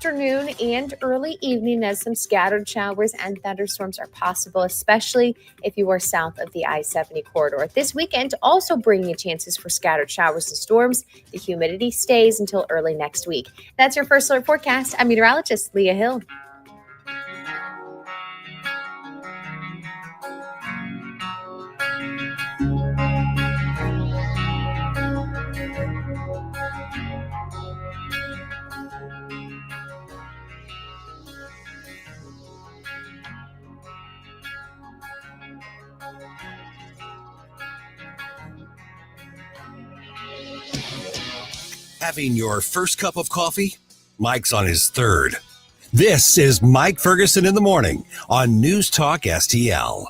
afternoon and early evening as some scattered showers and thunderstorms are possible, especially if you are south of the I-70 corridor. This weekend also bringing chances for scattered showers and storms. The humidity stays until early next week. That's your first alert forecast. I'm meteorologist Leah Hill. Having your first cup of coffee? Mike's on his third. This is Mike Ferguson in the morning on News Talk STL.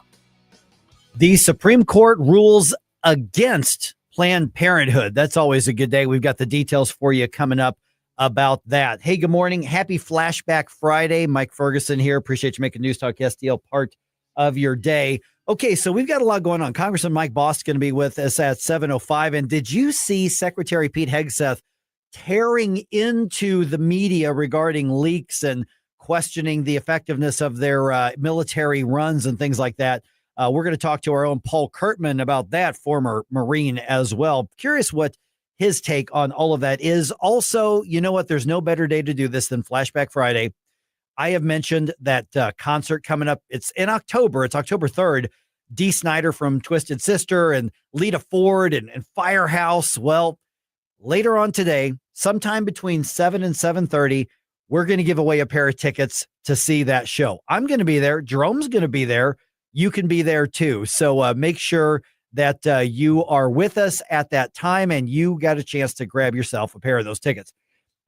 The Supreme Court rules against Planned Parenthood. That's always a good day. We've got the details for you coming up about that. Hey, good morning. Happy Flashback Friday. Mike Ferguson here. Appreciate you making News Talk STL part of your day. Okay, so we've got a lot going on. Congressman Mike Boss is going to be with us at 7:05. And did you see Secretary Pete Hegseth tearing into the media regarding leaks and questioning the effectiveness of their military runs and things like that? We're going to talk to our own Paul Curtman about that, former Marine as well. Curious what his take on all of that is. Also, you know what? There's no better day to do this than Flashback Friday. I have mentioned that concert coming up. It's in October. It's October 3rd. Dee Snider from Twisted Sister and Lita Ford and Firehouse. Well, later on today, sometime between 7 and 7:30, we're going to give away a pair of tickets to see that show. I'm going to be there. Jerome's going to be there. You can be there too. So make sure that you are with us at that time and you got a chance to grab yourself a pair of those tickets.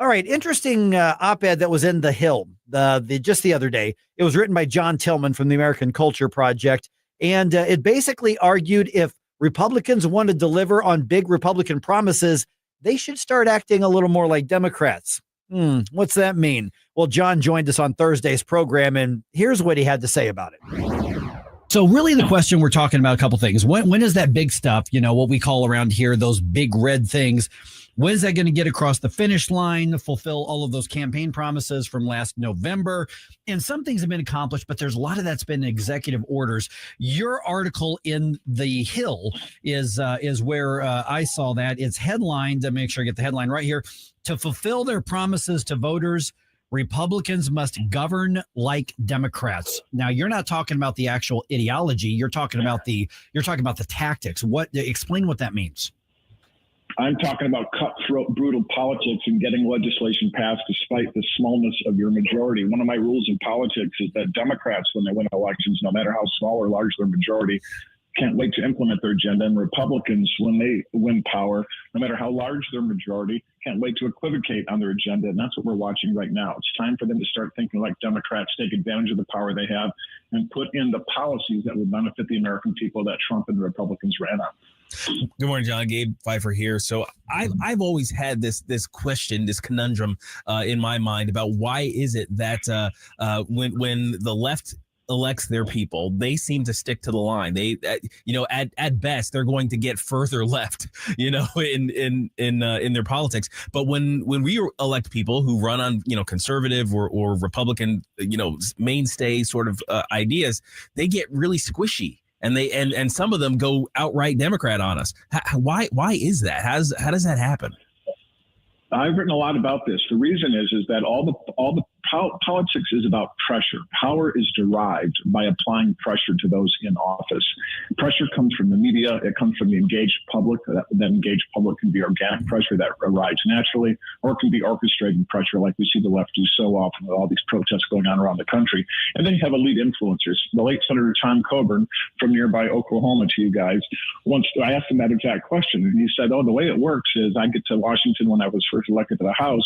All right. Interesting op-ed that was in The Hill just the other day. It was written by John Tillman from the American Culture Project. And it basically argued if Republicans want to deliver on big Republican promises, they should start acting a little more like Democrats. What's that mean? Well, John joined us on Thursday's program, and here's what he had to say about it. So really the question, we're talking about a couple things. When is that big stuff, what we call around here, those big red things, when is that going to get across the finish line to fulfill all of those campaign promises from last November? And some things have been accomplished, but there's a lot of that's been executive orders. Your article in The Hill is where I saw that. It's headlined, to make sure I get the headline right here. To fulfill their promises to voters, Republicans must govern like Democrats. Now, you're not talking about the actual ideology. You're talking about the tactics. Explain what that means. I'm talking about cutthroat, brutal politics and getting legislation passed despite the smallness of your majority. One of my rules in politics is that Democrats, when they win elections, no matter how small or large their majority, can't wait to implement their agenda. And Republicans, when they win power, no matter how large their majority, can't wait to equivocate on their agenda. And that's what we're watching right now. It's time for them to start thinking like Democrats, take advantage of the power they have, and put in the policies that would benefit the American people that Trump and the Republicans ran on. Good morning, John. Gabe Pfeiffer here. So I've always had this question, this conundrum in my mind about why is it that when the left elects their people, they seem to stick to the line. They at best they're going to get further left, in their politics. But when we elect people who run on conservative or Republican mainstay sort of ideas, they get really squishy. And some of them go outright Democrat on us. Why is that? How does that happen? I've written a lot about this. The reason is that all the politics is about pressure. Power is derived by applying pressure to those in office. Pressure comes from the media. It comes from the engaged public. That engaged public can be organic pressure that arrives naturally, or it can be orchestrated pressure like we see the left do so often with all these protests going on around the country. And then you have elite influencers. The late Senator Tom Coburn from nearby Oklahoma, to you guys, once I asked him that exact question, and he said, the way it works is I get to Washington when I was first elected to the House,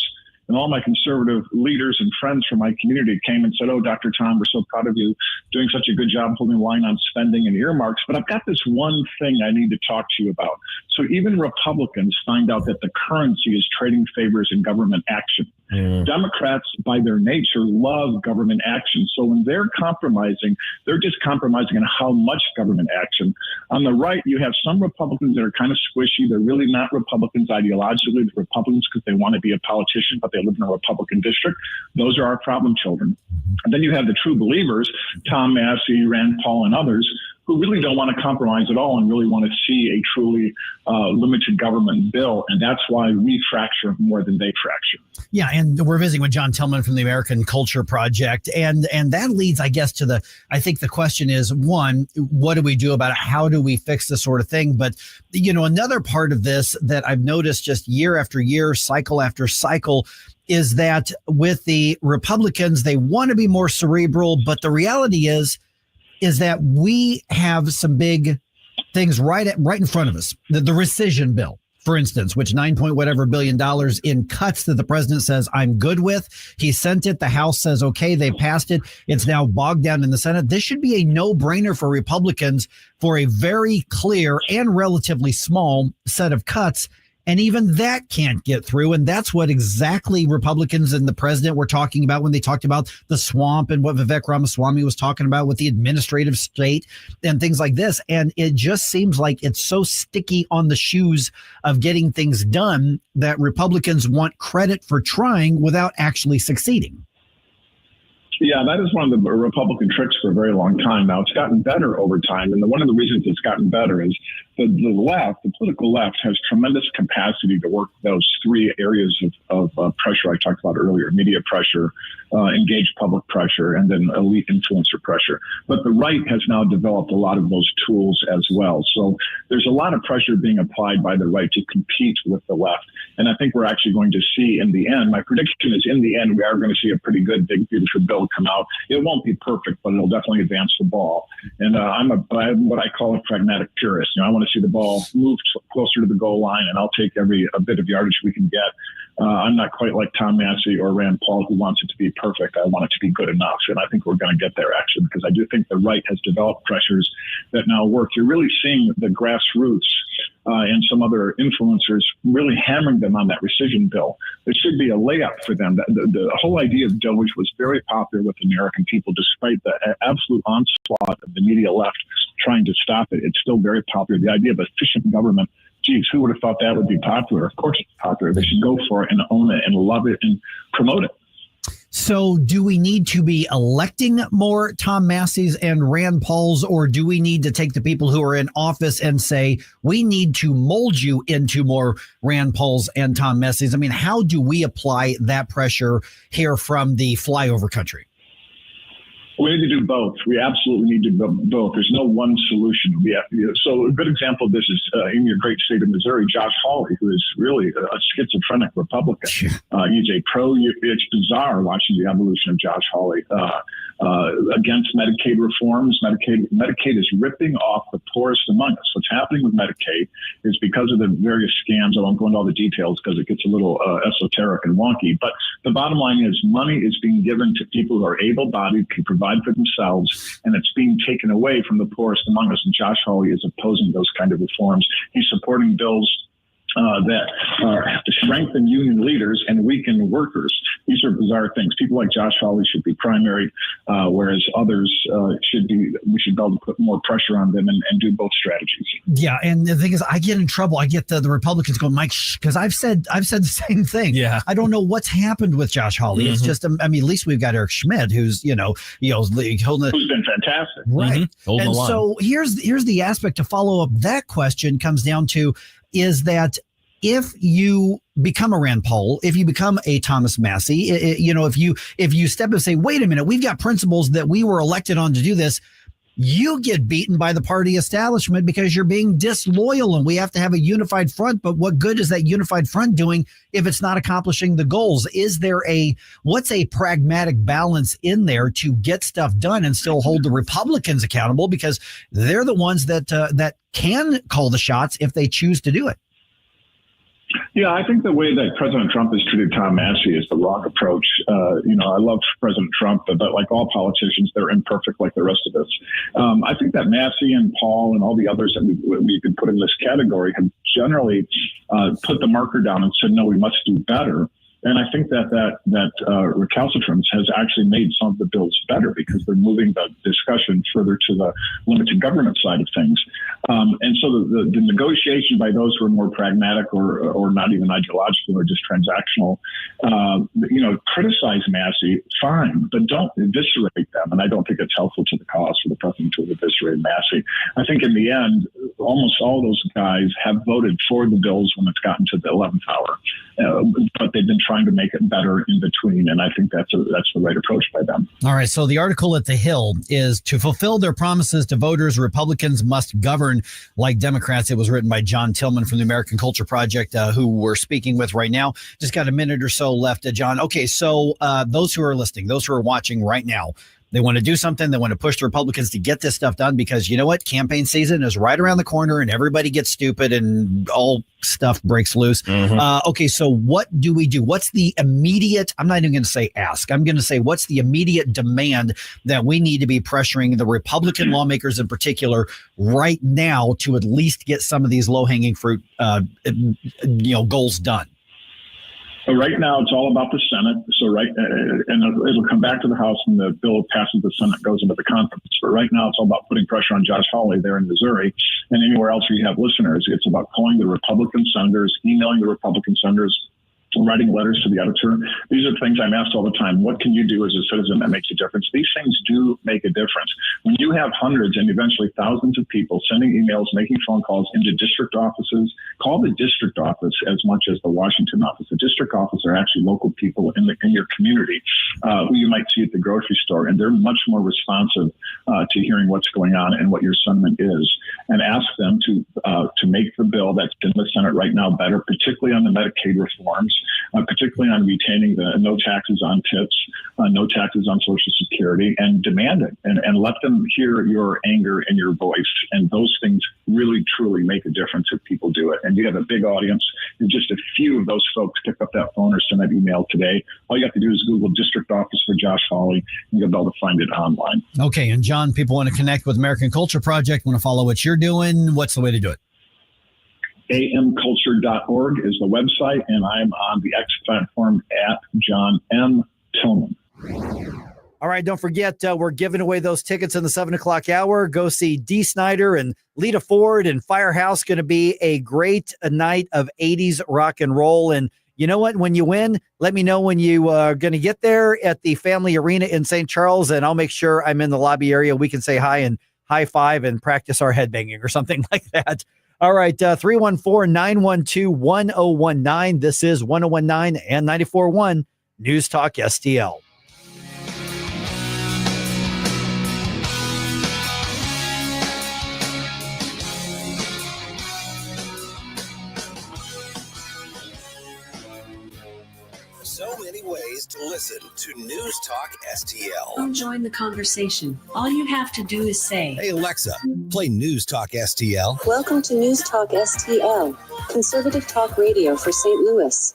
and all my conservative leaders and friends from my community came and said, Dr. Tom, we're so proud of you doing such a good job holding the line on spending and earmarks. But I've got this one thing I need to talk to you about. So even Republicans find out that the currency is trading favors in government action. Democrats, by their nature, love government action. So when they're compromising, they're just compromising on how much government action. On the right, you have some Republicans that are kind of squishy. They're really not Republicans ideologically. They're Republicans because they want to be a politician, but they live in a Republican district. Those are our problem children. And then you have the true believers, Tom Massey, Rand Paul, and others, who really don't want to compromise at all and really want to see a truly limited government bill. And that's why we fracture more than they fracture. Yeah, and we're visiting with John Tillman from the American Culture Project. And that leads, I guess, to I think the question is, one, what do we do about it? How do we fix this sort of thing? But, another part of this that I've noticed just year after year, cycle after cycle, is that with the Republicans, they want to be more cerebral, but the reality is that we have some big things right in front of us. The rescission bill, for instance, which $9 billion in cuts that the president says I'm good with. He sent it. The House says, okay, they passed it. It's now bogged down in the Senate. This should be a no-brainer for Republicans for a very clear and relatively small set of cuts. And even that can't get through. And that's what exactly Republicans and the president were talking about when they talked about the swamp and what Vivek Ramaswamy was talking about with the administrative state and things like this. And it just seems like it's so sticky on the shoes of getting things done that Republicans want credit for trying without actually succeeding. Yeah, that is one of the Republican tricks for a very long time now. It's gotten better over time. And one of the reasons it's gotten better is the left, the political left, has tremendous capacity to work those three areas of pressure I talked about earlier: media pressure, engaged public pressure, and then elite influencer pressure. But the right has now developed a lot of those tools as well. So there's a lot of pressure being applied by the right to compete with the left. And I think we're actually going to see in the end, my prediction is in the end, we are going to see a pretty good, big, beautiful bill come out. It won't be perfect, but it'll definitely advance the ball. And I'm what I call a pragmatic purist. I want to see the ball move closer to the goal line, and I'll take a bit of yardage we can get. I'm not quite like Tom Massey or Rand Paul, who wants it to be perfect. I want it to be good enough. And I think we're going to get there, actually, because I do think the right has developed pressures that now work. You're really seeing the grassroots and some other influencers really hammering them on that rescission bill. There should be a layup for them. The whole idea of Doge was very popular with American people, despite the absolute onslaught of the media left trying to stop it. It's still very popular. The idea of efficient government, geez, who would have thought that would be popular? Of course it's popular. They should go for it and own it and love it and promote it. So do we need to be electing more Tom Masseys and Rand Pauls, or do we need to take the people who are in office and say, we need to mold you into more Rand Pauls and Tom Masseys? I mean, how do we apply that pressure here from the flyover country? We need to do both. We absolutely need to do both. There's no one solution. So a good example of this is in your great state of Missouri, Josh Hawley, who is really a schizophrenic Republican. He's a it's bizarre watching the evolution of Josh Hawley against Medicaid reforms. Medicaid is ripping off the poorest among us. What's happening with Medicaid is because of the various scams. I won't go into all the details because it gets a little esoteric and wonky. But the bottom line is money is being given to people who are able-bodied, can provide for themselves, and it's being taken away from the poorest among us. And Josh Hawley is opposing those kind of reforms. He's supporting bills that have to strengthen union leaders and weaken workers. These are bizarre things. People like Josh Hawley should be primary, whereas others we should be able to put more pressure on them and do both strategies. Yeah, and the thing is, I get in trouble. I get the Republicans going, Mike, because I've said the same thing. Yeah, I don't know what's happened with Josh Hawley. Mm-hmm. It's just, I mean, at least we've got Eric Schmidt, who's who's been fantastic, right? Mm-hmm. And so here's the aspect to follow up that question comes down to is that if you become a Rand Paul, if you become a Thomas Massey, if you step and say, wait a minute, we've got principles that we were elected on to do this, you get beaten by the party establishment because you're being disloyal and we have to have a unified front. But what good is that unified front doing if it's not accomplishing the goals? Is there what's a pragmatic balance in there to get stuff done and still hold the Republicans accountable because they're the ones that can call the shots if they choose to do it? Yeah, I think the way that President Trump has treated Tom Massey is the wrong approach. I love President Trump, but like all politicians, they're imperfect like the rest of us. I think that Massey and Paul and all the others that we could put in this category have generally put the marker down and said, no, we must do better. And I think that recalcitrance has actually made some of the bills better because they're moving the discussion further to the limited government side of things. And so the negotiation by those who are more pragmatic or not even ideological or just transactional, criticize Massey, fine, but don't eviscerate them. And I don't think it's helpful to the cause for the president to eviscerate Massey. I think in the end, almost all those guys have voted for the bills when it's gotten to the 11th hour, but they've been trying to make it better in between. And I think that's the right approach by them. All right. So the article at The Hill is to fulfill their promises to voters, Republicans must govern like Democrats. It was written by John Tillman from the American Culture Project, who we're speaking with right now. Just got a minute or so left, John. Okay. So those who are listening, those who are watching right now, they want to do something. They want to push the Republicans to get this stuff done because you know what? Campaign season is right around the corner and everybody gets stupid and all stuff breaks loose. Mm-hmm. Okay, so what do we do? What's the immediate, I'm not even going to say ask, I'm going to say what's the immediate demand that we need to be pressuring the Republican lawmakers in particular right now to at least get some of these low-hanging fruit goals done? So right now, it's all about the Senate. And it'll come back to the House when the bill passes the Senate, goes into the conference. But right now, it's all about putting pressure on Josh Hawley there in Missouri and anywhere else where you have listeners. It's about calling the Republican senators, emailing the Republican senators, writing letters to the editor. These are things I'm asked all the time. What can you do as a citizen that makes a difference? These things do make a difference. When you have hundreds and eventually thousands of people sending emails, making phone calls into district offices, call the district office as much as the Washington office. The district office are actually local people in your community who you might see at the grocery store, and they're much more responsive to hearing what's going on and what your sentiment is. And ask them to make the bill that's in the Senate right now better, particularly on the Medicaid reforms. Particularly on retaining the no taxes on tips, no taxes on Social Security, and demand it and let them hear your anger and your voice. And those things really, truly make a difference if people do it. And you have a big audience, and just a few of those folks pick up that phone or send that email today. All you have to do is Google District Office for Josh Hawley, and you'll be able to find it online. Okay. And John, people want to connect with American Culture Project, want to follow what you're doing. What's the way to do it? amculture.org is the website, and I'm on the X platform at John M. Tillman. All right, don't forget, we're giving away those tickets in the 7 o'clock hour. Go see Dee Snider and Lita Ford and Firehouse. Going to be a great night of 80s rock and roll. And you know what? When you win, let me know when you are going to get there at the Family Arena in St. Charles, and I'll make sure I'm in the lobby area. We can say hi and high five and practice our headbanging or something like that. All right, 314-912-1019. This is 1019 and 94.1 News Talk STL. So many ways to listen to News Talk STL. Come join the conversation. All you have to do is say, Hey Alexa, play News Talk STL. Welcome to News Talk STL, conservative talk radio for St. Louis.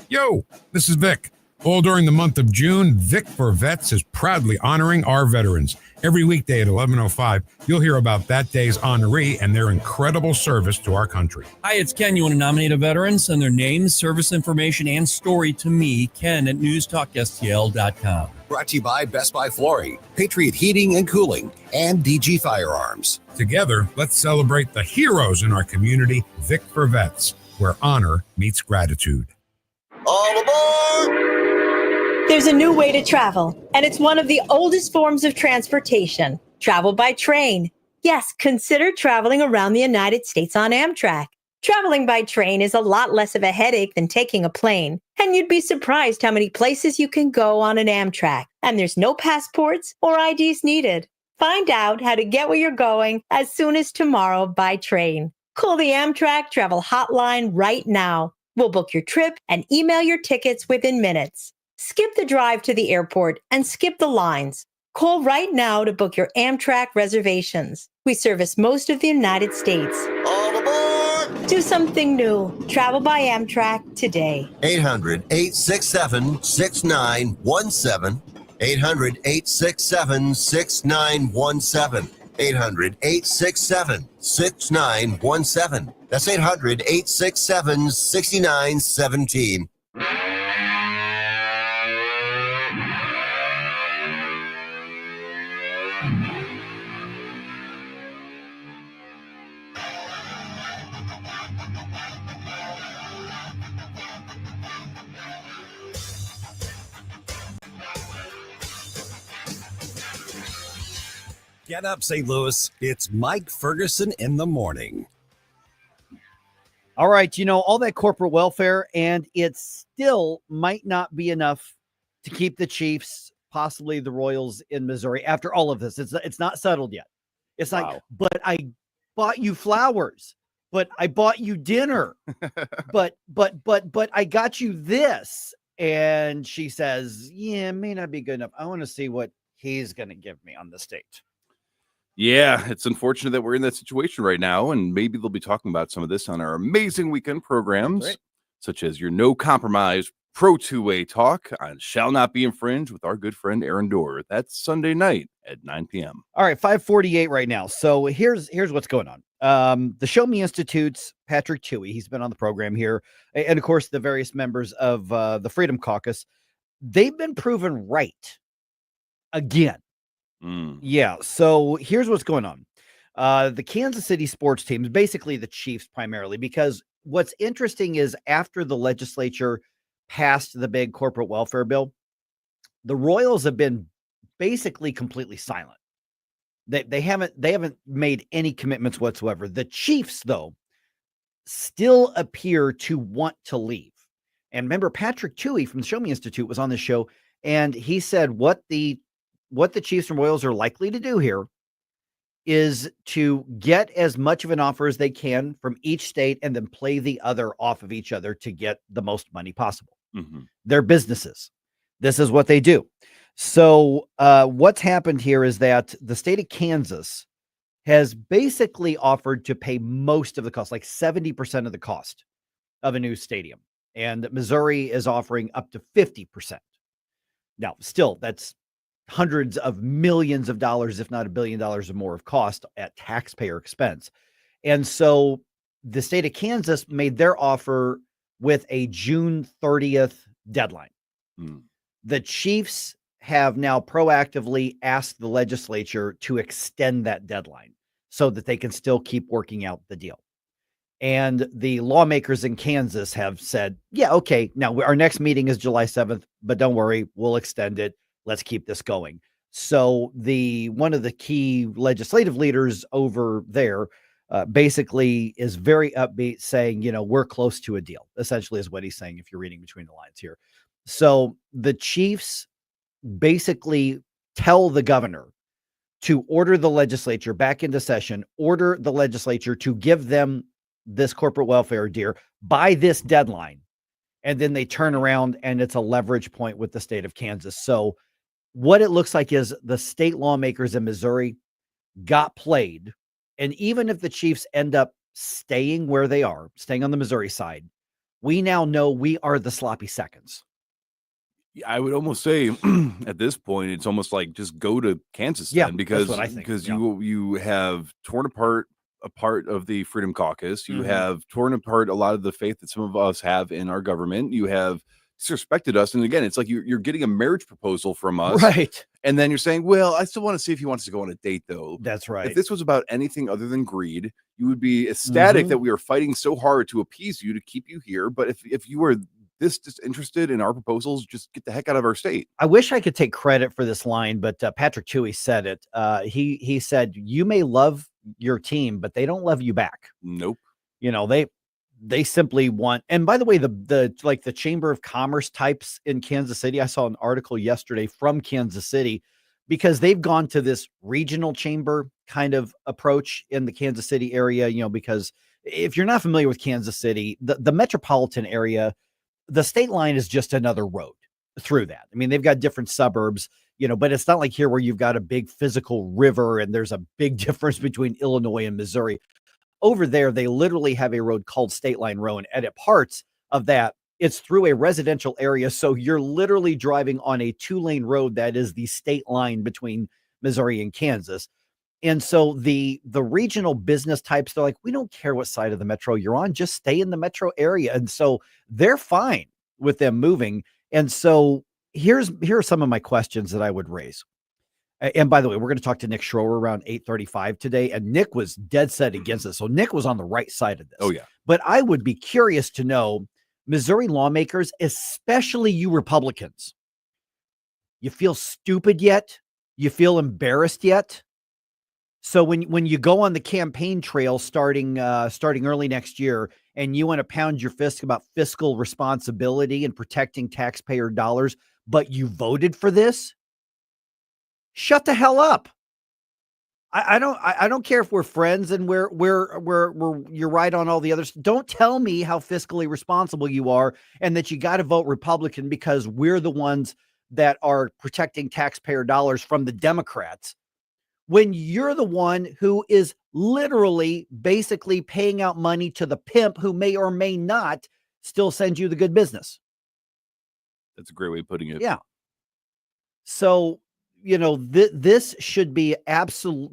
Yo, this is Vic. All during the month of June, Vic for Vets is proudly honoring our veterans. Every weekday at 11:05, you'll hear about that day's honoree and their incredible service to our country. Hi, it's Ken. You want to nominate a veteran? Send their name, service information, and story to me, Ken, at NewsTalkSTL.com. Brought to you by Best Buy Flooring, Patriot Heating and Cooling, and DG Firearms. Together, let's celebrate the heroes in our community, Vic for Vets, where honor meets gratitude. All aboard! There's a new way to travel, and it's one of the oldest forms of transportation, travel by train. Yes, consider traveling around the United States on Amtrak. Traveling by train is a lot less of a headache than taking a plane, and you'd be surprised how many places you can go on an Amtrak, and there's no passports or IDs needed. Find out how to get where you're going as soon as tomorrow by train. Call the Amtrak Travel Hotline right now. We'll book your trip and email your tickets within minutes. Skip the drive to the airport and skip the lines. Call right now to book your Amtrak reservations. We service most of the United States. All aboard! Do something new. Travel by Amtrak today. 800-867-6917. 800-867-6917. 800-867-6917. That's 800-867-6917. Get up, St. Louis. It's Mike Ferguson in the morning. All right, all that corporate welfare, and it still might not be enough to keep the Chiefs, possibly the Royals in Missouri after all of this. It's not settled yet. It's not, but I bought you flowers, but I bought you dinner, but I got you this. And she says, yeah, it may not be good enough. I want to see what he's going to give me on the state. Yeah, it's unfortunate that we're in that situation right now, and maybe they'll be talking about some of this on our amazing weekend programs, such as your No Compromise Pro Two-Way Talk on Shall Not Be Infringed with our good friend Aaron Dorr. That's Sunday night at 9 p.m. All right, 5:48 right now. So here's what's going on. The Show Me Institute's Patrick Tuohy, he's been on the program here, and of course the various members of the Freedom Caucus, they've been proven right again. Yeah, so here's what's going on. The Kansas City sports teams, basically the Chiefs primarily, because what's interesting is after the legislature passed the big corporate welfare bill, the Royals have been basically completely silent. They haven't made any commitments whatsoever. The Chiefs, though, still appear to want to leave. And remember, Patrick Tuohy from the Show Me Institute was on the show, and he said what the Chiefs and Royals are likely to do here is to get as much of an offer as they can from each state and then play the other off of each other to get the most money possible. They're businesses. This is what they do. So what's happened here is that the state of Kansas has basically offered to pay most of the cost, like 70% of the cost of a new stadium. And Missouri is offering up to 50%. Now, still, that's hundreds of millions of dollars, if not $1 billion or more of cost at taxpayer expense. And so the state of Kansas made their offer with a June 30th deadline. The Chiefs have now proactively asked the legislature to extend that deadline so that they can still keep working out the deal. And the lawmakers in Kansas have said, yeah, okay, now our next meeting is July 7th, but don't worry, we'll extend it. Let's keep this going. So one of the key legislative leaders over there basically is very upbeat, saying, we're close to a deal, essentially is what he's saying, if you're reading between the lines here. So the Chiefs basically tell the governor to order the legislature back into session, order the legislature to give them this corporate welfare deal by this deadline. And then they turn around and it's a leverage point with the state of Kansas. So what it looks like is the state lawmakers in Missouri got played. And even if the Chiefs end up staying where they are, staying on the Missouri side, we now know we are the sloppy seconds. I would almost say at this point, it's almost like just go to Kansas then, because that's what I think. You have torn apart a part of the Freedom Caucus. You have torn apart a lot of the faith that some of us have in our government. You have disrespected us. And again, it's like you're getting a marriage proposal from us. Right. And then you're saying, well, I still want to see if he wants to go on a date, though. That's right. If this was about anything other than greed, you would be ecstatic that we are fighting so hard to appease you, to keep you here. But if you were this disinterested in our proposals, just get the heck out of our state. I wish I could take credit for this line, but Patrick Tuohy said it. He said, you may love your team, but they don't love you back. Nope. They simply want, and by the way, the Chamber of Commerce types in Kansas City, I saw an article yesterday from Kansas City, because they've gone to this regional chamber kind of approach in the Kansas City area, because if you're not familiar with Kansas City, the metropolitan area, the state line is just another road through that. I mean, they've got different suburbs, but it's not like here where you've got a big physical river and there's a big difference between Illinois and Missouri. Over there, they literally have a road called State Line Road, and at parts of that, it's through a residential area. So you're literally driving on a 2-lane road that is the state line between Missouri and Kansas. And so the regional business types, they're like, we don't care what side of the metro you're on, just stay in the metro area. And so they're fine with them moving. And so here are some of my questions that I would raise. And by the way, we're going to talk to Nick Schroer around 8:35 today. And Nick was dead set against this. So Nick was on the right side of this. Oh, yeah. But I would be curious to know, Missouri lawmakers, especially you Republicans, you feel stupid yet? You feel embarrassed yet? So when you go on the campaign trail starting early next year, and you want to pound your fist about fiscal responsibility and protecting taxpayer dollars, but you voted for this, shut the hell up. I don't care if we're friends and we're you're right on all the others. Don't tell me how fiscally responsible you are and that you got to vote Republican because we're the ones that are protecting taxpayer dollars from the Democrats, when you're the one who is literally basically paying out money to the pimp who may or may not still send you the good business. That's a great way of putting it. Yeah. So, this should be absolute.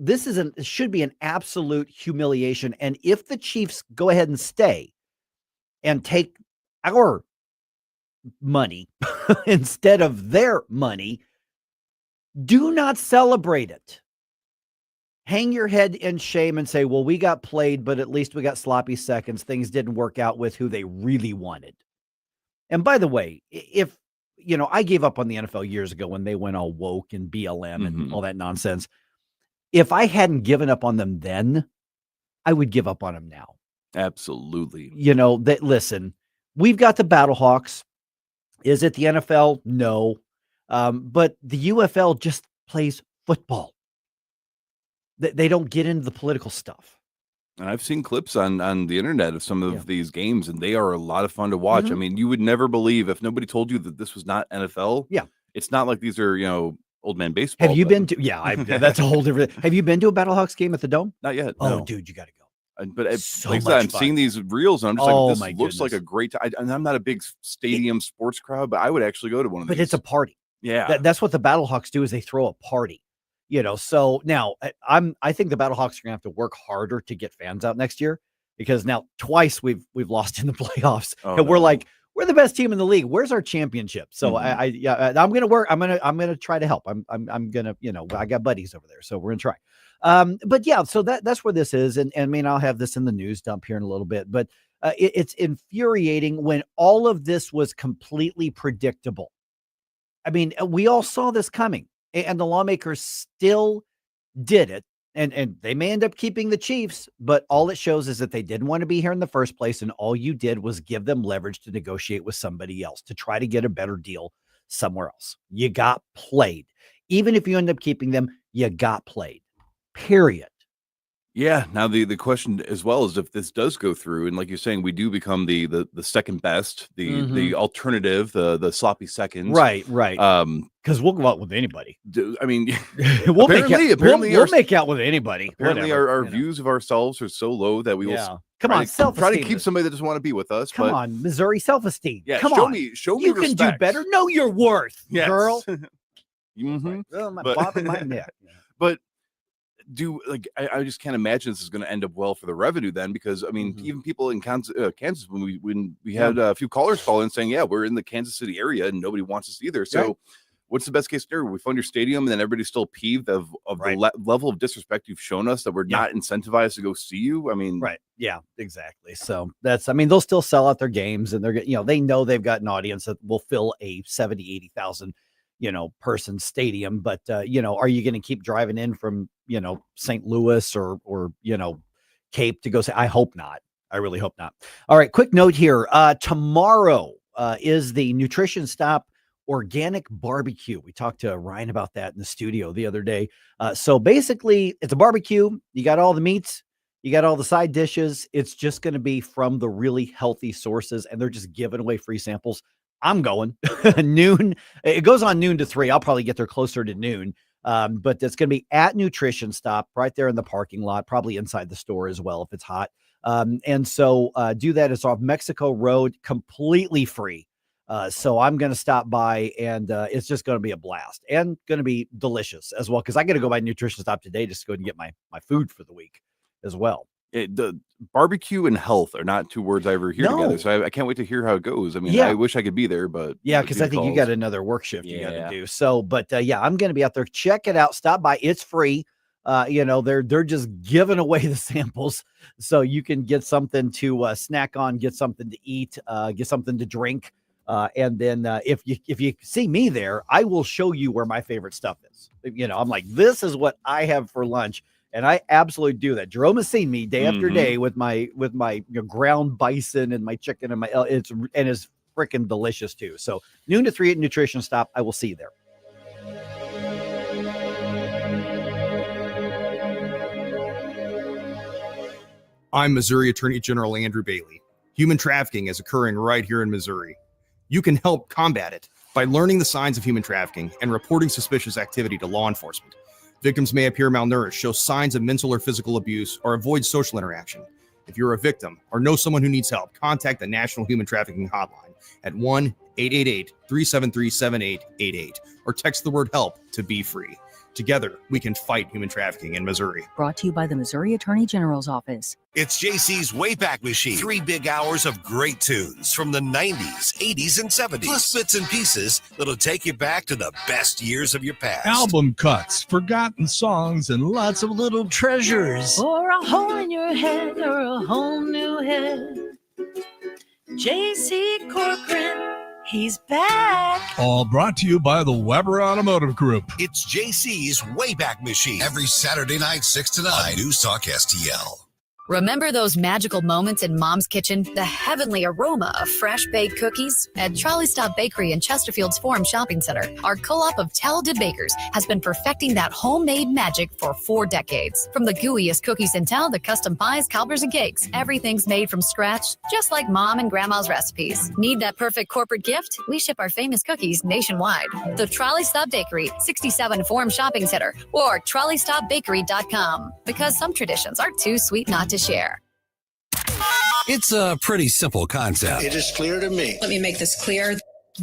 Should be an absolute humiliation. And if the Chiefs go ahead and stay and take our money instead of their money, do not celebrate it. Hang your head in shame and say, well, we got played, but at least we got sloppy seconds. Things didn't work out with who they really wanted. And by the way, if I gave up on the NFL years ago when they went all woke and BLM and all that nonsense. If I hadn't given up on them then, I would give up on them now. Absolutely. Listen, we've got the Battlehawks. Is it the NFL? No. But the UFL just plays football. They don't get into the political stuff. And I've seen clips on the internet of some of these games, and they are a lot of fun to watch. I mean, you would never believe if nobody told you that this was not NFL. Yeah. It's not like these are, old man baseball. Have you been to, that's a whole different, have you been to a Battlehawks game at the Dome? Not yet. Oh, no. dude, you got to go. But So like I said, much I'm fun. seeing these reels, and I'm just like, this looks like goodness. a great time. And I'm not a big stadium sports crowd, but I would actually go to one of these. But it's a party. Yeah. That's what the Battlehawks do, is they throw a party. So now I think the Battlehawks are gonna have to work harder to get fans out next year, because now twice we've lost in the playoffs, and we're like, we're the best team in the league. Where's our championship? So I'm gonna work. I'm gonna try to help. I'm gonna, I got buddies over there, so we're gonna try. But yeah, so that's where this is, and I mean, I'll have this in the news dump here in a little bit, but it's infuriating when all of this was completely predictable. I mean, we all saw this coming. And the lawmakers still did it. And they may end up keeping the Chiefs, but all it shows is that they didn't want to be here in the first place. And all you did was give them leverage to negotiate with somebody else to try to get a better deal somewhere else. You got played. Even if you end up keeping them, you got played. Period. Yeah. Now the question as well is if this does go through, and like you're saying, we do become the second best, the alternative, the sloppy seconds. Right. Because we'll go out with anybody. I mean, we'll make out with anybody. Apparently, our views of ourselves are so low that we will try to keep somebody that doesn't want to be with us. Come on, Missouri self-esteem. Yeah, come show on. me. You can do better. Know your worth, girl. Oh, my bob in my neck. But I just can't imagine this is going to end up well for the revenue then, because I mean, even people in Kansas, when we had a few callers call in saying, yeah, we're in the Kansas City area and nobody wants us either. So what's the best case scenario? We fund your stadium and then everybody's still peeved of the level of disrespect you've shown us, that we're not incentivized to go see you. I mean, yeah, exactly. So they'll still sell out their games, and they're they know they've got an audience that will fill a 70,000-80,000 person stadium, but are you going to keep driving in from St. Louis or Cape to go say? I hope not. I really hope not. All right, quick note here. Tomorrow is the Nutrition Stop Organic Barbecue. We talked to Ryan about that in the studio the other day. So basically, it's a barbecue. You got all the meats, you got all the side dishes. It's just going to be from the really healthy sources, and they're just giving away free samples. I'm going noon. It goes on noon to 3. I'll probably get there closer to noon. But it's going to be at Nutrition Stop right there in the parking lot, probably inside the store as well if it's hot. And so do that. It's off Mexico Road, completely free. So I'm going to stop by, and it's just going to be a blast and going to be delicious as well, because I got to go by Nutrition Stop today just to go and get my food for the week as well. The barbecue and health are not two words I ever hear together. So I can't wait to hear how it goes. I mean, I wish I could be there, but because I think you got another work shift you got to do. So, but I'm going to be out there. Check it out. Stop by. It's free. They're just giving away the samples, so you can get something to snack on, get something to eat, get something to drink. And then if you see me there, I will show you where my favorite stuff is. I'm like, this is what I have for lunch. And I absolutely do that. Jerome has seen me day after day with my ground bison and my chicken and it's freaking delicious too. So noon to 3 at Nutrition Stop. I will see you there. I'm Missouri Attorney General Andrew Bailey. Human trafficking is occurring right here in Missouri. You can help combat it by learning the signs of human trafficking and reporting suspicious activity to law enforcement. Victims may appear malnourished, show signs of mental or physical abuse, or avoid social interaction. If you're a victim or know someone who needs help, contact the National Human Trafficking Hotline at 1-888-373-7888 or text the word HELP to be free. Together, we can fight human trafficking in Missouri. Brought to you by the Missouri Attorney General's Office. It's JC's Wayback Machine. 3 big hours of great tunes from the 90s, 80s, and 70s. Plus bits and pieces that'll take you back to the best years of your past. Album cuts, forgotten songs, and lots of little treasures. Or a hole in your head or a whole new head. JC Corcoran, he's back. All brought to you by the Weber Automotive Group. It's JC's Wayback Machine. Every Saturday night, 6 to 9. News Talk STL. Remember those magical moments in Mom's kitchen? The heavenly aroma of fresh baked cookies? At Trolley Stop Bakery in Chesterfield's Forum Shopping Center, our co-op of talented bakers has been perfecting that homemade magic for 4 decades. From the gooeyest cookies in town to custom pies, cobblers, and cakes, everything's made from scratch, just like Mom and Grandma's recipes. Need that perfect corporate gift? We ship our famous cookies nationwide. The Trolley Stop Bakery, 67 Forum Shopping Center, or TrolleyStopBakery.com. Because some traditions are too sweet not to share. It's a pretty simple concept. It is clear to me. Let me make this clear.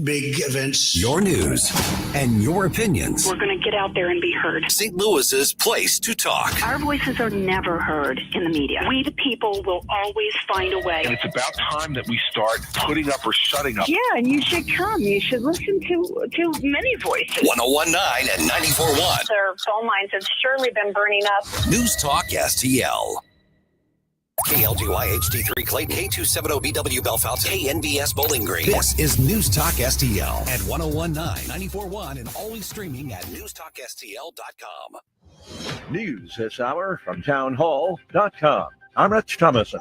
Big events. Your news and your opinions. We're going to get out there and be heard. St. Louis's place to talk. Our voices are never heard in the media. We, the people, will always find a way. And it's about time that we start putting up or shutting up. Yeah, and you should come. You should listen to many voices. 101.9 and 94.1. Their phone lines have surely been burning up. News Talk STL. KLGY HD3 Clayton, K270BW Belfast, KNBS Bowling Green. This is News Talk STL at 101.9, 94.1, and always streaming at NewsTalkSTL.com. News this hour from townhall.com. I'm Rich Thomason.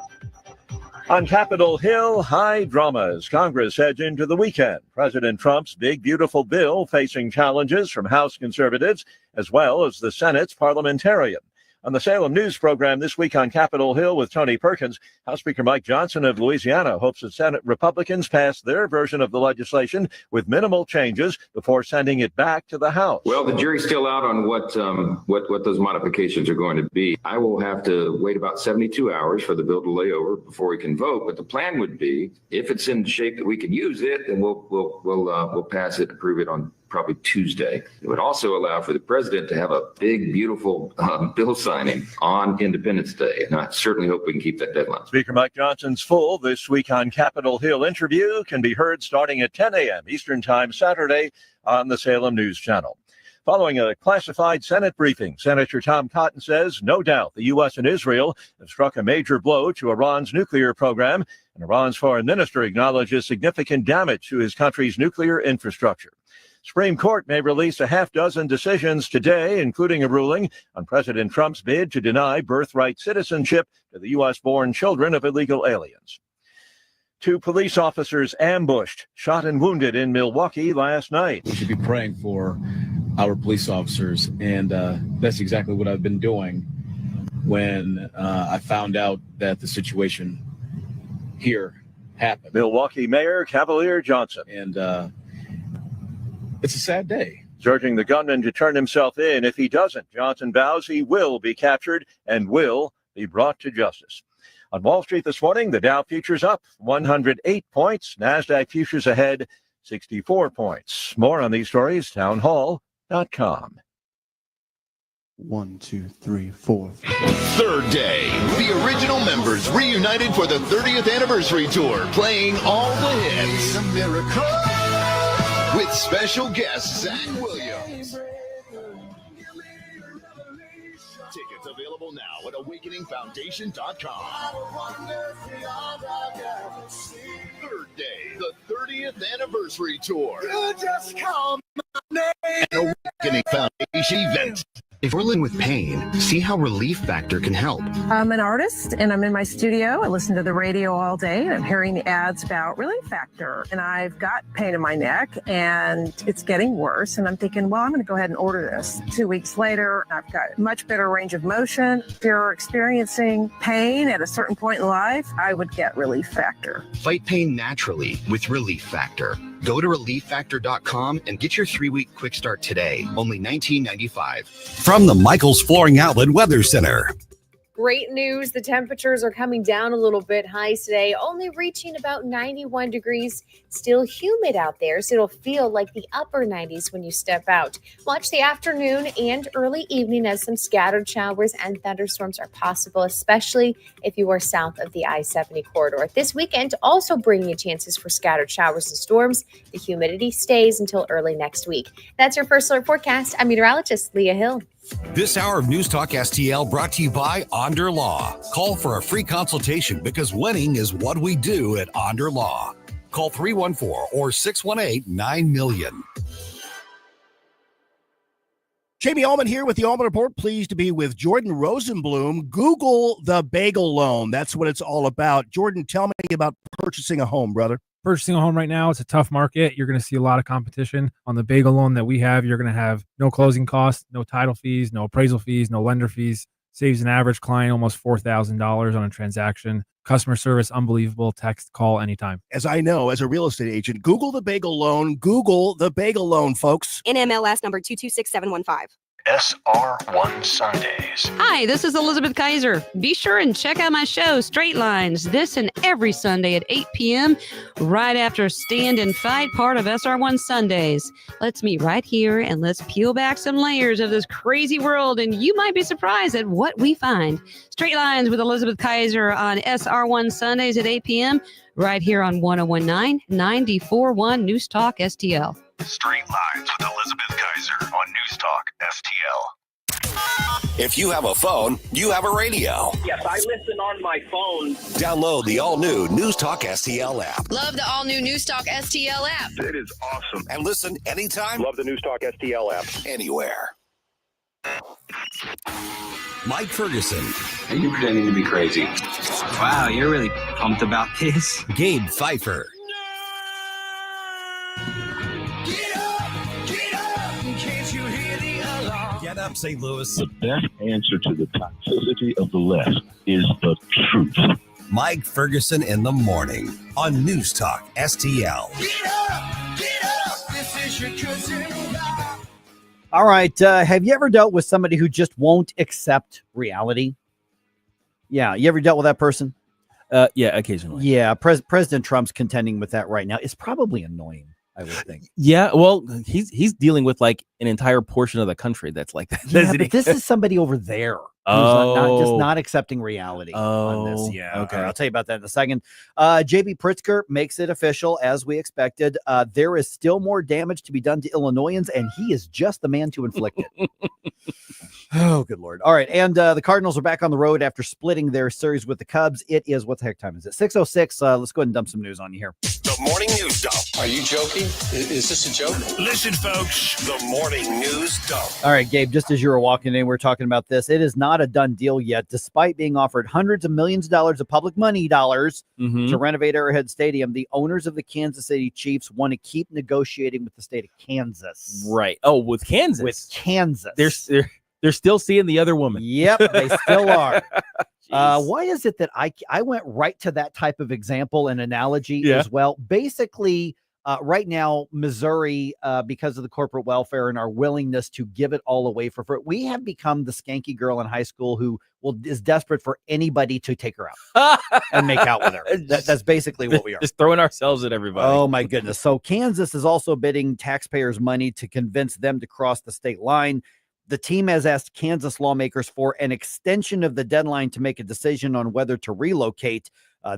On Capitol Hill, high drama as Congress heads into the weekend. President Trump's big, beautiful bill facing challenges from House conservatives as well as the Senate's parliamentarian. On the Salem News program this week on Capitol Hill with Tony Perkins, House Speaker Mike Johnson of Louisiana hopes that Senate Republicans pass their version of the legislation with minimal changes before sending it back to the House. Well, the jury's still out on what those modifications are going to be. I will have to wait about 72 hours for the bill to lay over before we can vote. But the plan would be, if it's in shape that we can use it, then we'll pass it, approve it on probably Tuesday. It would also allow for the president to have a big, beautiful bill signing on Independence Day. And I certainly hope we can keep that deadline. Speaker Mike Johnson's full This Week on Capitol Hill interview can be heard starting at 10 a.m. Eastern Time Saturday on the Salem News Channel. Following a classified Senate briefing, Senator Tom Cotton says no doubt the U.S. and Israel have struck a major blow to Iran's nuclear program, and Iran's foreign minister acknowledges significant damage to his country's nuclear infrastructure. Supreme Court may release a half dozen decisions today, including a ruling on President Trump's bid to deny birthright citizenship to the U.S.-born children of illegal aliens. 2 police officers ambushed, shot and wounded in Milwaukee last night. We should be praying for our police officers, and that's exactly what I've been doing when I found out that the situation here happened. Milwaukee Mayor Cavalier Johnson. And it's a sad day. Urging the gunman to turn himself in. If he doesn't, Johnson vows he will be captured and will be brought to justice. On Wall Street this morning, the Dow futures up 108 points. NASDAQ futures ahead 64 points. More on these stories, townhall.com. 1, 2, 3, 4. Third day. The original members reunited for the 30th anniversary tour, playing all the hits. A miracle. With special guest Zach Williams. Tickets available now at awakeningfoundation.com. Third day, the 30th anniversary tour. You just call my name. An Awakening Foundation event. If you're living with pain, see how Relief Factor can help. I'm an artist and I'm in my studio. I listen to the radio all day and I'm hearing the ads about Relief Factor. And I've got pain in my neck and it's getting worse. And I'm thinking, well, I'm going to go ahead and order this. 2 weeks later, I've got much better range of motion. If you're experiencing pain at a certain point in life, I would get Relief Factor. Fight pain naturally with Relief Factor. Go to relieffactor.com and get your 3-week quick start today. Only $19.95. From the Michaels Flooring Outlet Weather Center. Great news. The temperatures are coming down a little bit. Highs today only reaching about 91 degrees. Still humid out there, so it'll feel like the upper 90s when you step out. Watch the afternoon and early evening as some scattered showers and thunderstorms are possible, especially if you are south of the I-70 corridor. This weekend also bringing you chances for scattered showers and storms. The humidity stays until early next week. That's your first alert forecast. I'm meteorologist Leah Hill. This hour of News Talk STL brought to you by Onder Law. Call for a free consultation because winning is what we do at Onder Law. Call 314 or 618-9000. Jamie Allman here with the Allman Report. Pleased to be with Jordan Rosenblum. Google the bagel loan. That's what it's all about. Jordan, tell me about purchasing a home, brother. Purchasing a home right now, it's a tough market. You're going to see a lot of competition. On the bagel loan that we have, you're going to have no closing costs, no title fees, no appraisal fees, no lender fees. Saves an average client almost $4,000 on a transaction. Customer service, unbelievable. Text, call anytime. As I know, as a real estate agent, Google the bagel loan. Google the bagel loan, folks. NMLS number 226715. SR1 Sundays. Hi, this is Elizabeth Kaiser. Be sure and check out my show, Straight Lines, this and every Sunday at 8 p.m. right after Stand and Fight, part of SR1 Sundays. Let's meet right here and let's peel back some layers of this crazy world, and you might be surprised at what we find. Straight Lines with Elizabeth Kaiser on SR1 Sundays at 8 p.m. right here on 101.9, 94.1 News Talk STL. Straight Lines with Elizabeth Kaiser on News Talk STL. If you have a phone, you have a radio. Yes, I listen on my phone. Download the all-new News Talk STL app. Love the all-new News Talk STL app. It is awesome. And listen anytime. Love the News Talk STL app. Anywhere. Mike Ferguson. Are you pretending to be crazy? Wow, you're really pumped about this. Gabe Pfeiffer. Get up, St. Louis. The best answer to the toxicity of the left is the truth. Mike Ferguson in the morning on News Talk STL. Get up, this is your cousin. All right. Have you ever dealt with somebody who just won't accept reality? Yeah. You ever dealt with that person? Yeah, occasionally. Yeah. President Trump's contending with that right now. It's probably annoying, I would think. Yeah, well, he's dealing with like an entire portion of the country that's like that. Yeah, but this is somebody over there who's just not accepting reality on this. Yeah, okay. I'll tell you about that in a second. JB Pritzker makes it official, as we expected. There is still more damage to be done to Illinoisans, and he is just the man to inflict it. Oh, good Lord. All right, and the Cardinals are back on the road after splitting their series with the Cubs. It is, what the heck time is it? 6:06. Let's go ahead and dump some news on you here. The Morning News Dump. Are you joking? Is this a joke? Listen, folks. The Morning News Dump. All right, Gabe, just as you were walking in, we're talking about this. It is not a done deal yet, despite being offered hundreds of millions of dollars of public money to renovate Arrowhead Stadium. The owners of the Kansas City Chiefs want to keep negotiating with the state of Kansas. Right. Oh, with Kansas. With Kansas. They're still seeing the other woman. Yep, they still are. Why is it that I went right to that type of example and analogy as well? Basically, right now, Missouri, because of the corporate welfare and our willingness to give it all away for free, we have become the skanky girl in high school who is desperate for anybody to take her out and make out with her. That's basically what we are. Just throwing ourselves at everybody. Oh, my goodness. So Kansas is also bidding taxpayers' money to convince them to cross the state line. The team has asked Kansas lawmakers for an extension of the deadline to make a decision on whether to relocate.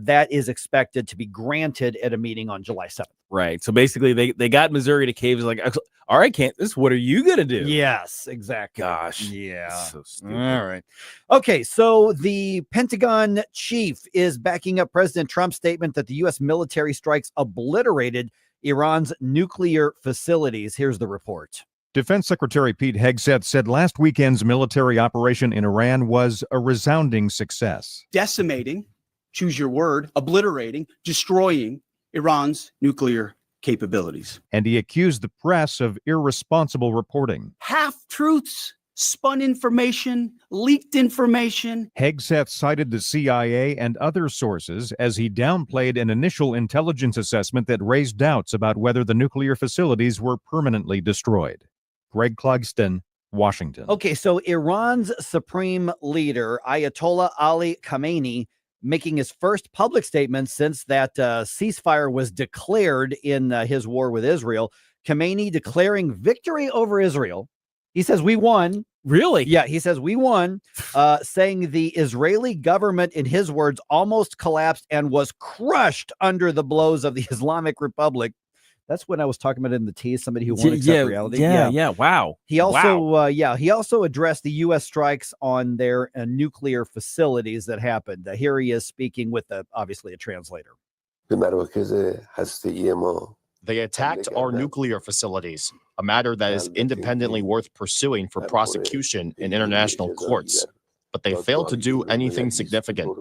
That is expected to be granted at a meeting on July 7th. Right. So basically, they got Missouri to cave. It's like, all right, Kansas, what are you going to do? Yes, exactly. Gosh. Yeah. So stupid. All right. Okay. So the Pentagon chief is backing up President Trump's statement that the U.S. military strikes obliterated Iran's nuclear facilities. Here's the report. Defense Secretary Pete Hegseth said last weekend's military operation in Iran was a resounding success. Decimating, choose your word, obliterating, destroying Iran's nuclear capabilities. And he accused the press of irresponsible reporting. Half-truths, spun information, leaked information. Hegseth cited the CIA and other sources as he downplayed an initial intelligence assessment that raised doubts about whether the nuclear facilities were permanently destroyed. Greg Clugston, Washington. Okay, so Iran's supreme leader, Ayatollah Ali Khamenei, making his first public statement since that ceasefire was declared in his war with Israel. Khamenei declaring victory over Israel. He says, we won. Really? Yeah, he says, we won, saying the Israeli government, in his words, almost collapsed and was crushed under the blows of the Islamic Republic. That's when I was talking about in the tease, somebody who won't accept reality. Yeah. Wow. He also, he also addressed the U.S. strikes on their nuclear facilities that happened. Here he is speaking with obviously a translator. They attacked our nuclear facilities, a matter that is independently worth pursuing for prosecution in international courts. But they failed to do anything significant.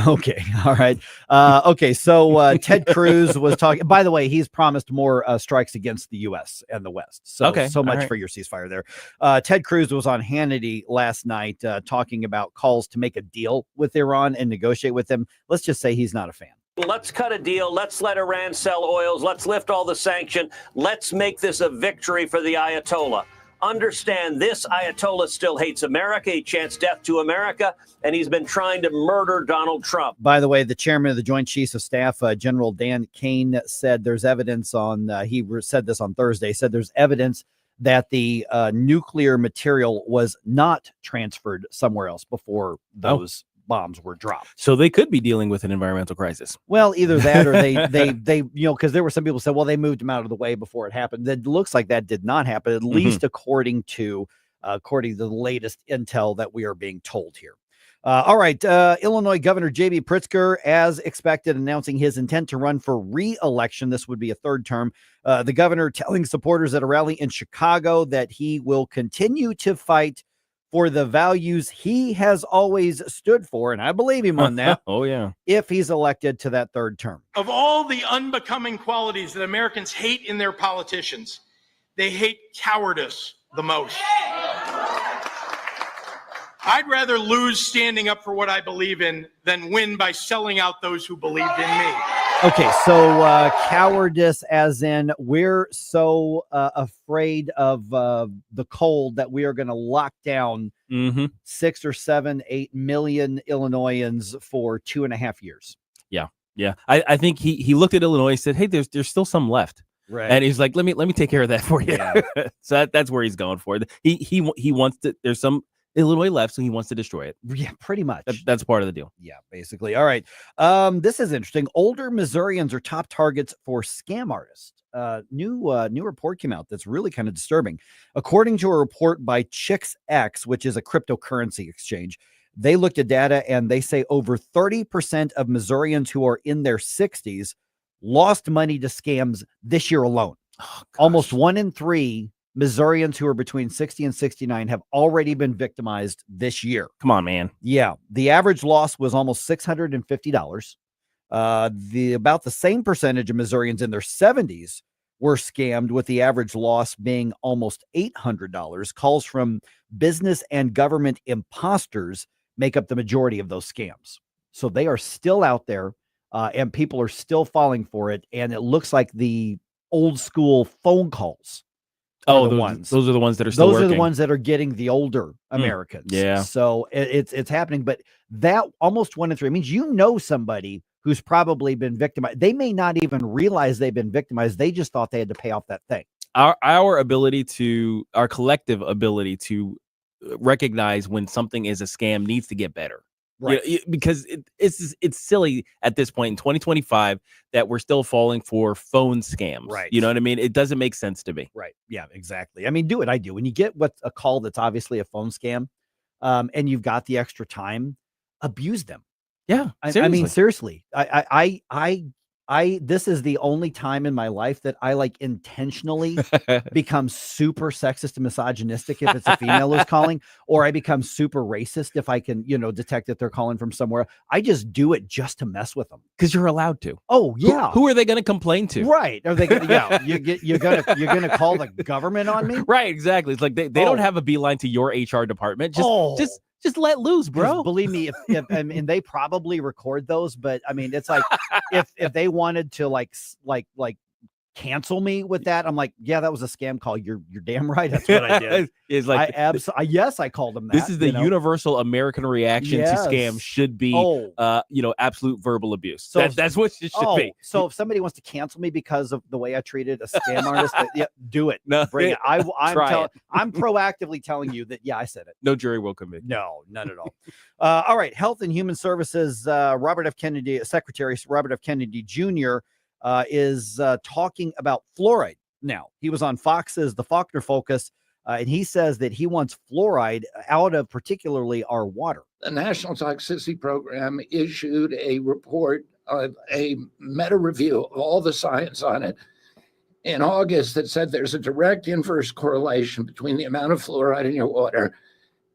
Okay. All right. Okay. So Ted Cruz was talking, by the way, he's promised more strikes against the U.S. and the West. So, so much for your ceasefire there. Ted Cruz was on Hannity last night talking about calls to make a deal with Iran and negotiate with them. Let's just say he's not a fan. Let's cut a deal. Let's let Iran sell oils. Let's lift all the sanction. Let's make this a victory for the Ayatollah. Understand this Ayatollah still hates America. He chants death to America, and he's been trying to murder Donald Trump. By the way, the chairman of the Joint Chiefs of Staff, General Dan Kane, said there's evidence on, he said this on Thursday, said there's evidence that the nuclear material was not transferred somewhere else before those bombs were dropped. So they could be dealing with an environmental crisis. Well, either that or they because there were some people who said, well, they moved them out of the way before it happened. That looks like that did not happen, at least according to the latest intel that we are being told here. All right. Illinois Governor J.B. Pritzker, as expected, announcing his intent to run for re-election. This would be a third term. The governor telling supporters at a rally in Chicago that he will continue to fight for the values he has always stood for, and I believe him on that. Oh, yeah. If he's elected to that third term. Of all the unbecoming qualities that Americans hate in their politicians, they hate cowardice the most. I'd rather lose standing up for what I believe in than win by selling out those who believed in me. Okay, so cowardice as in we're so afraid of the cold that we are going to lock down 6 or 7, 8 million Illinoisans for 2.5 years. Yeah. I think he looked at Illinois and said, hey, there's still some left. Right. And he's like, let me take care of that for you. Yeah. So that's where he's going for it. He wants to, there's some Illinois left, so he wants to destroy it. Yeah, pretty much. That's part of the deal. Yeah, basically. All right. This is interesting. Older Missourians are top targets for scam artists. New report came out that's really kind of disturbing. According to a report by ChicksX, which is a cryptocurrency exchange, they looked at data and they say over 30% of Missourians who are in their 60s lost money to scams this year alone. Oh, almost 1 in 3 Missourians who are between 60 and 69 have already been victimized this year. Come on, man. Yeah. The average loss was almost $650. About the same percentage of Missourians in their 70s were scammed, with the average loss being almost $800. Calls from business and government imposters make up the majority of those scams. So they are still out there, and people are still falling for it. And it looks like the old school phone calls. Those are the ones that are still working. Those are the ones that are getting the older Americans. Yeah. So it's happening, but that almost 1 in 3 means somebody who's probably been victimized. They may not even realize they've been victimized. They just thought they had to pay off that thing. Our collective ability to recognize when something is a scam needs to get better. Right. Because it's silly at this point in 2025 that we're still falling for phone scams. Right. You know what I mean? It doesn't make sense to me. Right. Yeah, exactly. I mean, do what I do. When you get what's a call that's obviously a phone scam, and you've got the extra time, abuse them. Yeah. I mean, seriously, I This is the only time in my life that I like intentionally become super sexist and misogynistic if it's a female who's calling, or I become super racist if I can, detect that they're calling from somewhere. I just do it just to mess with them. Because you're allowed to. Oh yeah. Who are they going to complain to? Right. Are they you're gonna call the government on me? Right, exactly. It's like they don't have a beeline to your HR department. Just let loose, bro. Believe me, if I mean, they probably record those, but I mean, it's like if they wanted to like cancel me with that, I'm like, yeah, that was a scam call. You're damn right. That's what I did. It's like yes, I called them that. This is the universal American reaction to scam should be absolute verbal abuse. So that's what it should be. So if somebody wants to cancel me because of the way I treated a scam artist, do it. No, bring it. I'm I'm proactively telling you that I said it. No jury will convict. No, none at all. All right, Health and Human Services Secretary Robert F. Kennedy Jr. Is talking about fluoride. Now, he was on Fox's The Faulkner Focus, and he says that he wants fluoride out of particularly our water. The National Toxicity Program issued a report, a meta review of all the science on it in August that said there's a direct inverse correlation between the amount of fluoride in your water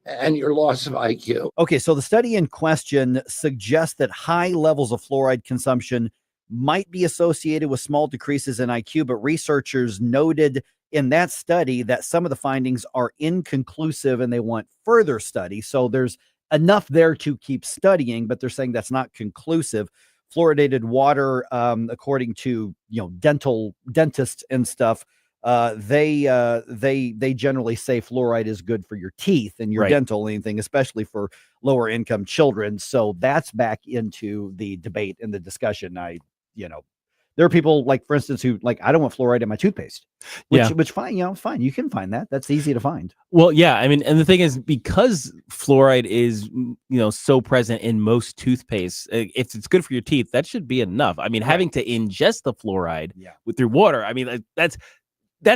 and your loss of IQ. Okay, so the study in question suggests that high levels of fluoride consumption might be associated with small decreases in IQ, but researchers noted in that study that some of the findings are inconclusive and they want further study. So there's enough there to keep studying, but they're saying that's not conclusive. Fluoridated water, according to dentists and stuff, they generally say fluoride is good for your teeth and your dental anything, especially for lower income children. So that's back into the debate and the discussion. There are people like, for instance, who like, I don't want fluoride in my toothpaste, which fine, fine. You can find that. That's easy to find. Well, yeah. I mean, and the thing is, because fluoride is, so present in most toothpaste, if it's good for your teeth, that should be enough. I mean, having to ingest the fluoride through water, I mean, that's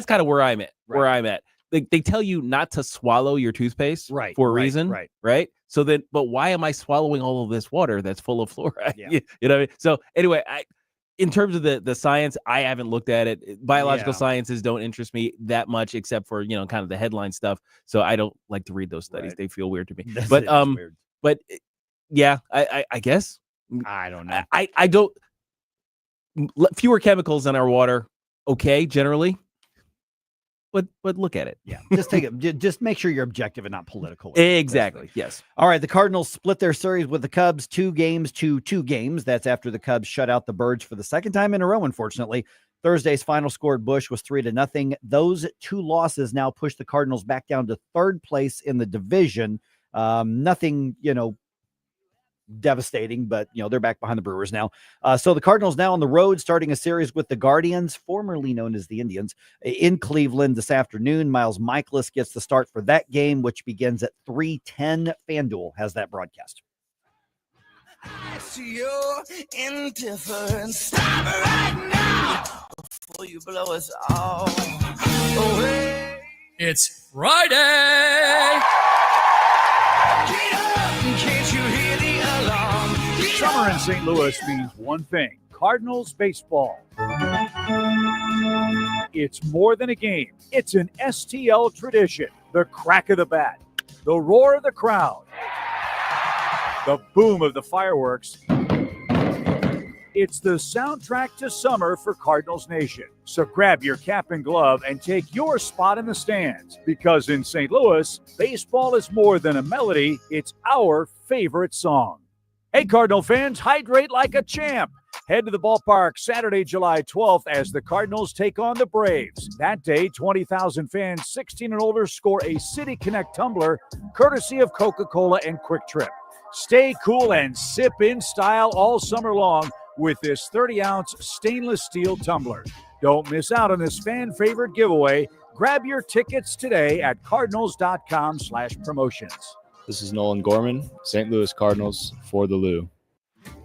kind of where I'm at. Where I'm at. They tell you not to swallow your toothpaste for a reason, right? So then, but why am I swallowing all of this water that's full of fluoride? Yeah. You know what I mean? So anyway, in terms of the science, I haven't looked at it. Biological sciences don't interest me that much, except for kind of the headline stuff. So I don't like to read those studies; they feel weird to me. But I guess I don't know. I don't. Fewer chemicals in our water, okay, generally. But look at it. Yeah, just make sure you're objective and not political. Exactly. Yes. All right. The Cardinals split their series with the Cubs 2 games to 2 games. That's after the Cubs shut out the Birds for the second time in a row. Unfortunately, Thursday's final score at Busch was 3-0. Those 2 losses now push the Cardinals back down to 3rd place in the division. Nothing, devastating, but they're back behind the Brewers now. So the Cardinals now on the road, starting a series with the Guardians, formerly known as the Indians, in Cleveland this afternoon. Miles Michaelis gets the start for that game, which begins at 3:10. FanDuel has that broadcast. I see your indifference. Stop it right now before you blow us all away. It's Friday. Get up, can't you hear the alarm? Summer in St. Louis means one thing: Cardinals baseball. It's more than a game. It's an STL tradition. The crack of the bat, the roar of the crowd, the boom of the fireworks. It's the soundtrack to summer for Cardinals Nation. So grab your cap and glove and take your spot in the stands, because in St. Louis, baseball is more than a melody. It's our favorite song. Hey, Cardinal fans, hydrate like a champ. Head to the ballpark Saturday, July 12th as the Cardinals take on the Braves. That day, 20,000 fans 16 and older score a City Connect tumbler courtesy of Coca-Cola and Quick Trip. Stay cool and sip in style all summer long with this 30-ounce stainless steel tumbler. Don't miss out on this fan favorite giveaway. Grab your tickets today at cardinals.com/promotions. This is Nolan Gorman, St. Louis Cardinals for the Lou.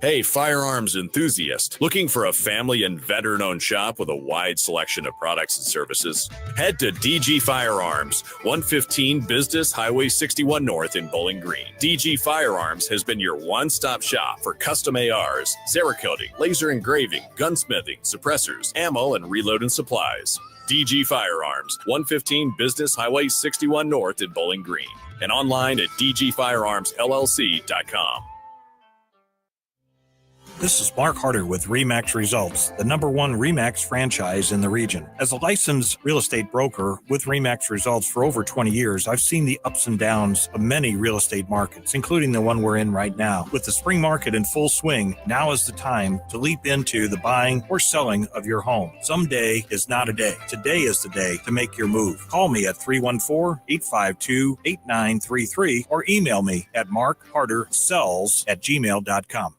Hey, firearms enthusiast, looking for a family and veteran-owned shop with a wide selection of products and services? Head to DG Firearms, 115 Business Highway 61 North in Bowling Green. DG Firearms has been your one-stop shop for custom ARs, Cerakoting, laser engraving, gunsmithing, suppressors, ammo, and reloading supplies. DG Firearms, 115 Business Highway 61 North in Bowling Green, and online at dgfirearmsllc.com. This is Mark Harder with RE/MAX Results, the #1 RE/MAX franchise in the region. As a licensed real estate broker with RE/MAX Results for over 20 years, I've seen the ups and downs of many real estate markets, including the one we're in right now. With the spring market in full swing, now is the time to leap into the buying or selling of your home. Someday is not a day. Today is the day to make your move. Call me at 314-852-8933 or email me at markhardersells@gmail.com.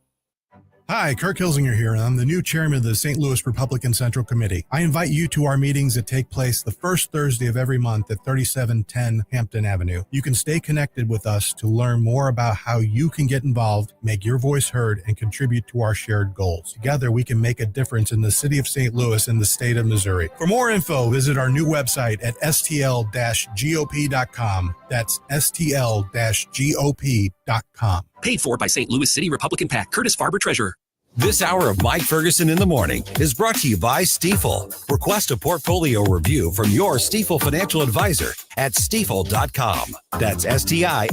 Hi, Kirk Hilsinger here, and I'm the new chairman of the St. Louis Republican Central Committee. I invite you to our meetings that take place the first Thursday of every month at 3710 Hampton Avenue. You can stay connected with us to learn more about how you can get involved, make your voice heard, and contribute to our shared goals. Together, we can make a difference in the city of St. Louis and the state of Missouri. For more info, visit our new website at stl-gop.com. That's stl-gop.com. Paid for by St. Louis City Republican PAC. Curtis Farber, Treasurer. This hour of Mike Ferguson in the Morning is brought to you by Stifel. Request a portfolio review from your Stifel financial advisor at stifel.com. That's STIFEL.com.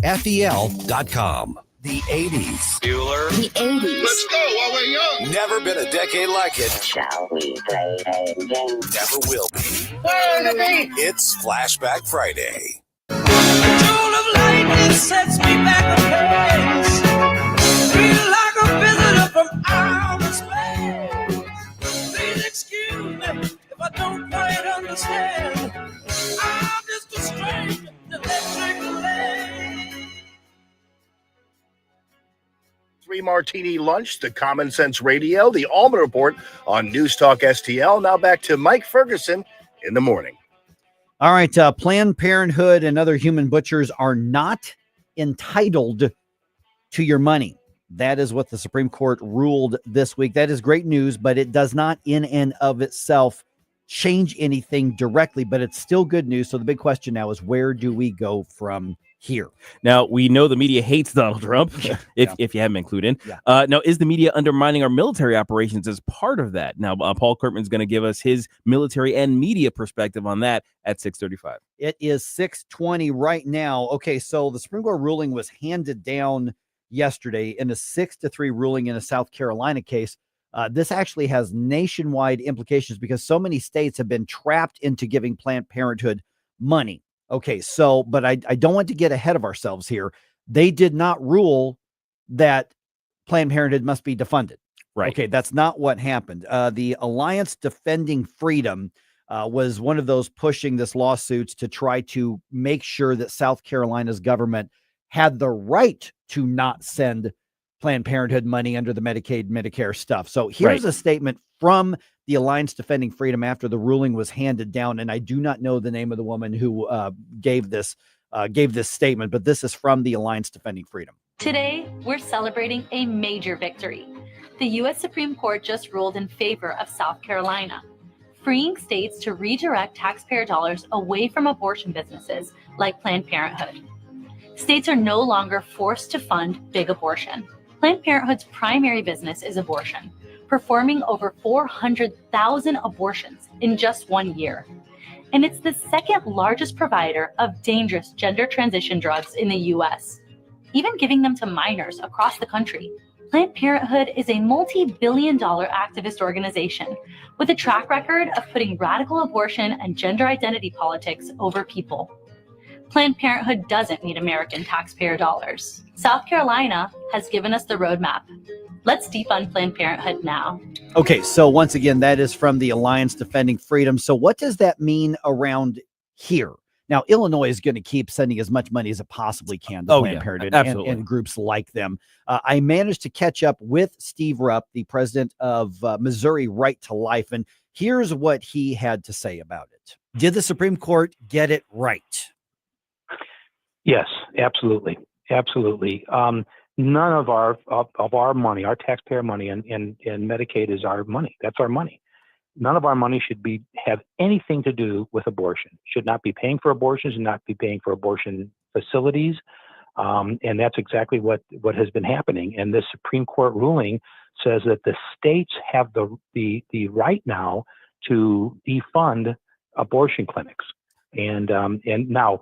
The 80s. Bueller. The 80s. Let's go while we're young. Never been a decade like it. Shall we play a game? Never will be. Where the beat? It's Flashback Friday. Jewel of lightning sets me back a pace. Feel like a visitor from outer space. Please excuse me if I don't quite understand. I'm just a strange electric lane. 3 Martini Lunch, the Common Sense Radio, the Allman Report on News Talk STL. Now back to Mike Ferguson in the morning. All right. Planned Parenthood and other human butchers are not entitled to your money. That is what the Supreme Court ruled this week. That is great news, but it does not in and of itself change anything directly, but it's still good news. So the big question now is, where do we go from here? Now, we know the media hates Donald Trump, if you haven't been clued in. Now, is the media undermining our military operations as part of that? Now, Paul Curtman is going to give us his military and media perspective on that at 6:35. It is 6:20 right now. Okay, so the Supreme Court ruling was handed down yesterday in a 6-3 ruling in a South Carolina case. This actually has nationwide implications because so many states have been trapped into giving Planned Parenthood money. Okay, so, but I don't want to get ahead of ourselves here. They did not rule that Planned Parenthood must be defunded. Right. Okay, that's not what happened. The Alliance Defending Freedom was one of those pushing this lawsuits to try to make sure that South Carolina's government had the right to not send Planned Parenthood money under the Medicaid, Medicare stuff. So here's a statement from the Alliance Defending Freedom after the ruling was handed down. And I do not know the name of the woman who gave this statement, but this is from the Alliance Defending Freedom. Today, we're celebrating a major victory. The U.S. Supreme Court just ruled in favor of South Carolina, freeing states to redirect taxpayer dollars away from abortion businesses like Planned Parenthood. States are no longer forced to fund big abortion. Planned Parenthood's primary business is abortion, performing over 400,000 abortions in just 1 year. And it's the second largest provider of dangerous gender transition drugs in the U.S., even giving them to minors across the country. Planned Parenthood is a multi-billion-dollar activist organization with a track record of putting radical abortion and gender identity politics over people. Planned Parenthood doesn't need American taxpayer dollars. South Carolina has given us the roadmap. Let's defund Planned Parenthood now. Okay, so once again, that is from the Alliance Defending Freedom. So what does that mean around here? Now, Illinois is going to keep sending as much money as it possibly can to Planned Parenthood and groups like them. I managed to catch up with Steve Rupp, the president of Missouri Right to Life, and here's what he had to say about it. Did the Supreme Court get it right? Yes, absolutely. Absolutely. none of our money, our taxpayer money, and Medicaid is our money. That's our money. None of our money should have anything to do with abortion. Should not be paying for abortions, should not be paying for abortion facilities. And that's exactly what has been happening. And this Supreme Court ruling says that the states have the right now to defund abortion clinics. And now,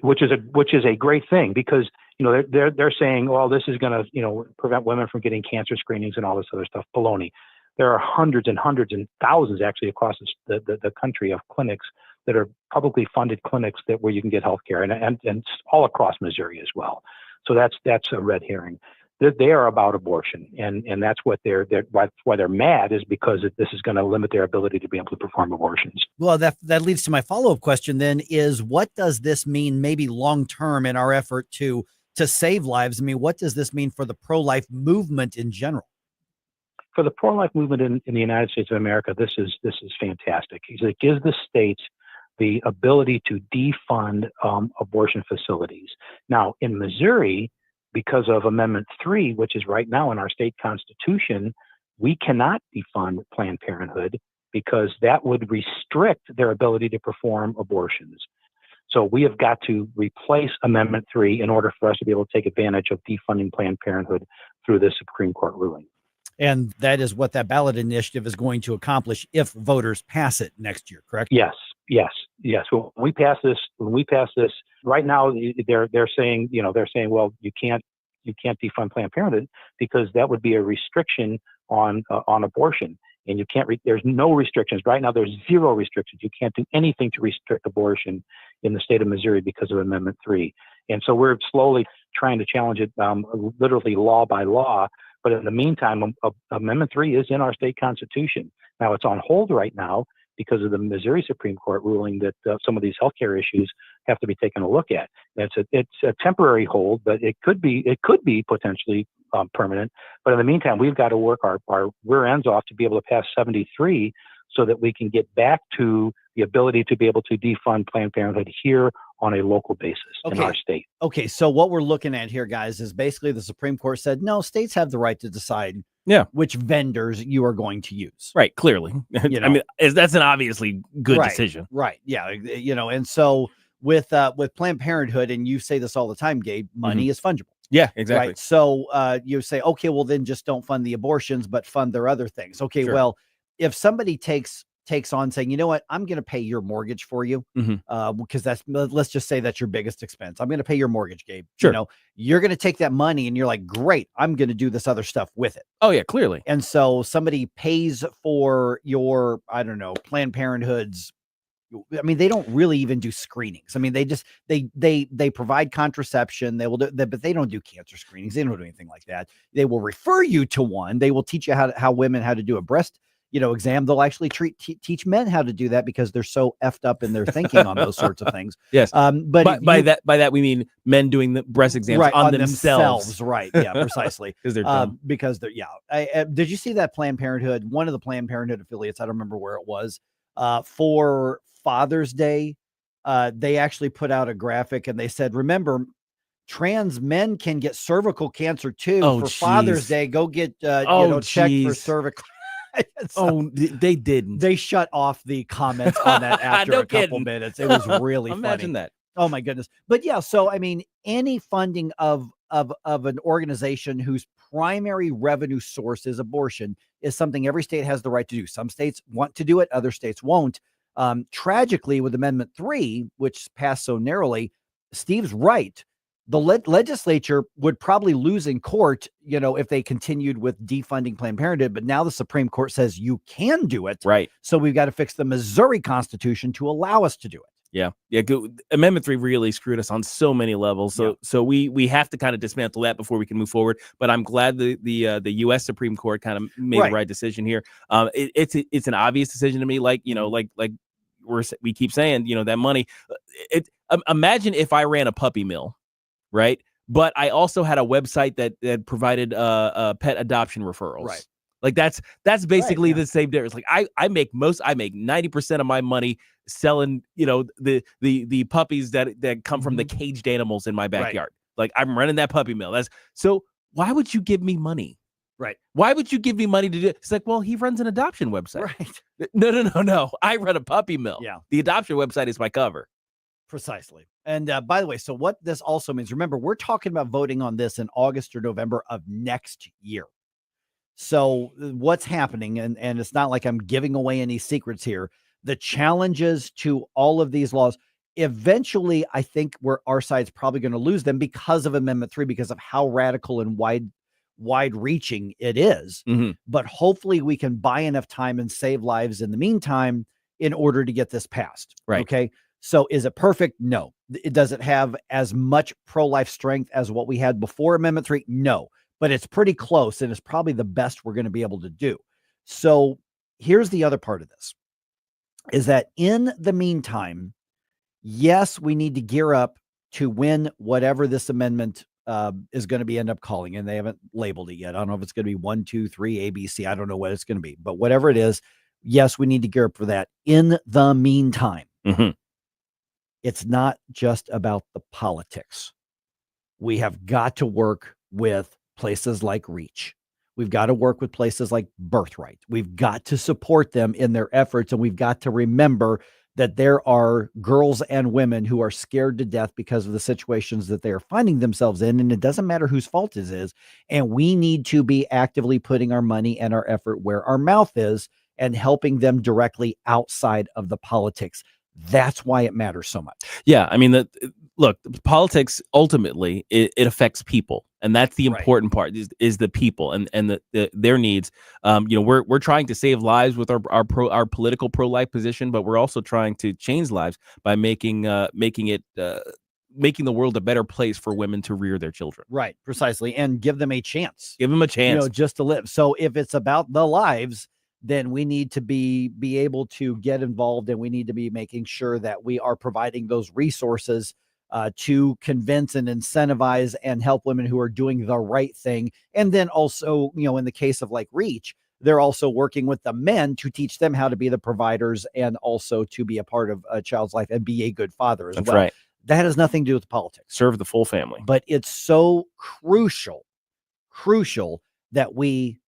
which is a great thing, because they're saying, well, this is going to prevent women from getting cancer screenings and all this other stuff. Baloney. There are hundreds and thousands actually across the country of clinics that are publicly funded clinics where you can get health care, and all across Missouri as well. So that's a red herring. They are about abortion, and that's what why they're mad, is because this is going to limit their ability to be able to perform abortions. Well, that leads to my follow-up question then, is what does this mean maybe long-term in our effort to save lives? I mean, what does this mean for the pro-life movement in general? For the pro-life movement in the United States of America, this is fantastic. It gives the states the ability to defund abortion facilities. Now, in Missouri, because of Amendment 3, which is right now in our state constitution, we cannot defund Planned Parenthood because that would restrict their ability to perform abortions. So we have got to replace Amendment 3 in order for us to be able to take advantage of defunding Planned Parenthood through this Supreme Court ruling. And that is what that ballot initiative is going to accomplish if voters pass it next year, correct? Yes. Well, when we pass this right now, they're saying, well, you can't defund Planned Parenthood because that would be a restriction on abortion, and you can't. There's no restrictions right now. There's zero restrictions. You can't do anything to restrict abortion in the state of Missouri because of Amendment 3. And so we're slowly trying to challenge it, literally law by law. But in the meantime, Amendment 3 is in our state constitution. Now it's on hold right now because of the Missouri Supreme Court ruling that some of these healthcare issues have to be taken a look at. It's a temporary hold, but it could be potentially permanent. But in the meantime, we've got to work our rear ends off to be able to pass 73 so that we can get back to the ability to be able to defund Planned Parenthood here on a local basis in our state. Okay, so what we're looking at here, guys, is basically the Supreme Court said, no, states have the right to decide which vendors you are going to use. Right, clearly. I mean, that's an obviously good decision. Right, yeah. And so with Planned Parenthood, and you say this all the time, Gabe, money is fungible. Yeah, exactly. Right? So you say, okay, well, then just don't fund the abortions, but fund their other things. Okay, well, if somebody takes on saying, you know what, I'm going to pay your mortgage for you, because let's just say that's your biggest expense. I'm going to pay your mortgage, Gabe. Sure. You're going to take that money and you're like, great, I'm going to do this other stuff with it. Oh yeah, clearly. And so somebody pays for your, I don't know, Planned Parenthood's. I mean, they don't really even do screenings. I mean, they provide contraception. They will do that, but they don't do cancer screenings. They don't do anything like that. They will refer you to one. They will teach you how women how to do a breast exam. They'll actually teach men how to do that because they're so effed up in their thinking on those sorts of things. Yes. But by that we mean men doing the breast exams on themselves. Right. Yeah, precisely. Because they're dumb. Did you see that Planned Parenthood, one of the Planned Parenthood affiliates, I don't remember where it was, for Father's Day, they actually put out a graphic and they said, remember, trans men can get cervical cancer too. Father's Day, go get checked for cervical. They didn't. They shut off the comments on that after a couple minutes. It was really funny. Imagine that. Oh my goodness. But yeah, so I mean, any funding of an organization whose primary revenue source is abortion is something every state has the right to do. Some states want to do it, other states won't. Tragically, with Amendment 3, which passed so narrowly, Steve's right. The legislature would probably lose in court, if they continued with defunding Planned Parenthood. But now the Supreme Court says you can do it. Right. So we've got to fix the Missouri Constitution to allow us to do it. Yeah. Amendment 3 really screwed us on so many levels. So we have to kind of dismantle that before we can move forward. But I'm glad the U.S. Supreme Court kind of made the right decision here. It's an obvious decision to me. Like we keep saying, that money. Imagine if I ran a puppy mill, right? But I also had a website that provided pet adoption referrals. Right. Like that's basically the same difference. Like I make 90% of my money selling, the puppies that come from the caged animals in my backyard. Like I'm running that puppy mill. why would you give me money? Right. Why would you give me money to do it? It's like, well, he runs an adoption website. Right. No. I run a puppy mill. Yeah. The adoption website is my cover. Precisely. And by the way, so what this also means, remember, we're talking about voting on this in August or November of next year. So what's happening, and it's not like I'm giving away any secrets here, the challenges to all of these laws, eventually, I think our side's probably going to lose them because of Amendment 3, because of how radical and wide-reaching it is. But hopefully we can buy enough time and save lives in the meantime in order to get this passed. Right. Okay. So is it perfect? No. It doesn't have as much pro-life strength as what we had before Amendment 3? No. But it's pretty close, and it's probably the best we're going to be able to do. So here's the other part of this, is that in the meantime, yes, we need to gear up to win whatever this amendment is going to be end up calling, and they haven't labeled it yet. I don't know if it's going to be 1, 2, 3, ABC. I don't know what it's going to be, but whatever it is, yes, we need to gear up for that. In the meantime, it's not just about the politics. We have got to work with places like Reach. We've got to work with places like Birthright. We've got to support them in their efforts, and we've got to remember that there are girls and women who are scared to death because of the situations that they are finding themselves in, and it doesn't matter whose fault it is, and we need to be actively putting our money and our effort where our mouth is and helping them directly outside of the politics. That's why it matters so much. Yeah, I mean, look, politics ultimately it affects people, and that's the important part is the people and their needs. We're trying to save lives with our political pro-life position, but we're also trying to change lives by making the world a better place for women to rear their children. Right, precisely, and give them a chance. Give them a chance, just to live. So if it's about the lives, then we need to be able to get involved, and we need to be making sure that we are providing those resources to convince and incentivize and help women who are doing the right thing. And then also, in the case of like Reach, they're also working with the men to teach them how to be the providers and also to be a part of a child's life and be a good father as well. That's right. That has nothing to do with politics. Serve the full family. But it's so crucial that we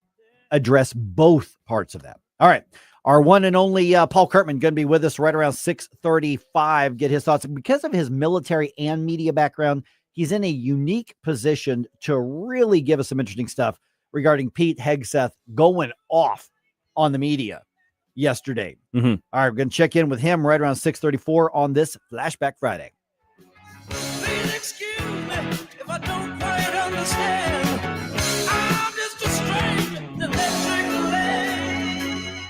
address both parts of that. All right. Our one and only Paul Curtman going to be with us right around 6:35. Get his thoughts. Because of his military and media background, he's in a unique position to really give us some interesting stuff regarding Pete Hegseth going off on the media yesterday. All right. We're going to check in with him right around 6:34 on this Flashback Friday. Please excuse me if I don't quite understand. I'm just a stranger to electric land.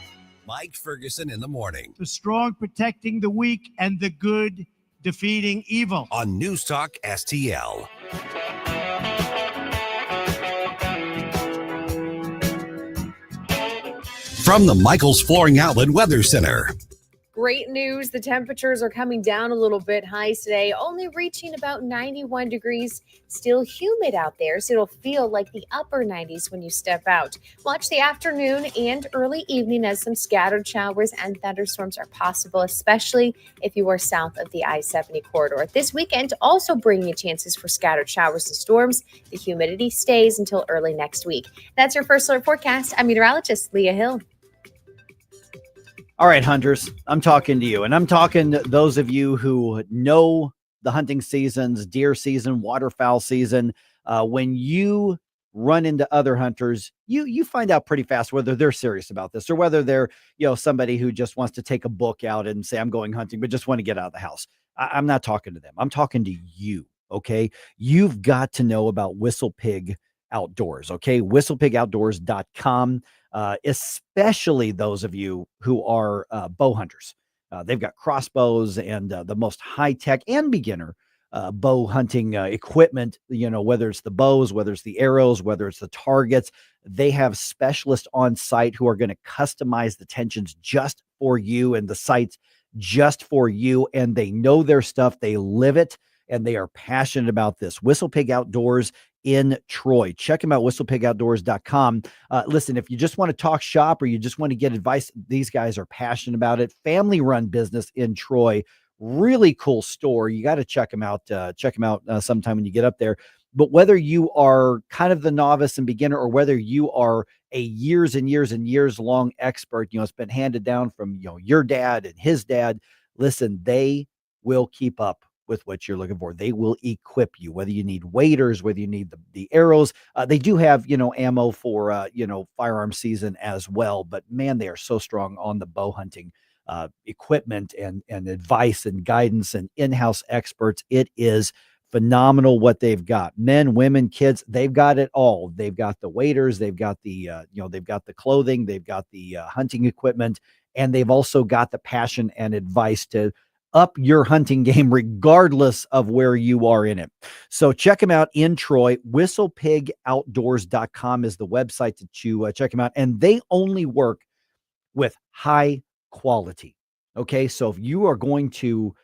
Mike Ferguson in the morning. The strong protecting the weak and the good defeating evil. On News Talk STL. From the Michaels Flooring Outlet Weather Center. Great news. The temperatures are coming down a little bit. Highs today only reaching about 91 degrees. Still humid out there, so it'll feel like the upper 90s when you step out. Watch the afternoon and early evening as some scattered showers and thunderstorms are possible, especially if you are south of the I-70 corridor. This weekend also bringing you chances for scattered showers and storms. The humidity stays until early next week. That's your first alert forecast. I'm meteorologist Leah Hill. All right, hunters, I'm talking to you, and I'm talking to those of you who know the hunting seasons, deer season, waterfowl season. When you run into other hunters, you find out pretty fast whether they're serious about this or whether they're, somebody who just wants to take a book out and say, I'm going hunting, but just want to get out of the house. I'm not talking to them. I'm talking to you. Okay. You've got to know about Whistle Pig Outdoors. Okay. WhistlepigOutdoors.com. Especially those of you who are bow hunters. They've got crossbows and the most high-tech and beginner bow hunting equipment, whether it's the bows, whether it's the arrows, whether it's the targets. They have specialists on site who are going to customize the tensions just for you and the sights just for you. And they know their stuff. They live it, and they are passionate about this. Whistle Pig Outdoors in Troy. Check them out, whistlepigoutdoors.com. Listen, if you just want to talk shop or you just want to get advice, these guys are passionate about it. Family-run business in Troy, Really cool store. You got to check them out. Check them out sometime when you get up there. But whether you are kind of the novice and beginner, or whether you are a years and years and years long expert, it's been handed down from, your dad and his dad. Listen, they will keep up with what you're looking for. They will equip you, whether you need waders, whether you need the arrows. They do have, ammo for, firearm season as well. But man, they are so strong on the bow hunting equipment and advice and guidance and in-house experts. It is phenomenal what they've got. Men, women, kids, they've got it all. They've got the waders, they've got the they've got the clothing, they've got the hunting equipment, and they've also got the passion and advice to up your hunting game regardless of where you are in it. So check them out in Troy. WhistlePigOutdoors.com is the website to check them out, and they only work with high quality. Okay, so if you are going to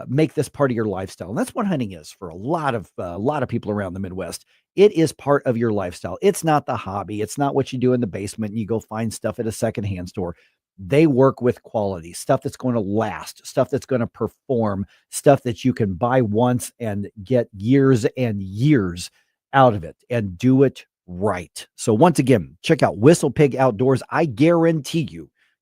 make this part of your lifestyle, and that's what hunting is for a lot of people around the Midwest. It is part of your lifestyle. It's not the hobby. It's not what you do in the basement and you go find stuff at a secondhand store. They work with quality stuff that's going to last, stuff that's going to perform, stuff that you can buy once and get years and years out of it and do it right. So once again, check out Whistle Pig Outdoors. I guarantee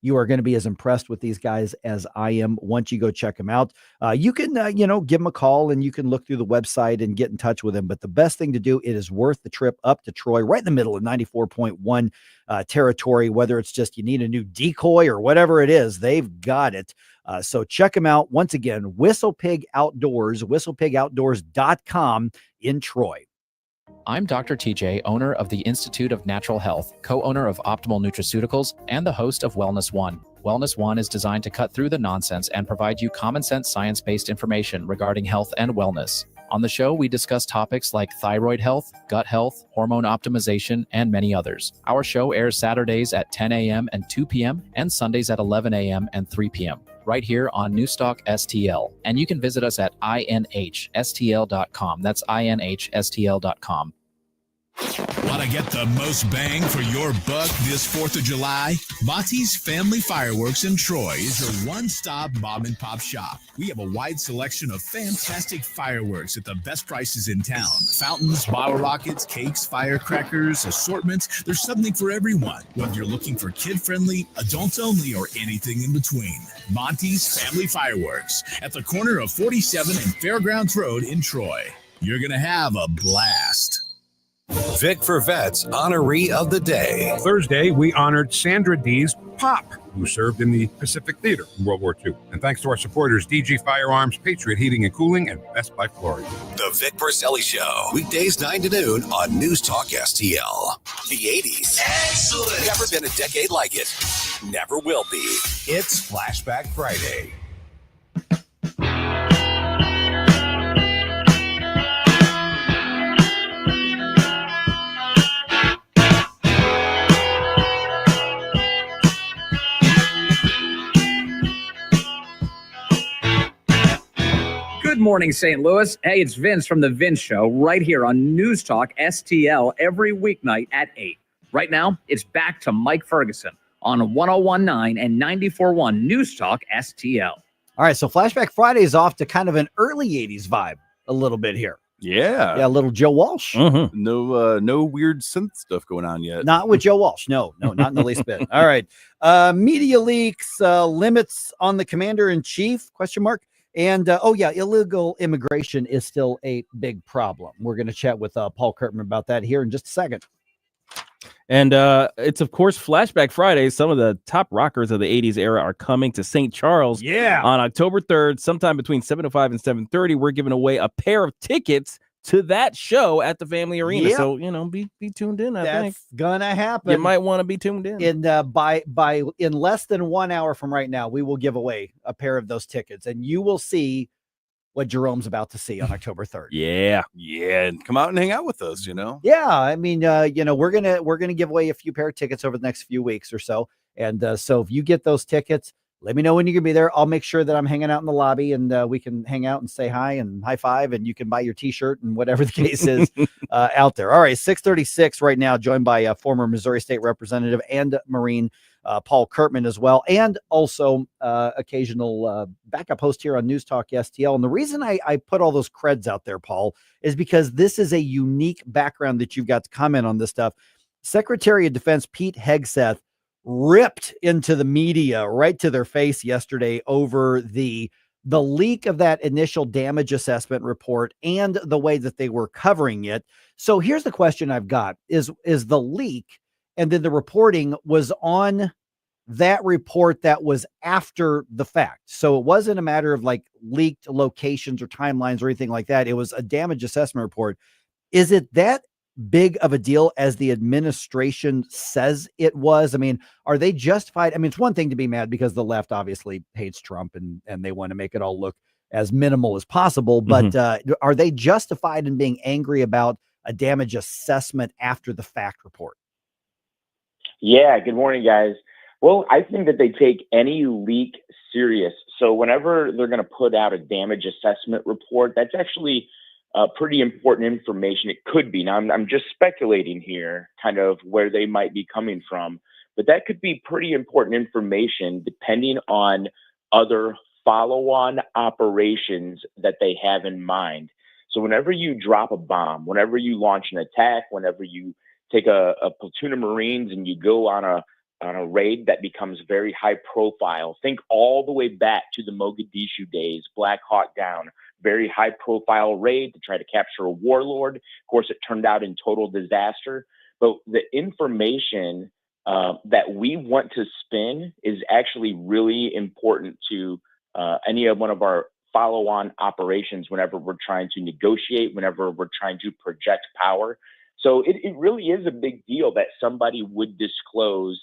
you are going to be as impressed with these guys as I am once you go check them out. You can, give them a call and you can look through the website and get in touch with them. But the best thing to do, it is worth the trip up to Troy, right in the middle of 94.1 territory, whether it's just you need a new decoy or whatever it is, they've got it. So check them out. Once again, Whistle Pig Outdoors, WhistlePigOutdoors.com in Troy. I'm Dr. TJ, owner of the Institute of Natural Health, co-owner of Optimal Nutraceuticals, and the host of Wellness One. Wellness One is designed to cut through the nonsense and provide you common sense science-based information regarding health and wellness. On the show, we discuss topics like thyroid health, gut health, hormone optimization, and many others. Our show airs Saturdays at 10 a.m. and 2 p.m. and Sundays at 11 a.m. and 3 p.m. right here on NewsTalkSTL. And you can visit us at inhstl.com. That's inhstl.com. Want to get the most bang for your buck this 4th of July? Monty's Family Fireworks in Troy is your one-stop mom-and-pop shop. We have a wide selection of fantastic fireworks at the best prices in town. Fountains, bottle rockets, cakes, firecrackers, assortments. There's something for everyone, whether you're looking for kid-friendly, adults-only, or anything in between. Monty's Family Fireworks at the corner of 47 and Fairgrounds Road in Troy. You're going to have a blast. Vic for Vets Honoree of the Day. Thursday, we honored Sandra Dees Pop, who served in the Pacific Theater in World War II. And thanks to our supporters, DG Firearms, Patriot Heating and Cooling, and Best Buy Florida. The Vic Porcelli Show, weekdays 9 to noon on News Talk STL. The 80s. Excellent. Never been a decade like it. Never will be. It's Flashback Friday. Good morning, St. Louis. Hey, it's Vince from The Vince Show right here on News Talk STL every weeknight at 8. Right now, it's back to Mike Ferguson on 101.9 and 94.1 News Talk STL. All right, so Flashback Friday is off to kind of an early 80s vibe a little bit here. Yeah. A little Joe Walsh. No weird synth stuff going on yet. Not with Joe Walsh. No, not in the least bit. All right. Media leaks, limits on the commander-in-chief, ? And, illegal immigration is still a big problem. We're going to chat with Paul Curtman about that here in just a second. And it's, of course, Flashback Friday. Some of the top rockers of the 80s era are coming to St. Charles on October 3rd, sometime between 7:05 and 7:30. We're giving away a pair of tickets to that show at the Family Arena. Yep. So, be tuned in, I think. That's gonna happen. You might want to be tuned in. In less than 1 hour from right now, we will give away a pair of those tickets, and you will see what Jerome's about to see on October 3rd. Yeah, and come out and hang out with us, Yeah, I mean, we're gonna give away a few pair of tickets over the next few weeks or so. And so if you get those tickets, let me know when you're going to be there. I'll make sure that I'm hanging out in the lobby and we can hang out and say hi and high five, and you can buy your T-shirt and whatever the case is out there. All right, 6:36 right now, joined by former Missouri State Representative and Marine Paul Curtman as well, and also occasional backup host here on News Talk STL. And the reason I put all those creds out there, Paul, is because this is a unique background that you've got to comment on this stuff. Secretary of Defense Pete Hegseth ripped into the media right to their face yesterday over the leak of that initial damage assessment report and the way that they were covering it. So here's the question I've got is the leak and then the reporting was on that report that was after the fact. So it wasn't a matter of like leaked locations or timelines or anything like that. It was a damage assessment report. Is it that big of a deal as the administration says it was? I mean, are they justified? I mean, it's one thing to be mad because the left obviously hates Trump and they want to make it all look as minimal as possible. But are they justified in being angry about a damage assessment after the fact report? Yeah. Good morning, guys. Well, I think that they take any leak serious. So whenever they're going to put out a damage assessment report, that's actually pretty important information. It could be. Now, I'm just speculating here, kind of where they might be coming from, but that could be pretty important information depending on other follow-on operations that they have in mind. So whenever you drop a bomb, whenever you launch an attack, whenever you take a platoon of Marines and you go on a raid that becomes very high profile, think all the way back to the Mogadishu days, Black Hawk Down, very high profile raid to try to capture a warlord. Of course, it turned out in total disaster. But the information that we want to spin is actually really important to any of one of our follow-on operations whenever we're trying to negotiate, whenever we're trying to project power. So it really is a big deal that somebody would disclose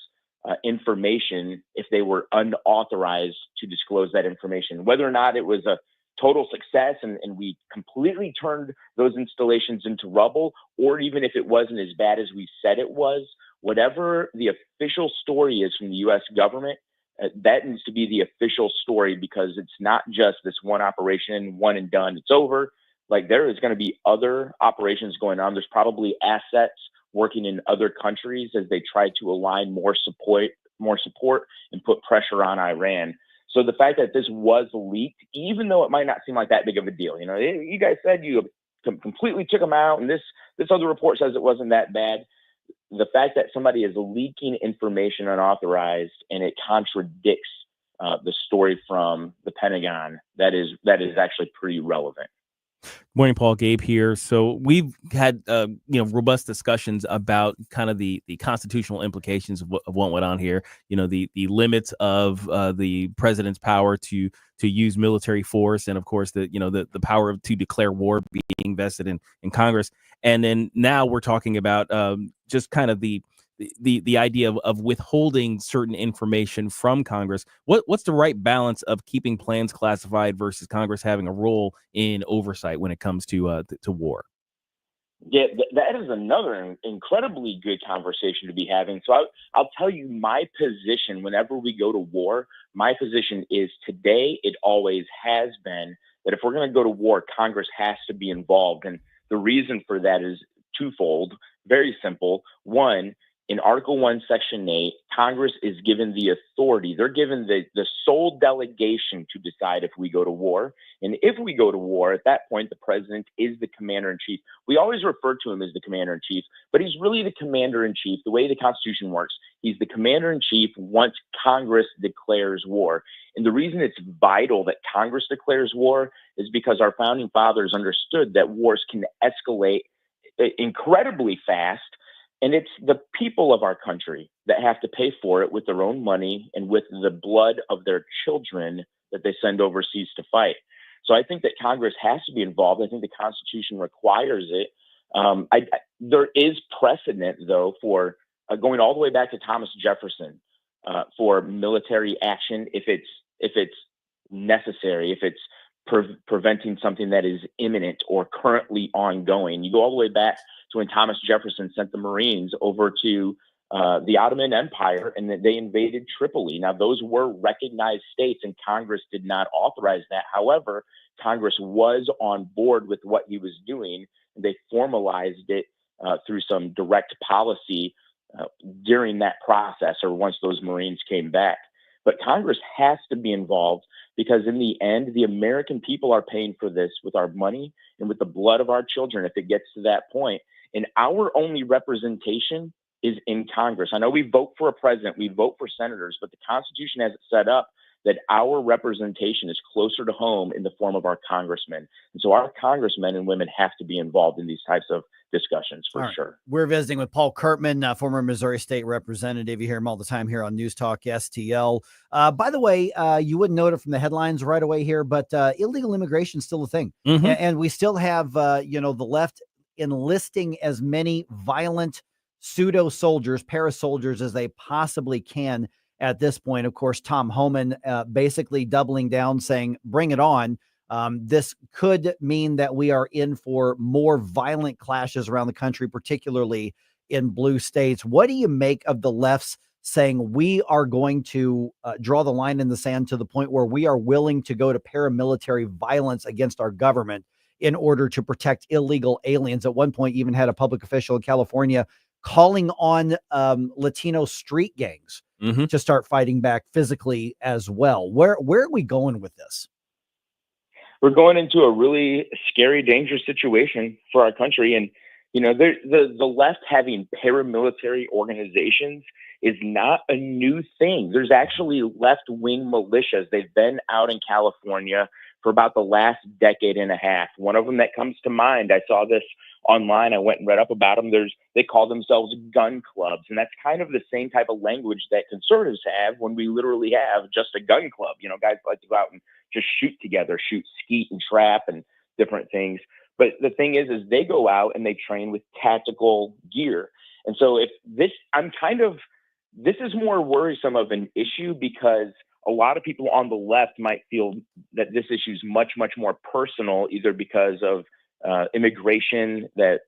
information if they were unauthorized to disclose that information, whether or not it was a total success and we completely turned those installations into rubble, or even if it wasn't as bad as we said it was, whatever the official story is from the U.S. government, that needs to be the official story, because it's not just this one operation, one and done, it's over. Like, there is going to be other operations going on. There's probably assets working in other countries as they try to align more support and put pressure on Iran. So the fact that this was leaked, even though it might not seem like that big of a deal, you know, you guys said you completely took them out, and this other report says it wasn't that bad. The fact that somebody is leaking information unauthorized and it contradicts the story from the Pentagon, that is actually pretty relevant. Morning, Paul. Gabe here. So we've had robust discussions about kind of the constitutional implications of what went on here. You know, the limits of the president's power to use military force, and of course the power to declare war being vested in Congress. And then now we're talking about just kind of the idea of withholding certain information from Congress. What's the right balance of keeping plans classified versus Congress having a role in oversight when it comes to war? Yeah, that is another incredibly good conversation to be having. So I'll tell you my position whenever we go to war. My position is today, it always has been, that if we're going to go to war, Congress has to be involved. And the reason for that is twofold. Very simple. One, in Article 1, Section 8, Congress is given the authority. They're given the sole delegation to decide if we go to war. And if we go to war, at that point, the president is the commander-in-chief. We always refer to him as the commander-in-chief, but he's really the commander-in-chief. The way the Constitution works, he's the commander-in-chief once Congress declares war. And the reason it's vital that Congress declares war is because our founding fathers understood that wars can escalate incredibly fast. And it's the people of our country that have to pay for it with their own money and with the blood of their children that they send overseas to fight. So I think that Congress has to be involved. I think the Constitution requires it. There is precedent, though, for going all the way back to Thomas Jefferson for military action if it's necessary, if it's preventing something that is imminent or currently ongoing. You go all the way back to when Thomas Jefferson sent the Marines over to the Ottoman Empire, and that they invaded Tripoli. Now, those were recognized states, and Congress did not authorize that. However, Congress was on board with what he was doing, and they formalized it through some direct policy during that process or once those Marines came back. But Congress has to be involved because in the end, the American people are paying for this with our money and with the blood of our children if it gets to that point. And our only representation is in Congress. I know we vote for a president, we vote for senators, but the Constitution has it set up that our representation is closer to home in the form of our congressmen. And so our congressmen and women have to be involved in these types of discussions for sure. We're visiting with Paul Curtman, former Missouri State Representative. You hear him all the time here on News Talk STL. By the way, you wouldn't know it from the headlines right away here, but illegal immigration is still a thing. And we still have, the left enlisting as many violent pseudo soldiers, para-soldiers as they possibly can at this point. Of course, Tom Homan basically doubling down, saying, bring it on. This could mean that we are in for more violent clashes around the country, particularly in blue states. What do you make of the left's saying we are going to draw the line in the sand to the point where we are willing to go to paramilitary violence against our government in order to protect illegal aliens? At one point, even had a public official in California calling on Latino street gangs to start fighting back physically as well. Where are we going with this? We're going into a really scary, dangerous situation for our country. And, the left having paramilitary organizations is not a new thing. There's actually left-wing militias. They've been out in California for about the last decade and a half. One of them that comes to mind, I saw this online. I went and read up about them. They call themselves gun clubs. And that's kind of the same type of language that conservatives have when we literally have just a gun club. Guys like to go out and just shoot together, shoot skeet and trap and different things. But the thing is they go out and they train with tactical gear. And so this is more worrisome of an issue because a lot of people on the left might feel that this issue is much, much more personal, either because of immigration, that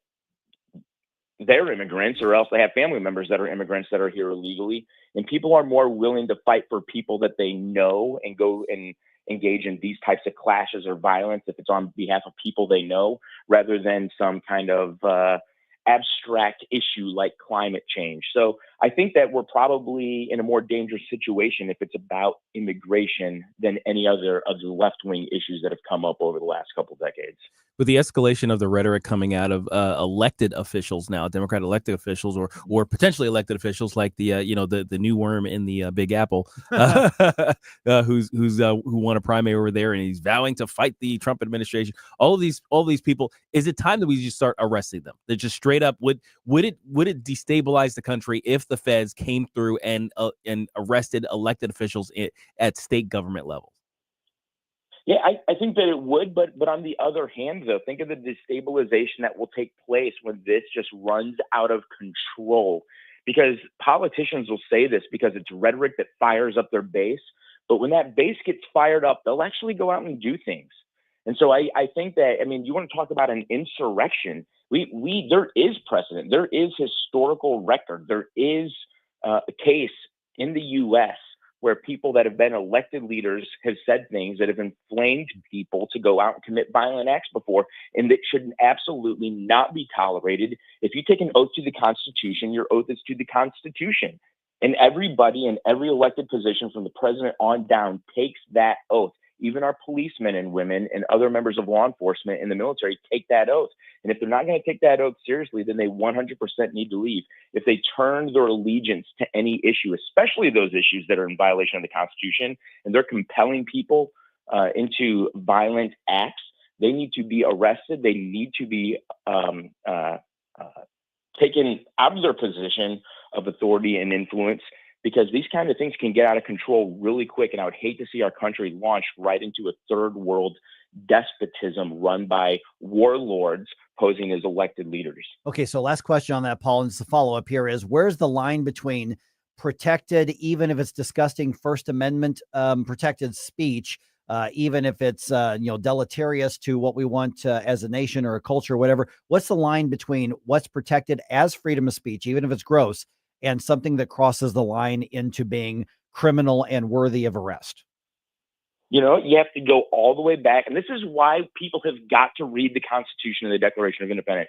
they're immigrants, or else they have family members that are immigrants that are here illegally. And people are more willing to fight for people that they know and go and engage in these types of clashes or violence if it's on behalf of people they know, rather than some kind of abstract issue like climate change. So I think that we're probably in a more dangerous situation if it's about immigration than any other of the left-wing issues that have come up over the last couple of decades. With the escalation of the rhetoric coming out of elected officials now, Democrat elected officials or potentially elected officials like the new worm in the Big Apple, who won a primary over there and he's vowing to fight the Trump administration. All these people, is it time that we just start arresting them? They're just straight up. Would it destabilize the country if the feds came through and arrested elected officials at state government levels? Yeah, I think that it would, but on the other hand, though, think of the destabilization that will take place when this just runs out of control. Because politicians will say this because it's rhetoric that fires up their base, but when that base gets fired up, they'll actually go out and do things. And so I think that, you want to talk about an insurrection. There is precedent, there is historical record, there is a case in the U.S. where people that have been elected leaders have said things that have inflamed people to go out and commit violent acts before, and that should absolutely not be tolerated. If you take an oath to the Constitution, your oath is to the Constitution. And everybody in every elected position from the president on down takes that oath. Even our policemen and women and other members of law enforcement in the military take that oath. And if they're not going to take that oath seriously, then they 100% need to leave. If they turn their allegiance to any issue, especially those issues that are in violation of the Constitution, and they're compelling people into violent acts, they need to be arrested. They need to be taken out of their position of authority and influence, because these kind of things can get out of control really quick. And I would hate to see our country launch right into a third world despotism run by warlords posing as elected leaders. Okay, so last question on that, Paul, and the follow-up here is, where's the line between protected, even if it's disgusting First Amendment protected speech, even if it's deleterious to what we want as a nation or a culture or whatever? What's the line between what's protected as freedom of speech, even if it's gross, and something that crosses the line into being criminal and worthy of arrest? You have to go all the way back. And this is why people have got to read the Constitution and the Declaration of Independence.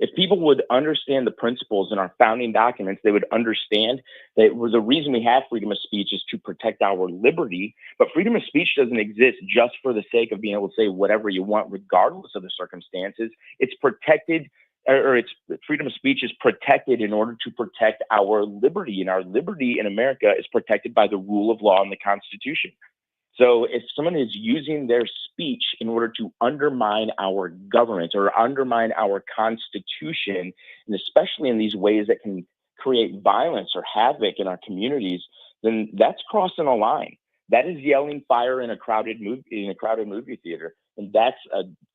If people would understand the principles in our founding documents, they would understand that the reason we have freedom of speech is to protect our liberty. But freedom of speech doesn't exist just for the sake of being able to say whatever you want, regardless of the circumstances. It's protected, or it's freedom of speech is protected in order to protect our liberty. And our liberty in America is protected by the rule of law and the Constitution. So if someone is using their speech in order to undermine our government or undermine our Constitution, and especially in these ways that can create violence or havoc in our communities, then that's crossing a line. That is yelling fire in a crowded movie theater, and that's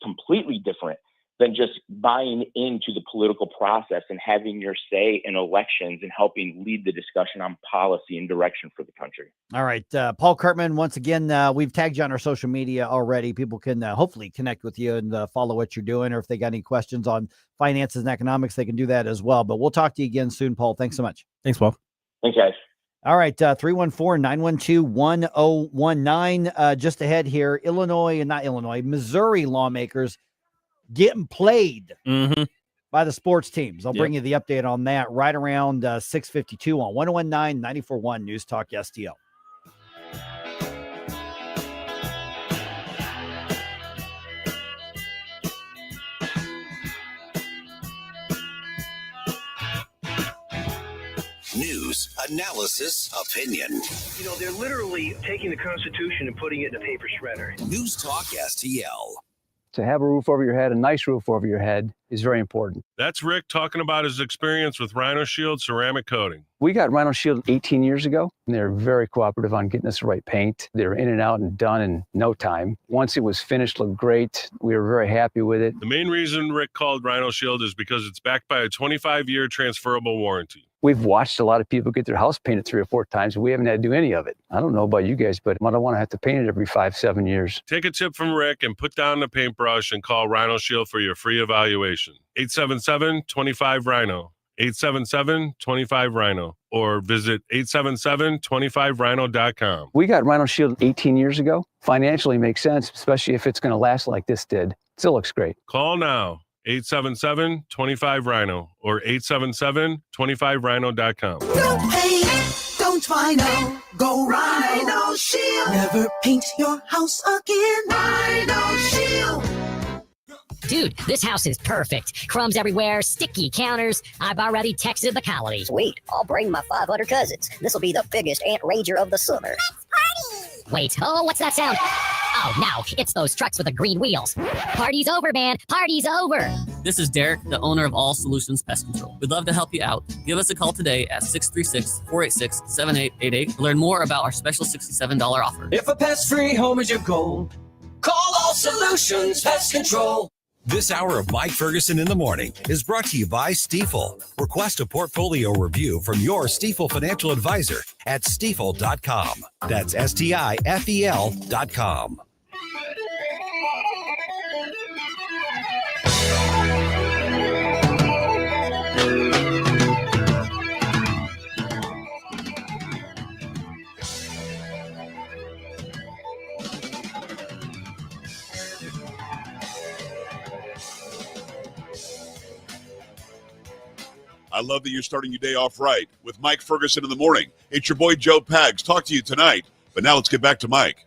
completely different than just buying into the political process and having your say in elections and helping lead the discussion on policy and direction for the country. All right. Paul Curtman, once again, we've tagged you on our social media already. People can hopefully connect with you and follow what you're doing, or if they got any questions on finances and economics, they can do that as well. But we'll talk to you again soon, Paul. Thanks so much. Thanks, Paul. Thanks, guys. All right, 314-912-1019. Just ahead here, Missouri lawmakers getting played by the sports teams. I'll bring you the update on that right around 6:52 on 101.9 94.1 News Talk STL. News, analysis, opinion. You know, they're literally taking the Constitution and putting it in a paper shredder. News Talk STL. To have a roof over your head, a nice roof over your head, is very important. That's Rick talking about his experience with Rhino Shield ceramic coating. We got Rhino Shield 18 years ago, and they're very cooperative on getting us the right paint. They were in and out and done in no time. Once it was finished, looked great. We were very happy with it. The main reason Rick called Rhino Shield is because it's backed by a 25-year transferable warranty. We've watched a lot of people get their house painted 3 or 4 times, and we haven't had to do any of it. I don't know about you guys, but I don't want to have to paint it every 5-7 years. Take a tip from Rick and put down the paintbrush and call Rhino Shield for your free evaluation. 877-25-RHINO. 877-25-RHINO. Or visit 877-25rhino.com. We got Rhino Shield 18 years ago. Financially makes sense, especially if it's going to last like this did. Still looks great. Call now. 877-25-RHINO or 877-25rhino.com. Don't paint, don't Rhino, go Rhino Shield. Never paint your house again. Rhino Shield. Dude, this house is perfect. Crumbs everywhere, sticky counters. I've already texted the colony. Sweet, I'll bring my 500 cousins. This will be the biggest ant rager of the summer. Let's party! Wait, what's that sound? Oh, no, it's those trucks with the green wheels. Party's over, man. Party's over. This is Derek, the owner of All Solutions Pest Control. We'd love to help you out. Give us a call today at 636-486-7888 to learn more about our special $67 offer. If a pest-free home is your goal, call All Solutions Pest Control. This hour of Mike Ferguson in the Morning is brought to you by Stifel. Request a portfolio review from your Stifel financial advisor at stifel.com. That's STIFEL.com. I love that you're starting your day off right with Mike Ferguson in the Morning. It's your boy Joe Pags. Talk to you tonight. But now let's get back to Mike.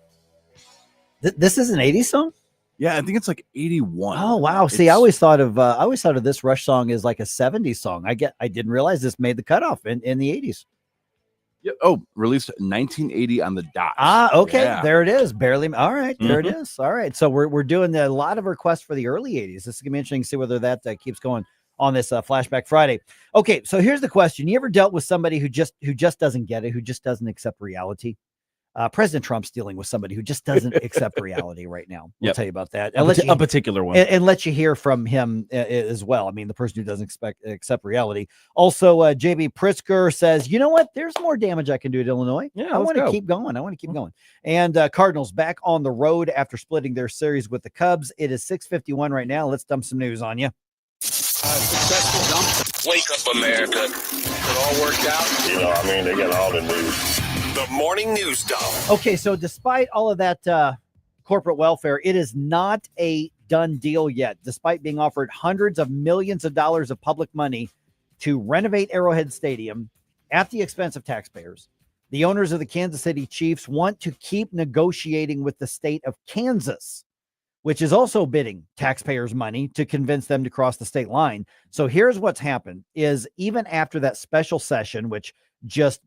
This is an 80s song? Yeah, I think it's like 81. Oh, wow. See, I always thought of this Rush song as like a 70s song. I didn't realize this made the cutoff in the 80s. Yeah. Oh, released 1980 on the dot. Okay. Yeah. There it is. Barely. All right. There it is. All right. So we're doing a lot of requests for the early 80s. This is going to be interesting to see whether that keeps going on this Flashback Friday. Okay, so here's the question. You ever dealt with somebody who just doesn't get it, who just doesn't accept reality? President Trump's dealing with somebody who just doesn't accept reality right now. We'll tell you about that. A particular one. And let you hear from him as well. I mean, the person who doesn't accept reality. Also, JB Pritzker says, you know what? There's more damage I can do at Illinois. Yeah, I want to keep going. And Cardinals back on the road after splitting their series with the Cubs. It is 6:51 right now. Let's dump some news on you. Successful dump. Wake up, America. It all worked out. They got all the news. The morning news dump. Okay, so despite all of that corporate welfare, it is not a done deal yet, despite being offered hundreds of millions of dollars of public money to renovate Arrowhead Stadium at the expense of taxpayers. The owners of the Kansas City Chiefs want to keep negotiating with the state of Kansas, which is also bidding taxpayers' money to convince them to cross the state line. So here's what's happened is even after that special session, which just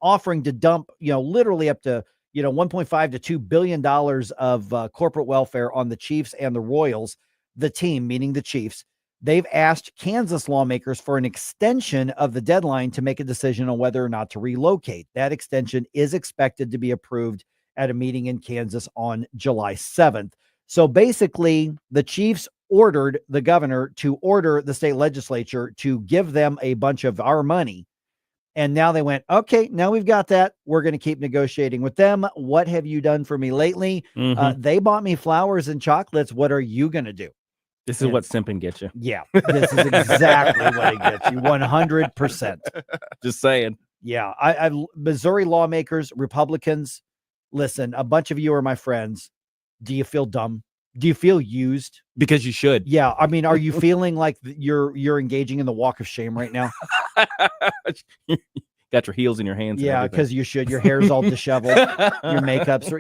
offering to dump, literally up to, 1.5 to $2 billion of corporate welfare on the Chiefs and the Royals, the team, meaning the Chiefs, they've asked Kansas lawmakers for an extension of the deadline to make a decision on whether or not to relocate. That extension is expected to be approved at a meeting in Kansas on July 7th. So basically, the Chiefs ordered the governor to order the state legislature to give them a bunch of our money. And now they went, okay, now we've got that. We're going to keep negotiating with them. What have you done for me lately? They bought me flowers and chocolates. What are you going to do? This is what simping gets you. Yeah, this is exactly what it gets you. 100%. Just saying. Yeah. I Missouri lawmakers, Republicans, listen, a bunch of you are my friends. Do you feel dumb? Do you feel used? Because you should. Yeah. I mean, are you feeling like you're engaging in the walk of shame right now? Got your heels in your hands. Yeah, because you should. Your hair's all disheveled. Your makeup's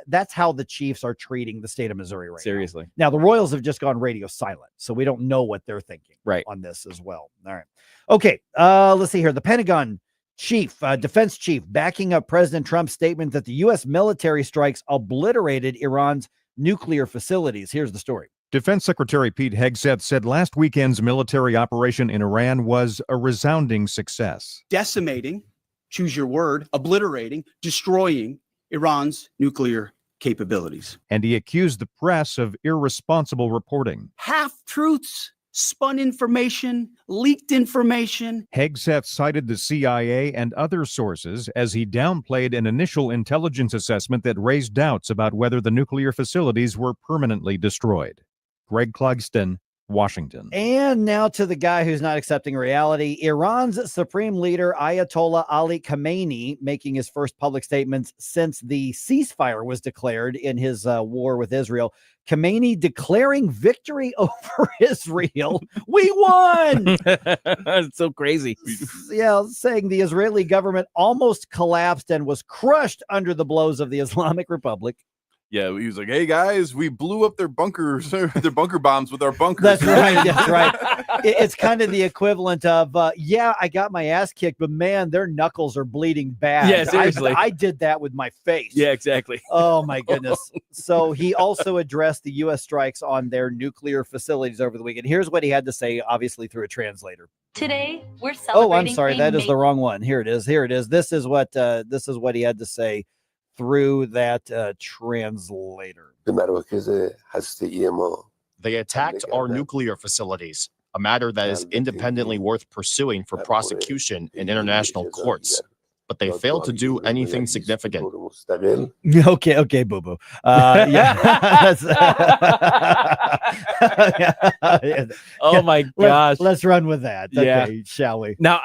that's how the Chiefs are treating the state of Missouri right Seriously. Now, the Royals have just gone radio silent, so we don't know what they're thinking on this as well. All right. Okay. Let's see here. The Pentagon defense chief backing up President Trump's statement that the U.S. military strikes obliterated Iran's nuclear facilities. Here's the story. Defense Secretary Pete Hegseth said last weekend's military operation in Iran was a resounding success. Decimating, choose your word, obliterating, destroying Iran's nuclear capabilities. And he accused the press of irresponsible reporting. Half-truths, spun information, leaked information. Hegseth cited the CIA and other sources as he downplayed an initial intelligence assessment that raised doubts about whether the nuclear facilities were permanently destroyed. Greg Clugston, Washington. And now to the guy who's not accepting reality. Iran's supreme leader, Ayatollah Ali Khamenei, making his first public statements since the ceasefire was declared in his war with Israel. Khamenei declaring victory over Israel. We won! It's so crazy. Yeah, saying the Israeli government almost collapsed and was crushed under the blows of the Islamic Republic. Yeah, he was like, "Hey guys, we blew up their bunkers, their bunker bombs with our bunkers." That's right. That's right. It's kind of the equivalent of, yeah, I got my ass kicked, but man, their knuckles are bleeding bad. Yeah, seriously. I did that with my face. Yeah, exactly. Oh my goodness. So he also addressed the U.S. strikes on their nuclear facilities over the weekend. Here's what he had to say, obviously through a translator. Today, we're celebrating. Oh, I'm sorry. That is the wrong one. Here it is. Here it is. This is what he had to say through that translator. They attacked our nuclear facilities, a matter that is independently worth pursuing for prosecution in international courts. But they failed to do anything significant. Okay, boo-boo. Yeah. Oh my gosh. Let's run with that. Yeah. Okay, shall we? Now,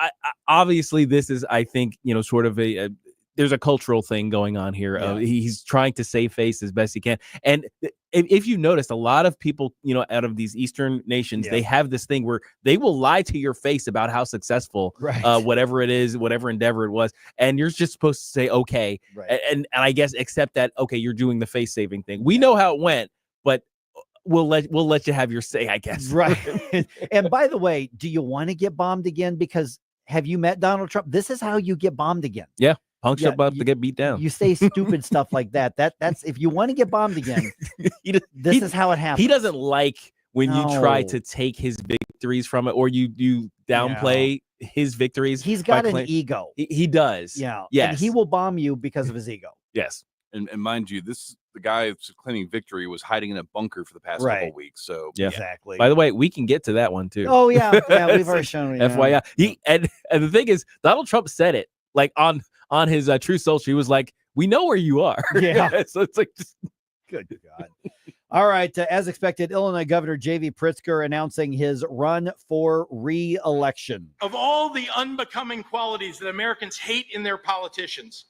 obviously, this is, I think, sort of there's a cultural thing going on here. Yeah. He's trying to save face as best he can. And if you noticed, a lot of people, out of these Eastern nations, they have this thing where they will lie to your face about how successful, whatever it is, whatever endeavor it was. And you're just supposed to say, okay. Right. And I guess accept that, okay, you're doing the face saving thing. We know how it went, but we'll let you have your say, I guess. Right. And by the way, do you want to get bombed again? Because have you met Donald Trump? This is how you get bombed again. Yeah. Punks up to get beat down. You say stupid stuff like that. That's if you want to get bombed again, this is how it happens. He doesn't like when you try to take his victories from it, or you downplay his victories. He's got an ego. He does. Yeah. Yes. And he will bomb you because of his ego. Yes. And mind you, the guy who's claiming victory was hiding in a bunker for the past couple of weeks. So yeah. Exactly. By the way, we can get to that one too. Oh yeah, we've already shown. FYI, and the thing is, Donald Trump said it like on his True Social. He was like, "We know where you are." Yeah. So it's like, just good God. All right. As expected, Illinois Governor J.V. Pritzker announcing his run for re-election. Of all the unbecoming qualities that Americans hate in their politicians,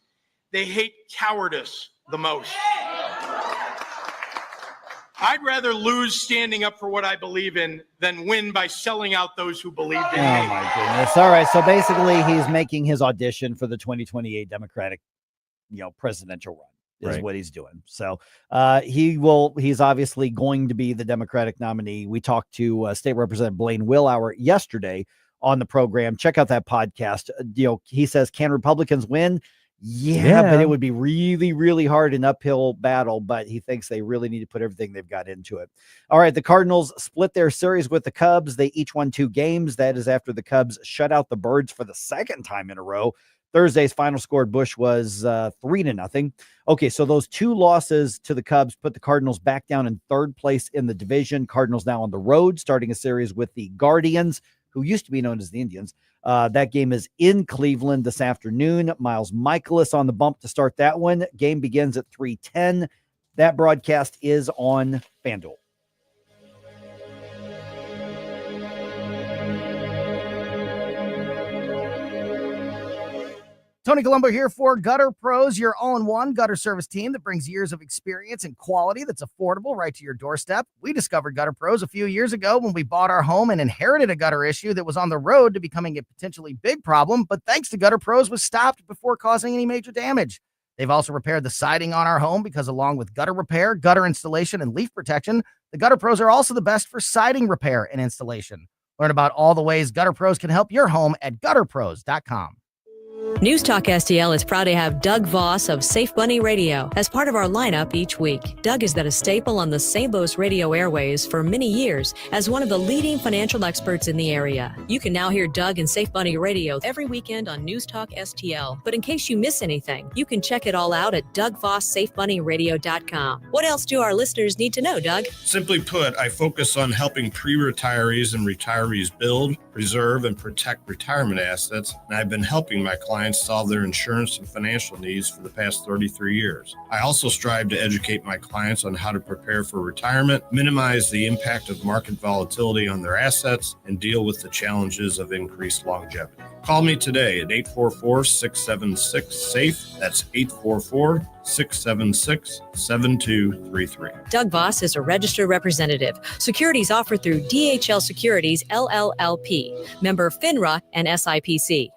they hate cowardice the most. I'd rather lose standing up for what I believe in than win by selling out those who believe in me. Oh my goodness. All right. So basically he's making his audition for the 2028 Democratic, presidential run is Right. what he's doing. So he's obviously going to be the Democratic nominee. We talked to State Representative Blaine Willauer yesterday on the program. Check out that podcast. He says, can Republicans win? Yeah, but it would be really, really hard, an uphill battle, but he thinks they really need to put everything they've got into it. All right, the Cardinals split their series with the Cubs. They each won 2 games. That is after the Cubs shut out the Birds for the second time in a row. Thursday's final score at Busch was 3-0. Okay, so those 2 losses to the Cubs put the Cardinals back down in 3rd place in the division. Cardinals now on the road, starting a series with the Guardians, who used to be known as the Indians. That game is in Cleveland this afternoon. Miles Michaelis on the bump to start that one. Game begins at 3:10. That broadcast is on FanDuel. Tony Colombo here for Gutter Pros, your all-in-one gutter service team that brings years of experience and quality that's affordable right to your doorstep. We discovered Gutter Pros a few years ago when we bought our home and inherited a gutter issue that was on the road to becoming a potentially big problem, but thanks to Gutter Pros was stopped before causing any major damage. They've also repaired the siding on our home because along with gutter repair, gutter installation, and leaf protection, the Gutter Pros are also the best for siding repair and installation. Learn about all the ways Gutter Pros can help your home at gutterpros.com. News Talk STL is proud to have Doug Voss of Safe Bunny Radio as part of our lineup each week. Doug has been a staple on the St. Louis radio airways for many years as one of the leading financial experts in the area. You can now hear Doug and Safe Bunny Radio every weekend on News Talk STL. But in case you miss anything, you can check it all out at DougVossSafeBunnyRadio.com. What else do our listeners need to know, Doug? Simply put, I focus on helping pre-retirees and retirees build, preserve, and protect retirement assets, and I've been helping my clients solve their insurance and financial needs for the past 33 years. I also strive to educate my clients on how to prepare for retirement, minimize the impact of market volatility on their assets, and deal with the challenges of increased longevity. Call me today at 844-676-SAFE. That's 844-676-7233. Doug Voss is a registered representative. Securities offered through DHL Securities, LLLP. Member FINRA and SIPC.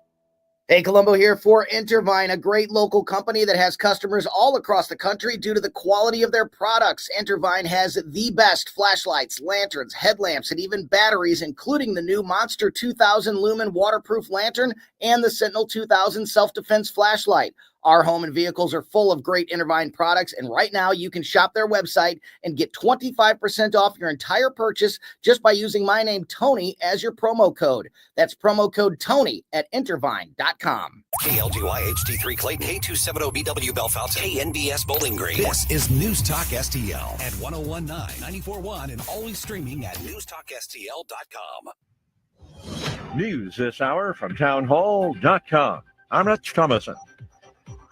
Hey, Colombo here for Intervine, a great local company that has customers all across the country due to the quality of their products. Intervine has the best flashlights, lanterns, headlamps, and even batteries, including the new Monster 2000 Lumen waterproof lantern and the Sentinel 2000 self-defense flashlight. Our home and vehicles are full of great Intervine products, and right now you can shop their website and get 25% off your entire purchase just by using my name, Tony, as your promo code. That's promo code Tony at Intervine.com. KLDY HD3 Clayton, K270BW Belfast, KNBS Bowling Green. This is News Talk STL at 1019, 94.1, and always streaming at NewsTalkSTL.com. News this hour from townhall.com. I'm Rich Thomason.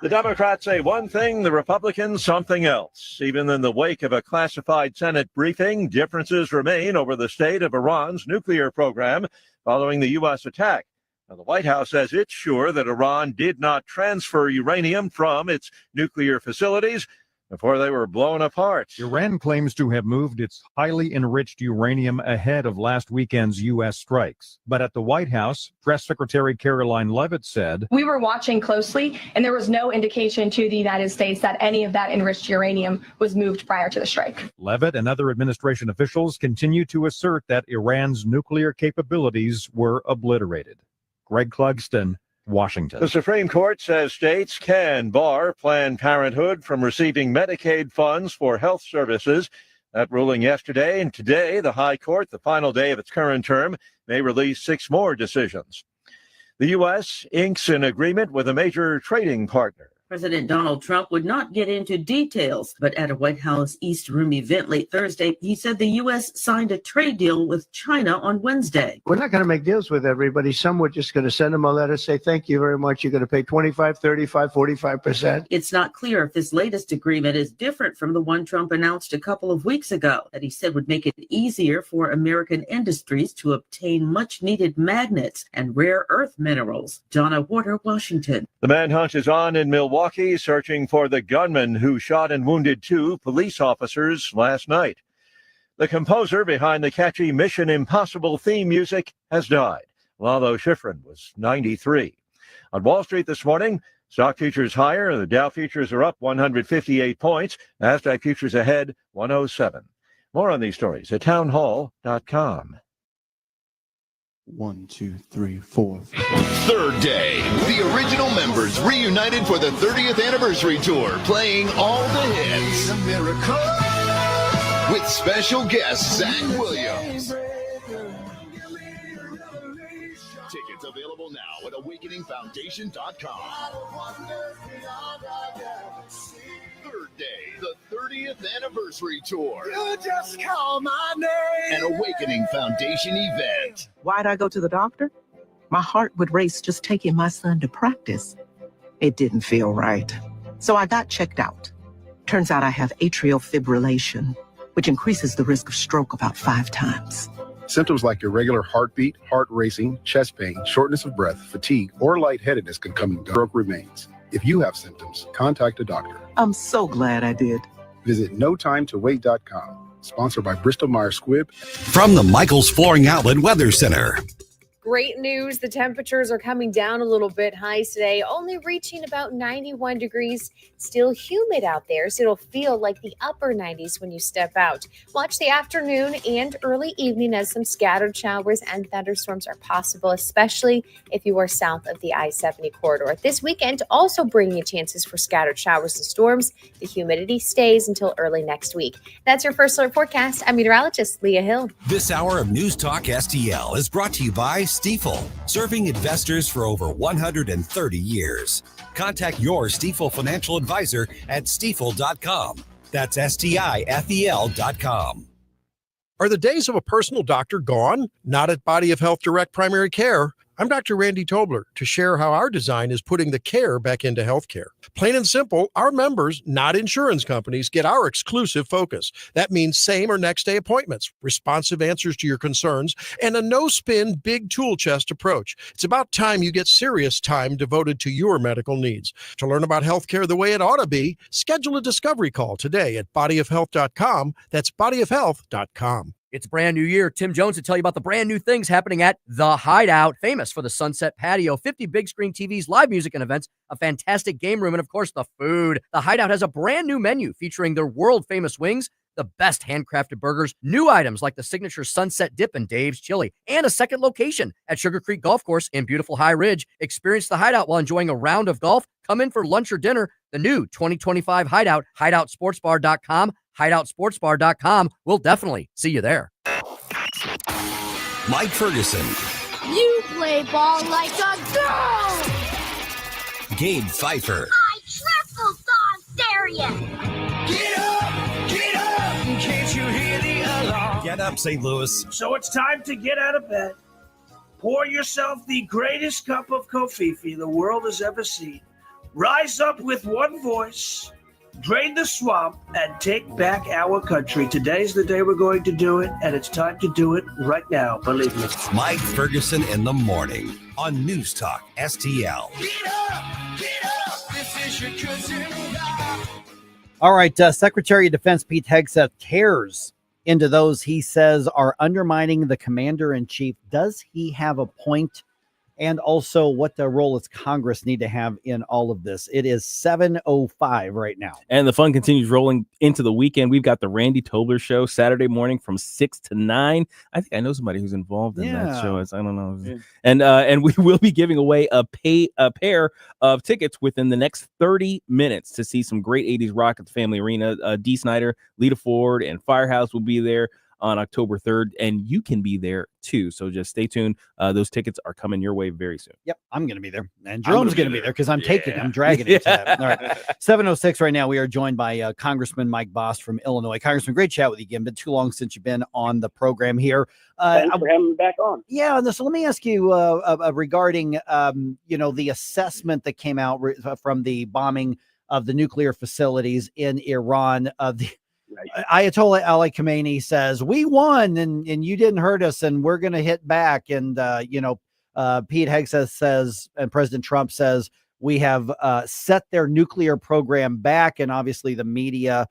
The Democrats say one thing, the Republicans something else. Even in the wake of a classified Senate briefing, differences remain over the state of Iran's nuclear program following the U.S. attack. Now, the White House says it's sure that Iran did not transfer uranium from its nuclear facilities before they were blown apart. Iran claims to have moved its highly enriched uranium ahead of last weekend's U.S. strikes. But at the White House, Press Secretary Caroline Leavitt said, "We were watching closely, and there was no indication to the United States that any of that enriched uranium was moved prior to the strike." Leavitt and other administration officials continue to assert that Iran's nuclear capabilities were obliterated. Greg Clugston, Washington. The Supreme Court says states can bar Planned Parenthood from receiving Medicaid funds for health services. That ruling yesterday, and today the High Court, the final day of its current term, may release 6 more decisions. The U.S. inks an agreement with a major trading partner. President Donald Trump would not get into details, but at a White House East Room event late Thursday, he said the U.S. signed a trade deal with China on Wednesday. We're not going to make deals with everybody. Some we're just going to send them a letter, say, thank you very much. You're going to pay 25, 35, 45%. It's not clear if this latest agreement is different from the one Trump announced a couple of weeks ago that he said would make it easier for American industries to obtain much-needed magnets and rare earth minerals. Donna Warder, Washington. The manhunt is on in Milwaukee, searching for the gunman who shot and wounded 2 police officers last night. The composer behind the catchy Mission Impossible theme music has died. Lalo Schifrin was 93. On Wall Street this morning, stock futures higher. The Dow futures are up 158 points. NASDAQ futures ahead 107. More on these stories at townhall.com. 1, 2, 3, 4. Third day. The original members reunited for the 30th anniversary tour, playing all the hits. With special guest Zach Williams. Tickets available now at awakeningfoundation.com. Third day, the 30th anniversary tour. You just call my name. An Awakening Foundation event. Why'd I go to the doctor? My heart would race just taking my son to practice. It didn't feel right. So I got checked out. Turns out I have atrial fibrillation, which increases the risk of stroke about 5 times. Symptoms like irregular heartbeat, heart racing, chest pain, shortness of breath, fatigue, or lightheadedness can come and stroke remains. If you have symptoms, contact a doctor. I'm so glad I did. Visit notimetowait.com. Sponsored by Bristol-Myers Squibb. From the Michaels Flooring Outlet Weather Center. Great news. The temperatures are coming down a little bit. Highs today only reaching about 91 degrees. Still humid out there, so it'll feel like the upper 90s when you step out. Watch the afternoon and early evening as some scattered showers and thunderstorms are possible, especially if you are south of the I-70 corridor. This weekend also bringing you chances for scattered showers and storms. The humidity stays until early next week. That's your first alert forecast. I'm meteorologist Leah Hill. This hour of News Talk STL is brought to you by Stifel, serving investors for over 130 years. Contact your Stifel financial advisor at stifel.com. That's STIFEL.com. Are the days of a personal doctor gone? Not at Body of Health Direct Primary Care. I'm Dr. Randy Tobler to share how our design is putting the care back into healthcare. Plain and simple, our members, not insurance companies, get our exclusive focus. That means same or next day appointments, responsive answers to your concerns, and a no-spin, big tool chest approach. It's about time you get serious time devoted to your medical needs. To learn about healthcare the way it ought to be, schedule a discovery call today at bodyofhealth.com. That's bodyofhealth.com. It's a brand new year. Tim Jones will tell you about the brand new things happening at The Hideout, famous for the Sunset Patio, 50 big screen TVs, live music and events, a fantastic game room, and of course, the food. The Hideout has a brand new menu featuring their world famous wings, the best handcrafted burgers, new items like the signature Sunset Dip and Dave's Chili, and a second location at Sugar Creek Golf Course in beautiful High Ridge. Experience The Hideout while enjoying a round of golf. Come in for lunch or dinner. The new 2025 Hideout, hideoutsportsbar.com, hideoutsportsbar.com. We'll definitely see you there. Mike Ferguson, You play ball like a girl. Gabe Pfeiffer, I triple dog dare you. Get up, can't you hear the alarm? Get Up St. Louis, So it's time to get out of bed. Pour yourself the greatest cup of Kofifi the world has ever seen. Rise up with one voice, drain the swamp, and take back our country. Today's the day we're going to do it, and it's time to do it right now, believe me. Mike Ferguson in the morning on News Talk STL. This is your cousin. All right, Secretary of Defense Pete Hegseth tears into those he says are undermining the commander-in-chief. Does he have a point? And also, what the role does Congress need to have in all of this? It is 7:05 right now. And the fun continues rolling into the weekend. We've got the Randy Tobler Show Saturday morning from 6 to 9. I think I know somebody who's involved in that show. I don't know. Yeah. And we will be giving away a pair of tickets within the next 30 minutes to see some great 80s rock at the Family Arena. Dee Snider, Lita Ford, and Firehouse will be there on October 3rd, and you can be there too. So just stay tuned. Those tickets are coming your way very soon. Yep, I'm going to be there. And Jerome's going to be there because I'm dragging him to that. All right. 7:06 right now. We are joined by Congressman Mike Bost from Illinois. Congressman, great chat with you again. Been too long since you've been on the program here. Thanks for having me back on. Yeah, so let me ask you regarding, the assessment that came out from the bombing of the nuclear facilities in Iran. Ayatollah Ali Khamenei says, we won and you didn't hurt us and we're going to hit back. And, Pete Hegseth says, and President Trump says, we have set their nuclear program back. And obviously the media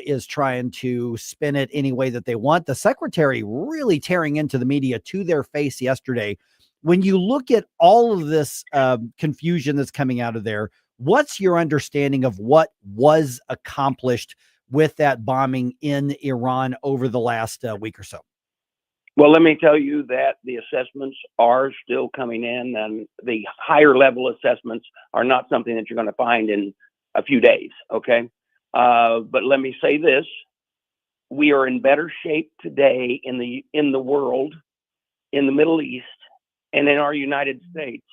is trying to spin it any way that they want. The secretary really tearing into the media to their face yesterday. When you look at all of this confusion that's coming out of there, what's your understanding of what was accomplished with that bombing in Iran over the last week or so? Well, let me tell you that the assessments are still coming in, and the higher level assessments are not something that you're going to find in a few days. Okay. But let me say this. We are in better shape today in the world, in the Middle East, and in our United States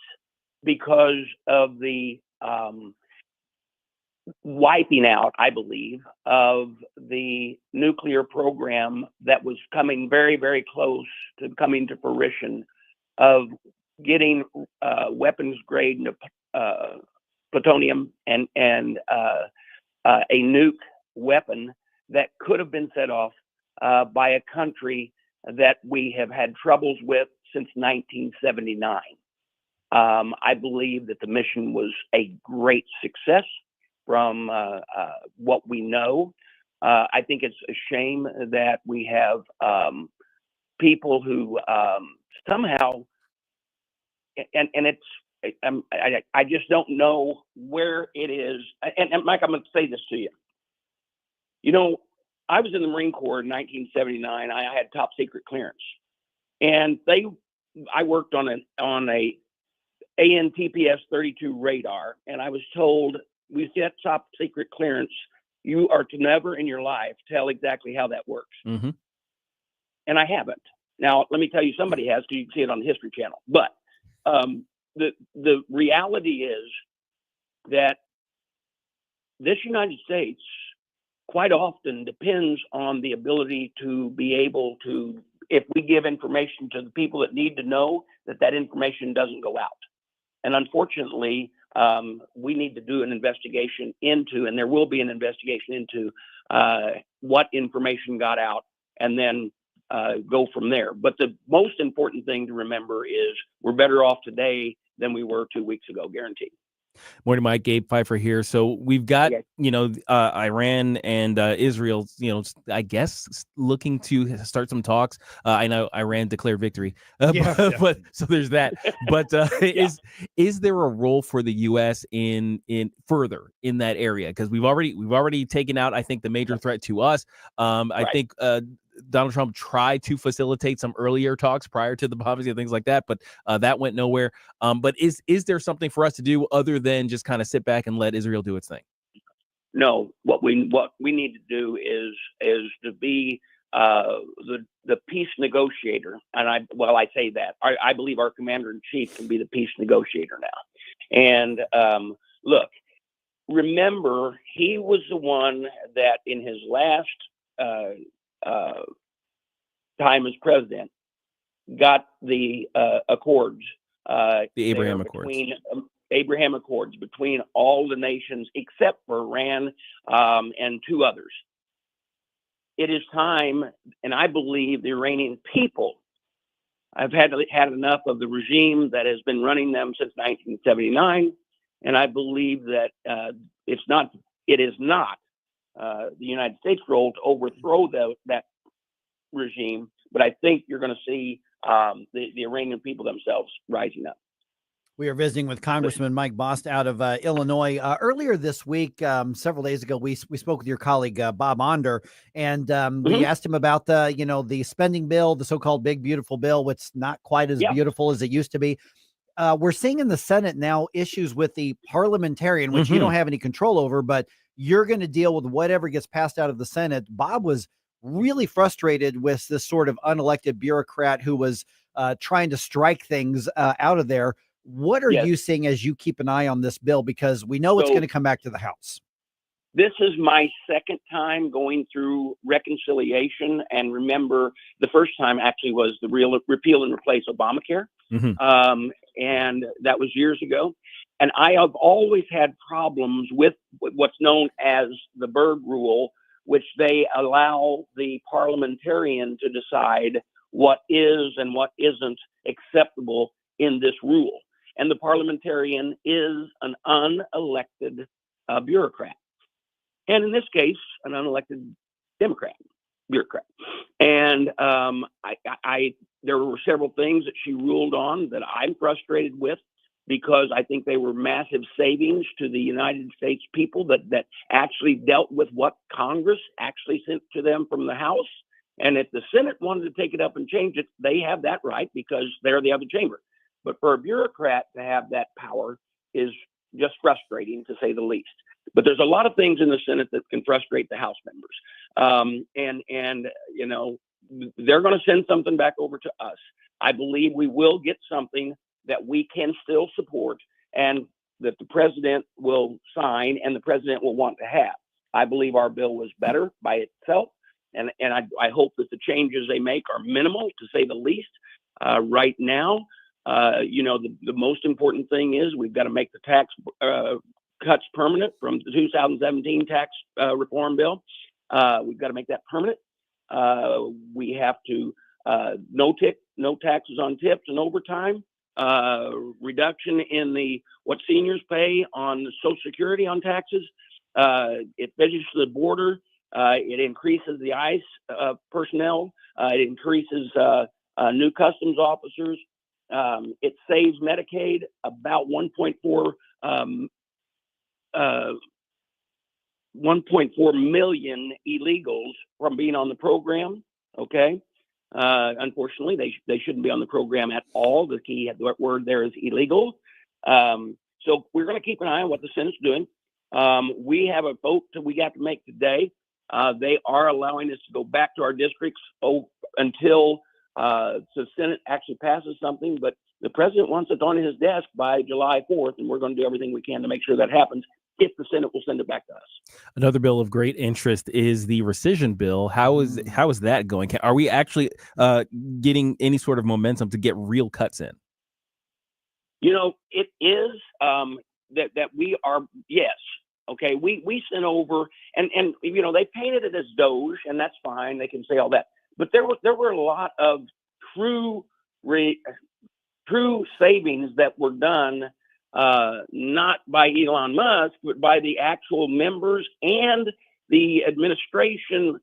because of the wiping out, I believe, of the nuclear program that was coming very, very close to coming to fruition, of getting weapons grade plutonium and a nuke weapon that could have been set off by a country that we have had troubles with since 1979. I believe that the mission was a great success from what we know. I think it's a shame that we have people who somehow, and it's, I just don't know where it is. And Mike, I'm going to say this to you. You know, I was in the Marine Corps in 1979. I had top secret clearance, and I worked on a ANTPS 32 radar, and I was told, we get top secret clearance, you are to never in your life tell exactly how that works. Mm-hmm. And I haven't. Now, let me tell you, somebody has, because you can see it on the History Channel. But the reality is that this United States quite often depends on the ability to be able to, if we give information to the people that need to know, that information doesn't go out. And unfortunately, we need to do an investigation into, and there will be an investigation into what information got out, and then go from there. But the most important thing to remember is we're better off today than we were 2 weeks ago, guaranteed. Morning, Mike. Gabe Pfeiffer here. So we've got, Iran and Israel, I guess, looking to start some talks. I know Iran declared victory, but so there's that. But is there a role for the U.S. in further in that area? Because we've already taken out, I think, the major threat to us. I think Donald Trump tried to facilitate some earlier talks prior to the bombings and things like that, but that went nowhere. But is there something for us to do other than just kind of sit back and let Israel do its thing? No, what we need to do is to be the peace negotiator. And I say that I believe our commander in chief can be the peace negotiator now. And look, remember, he was the one that in his last time as president got the accords, the Abraham Accords. Abraham Accords between all the nations except for Iran and two others. It is time, and I believe the Iranian people have had enough of the regime that has been running them since 1979, and I believe that it is not the United States' role to overthrow that regime, but I think you're going to see the Iranian people themselves rising up. We are visiting with Congressman Mike Bost out of Illinois. Earlier this week, several days ago, we spoke with your colleague Bob Onder, and we asked him about the spending bill, the so-called big beautiful bill, which is not quite as beautiful as it used to be. We're seeing in the Senate now issues with the parliamentarian, which you don't have any control over, but you're going to deal with whatever gets passed out of the Senate. Bob was really frustrated with this sort of unelected bureaucrat who was trying to strike things out of there. What are you seeing as you keep an eye on this bill? Because we know it's going to come back to the House. This is my second time going through reconciliation. And remember, the first time actually was the repeal and replace Obamacare. And that was years ago. And I have always had problems with what's known as the Berg rule, which they allow the parliamentarian to decide what is and what isn't acceptable in this rule. And the parliamentarian is an unelected bureaucrat. and in this case, an unelected Democrat, bureaucrat. And there were several things that she ruled on that I'm frustrated with, because I think they were massive savings to the United States people that actually dealt with what Congress actually sent to them from the House. And if the Senate wanted to take it up and change it, they have that right because they're the other chamber. But for a bureaucrat to have that power is just frustrating, to say the least. But there's a lot of things in the Senate that can frustrate the House members. And you know, they're going to send something back over to us. I believe we will get something that we can still support and that the president will sign and the president will want to have. I believe our bill was better by itself. And I hope that the changes they make are minimal, to say the least. Right now, you know, the most important thing is we've got to make the tax cuts permanent from the 2017 tax reform bill. We've got to make that permanent. We have to no taxes on tips and overtime. Reduction in what seniors pay on Social Security on taxes. It finishes the border. It increases the ICE personnel. It increases new customs officers. It saves Medicaid about 1.4 million illegals from being on the program. Okay. Unfortunately, they shouldn't be on the program at all. The key word there is illegal. So we're going to keep an eye on what the Senate's doing. We have a vote that we got to make today. They are allowing us to go back to our districts until the Senate actually passes something. But the president wants it on his desk by July 4th, and we're going to do everything we can to make sure that happens, if the Senate will send it back to us. Another bill of great interest is the rescission bill. How is that going? Are we actually getting any sort of momentum to get real cuts in? You know, it is that we are, yes. Okay, we sent over, and you know, they painted it as Doge, and that's fine. They can say all that, but there were a lot of true savings that were done, not by Elon Musk, but by the actual members and the administration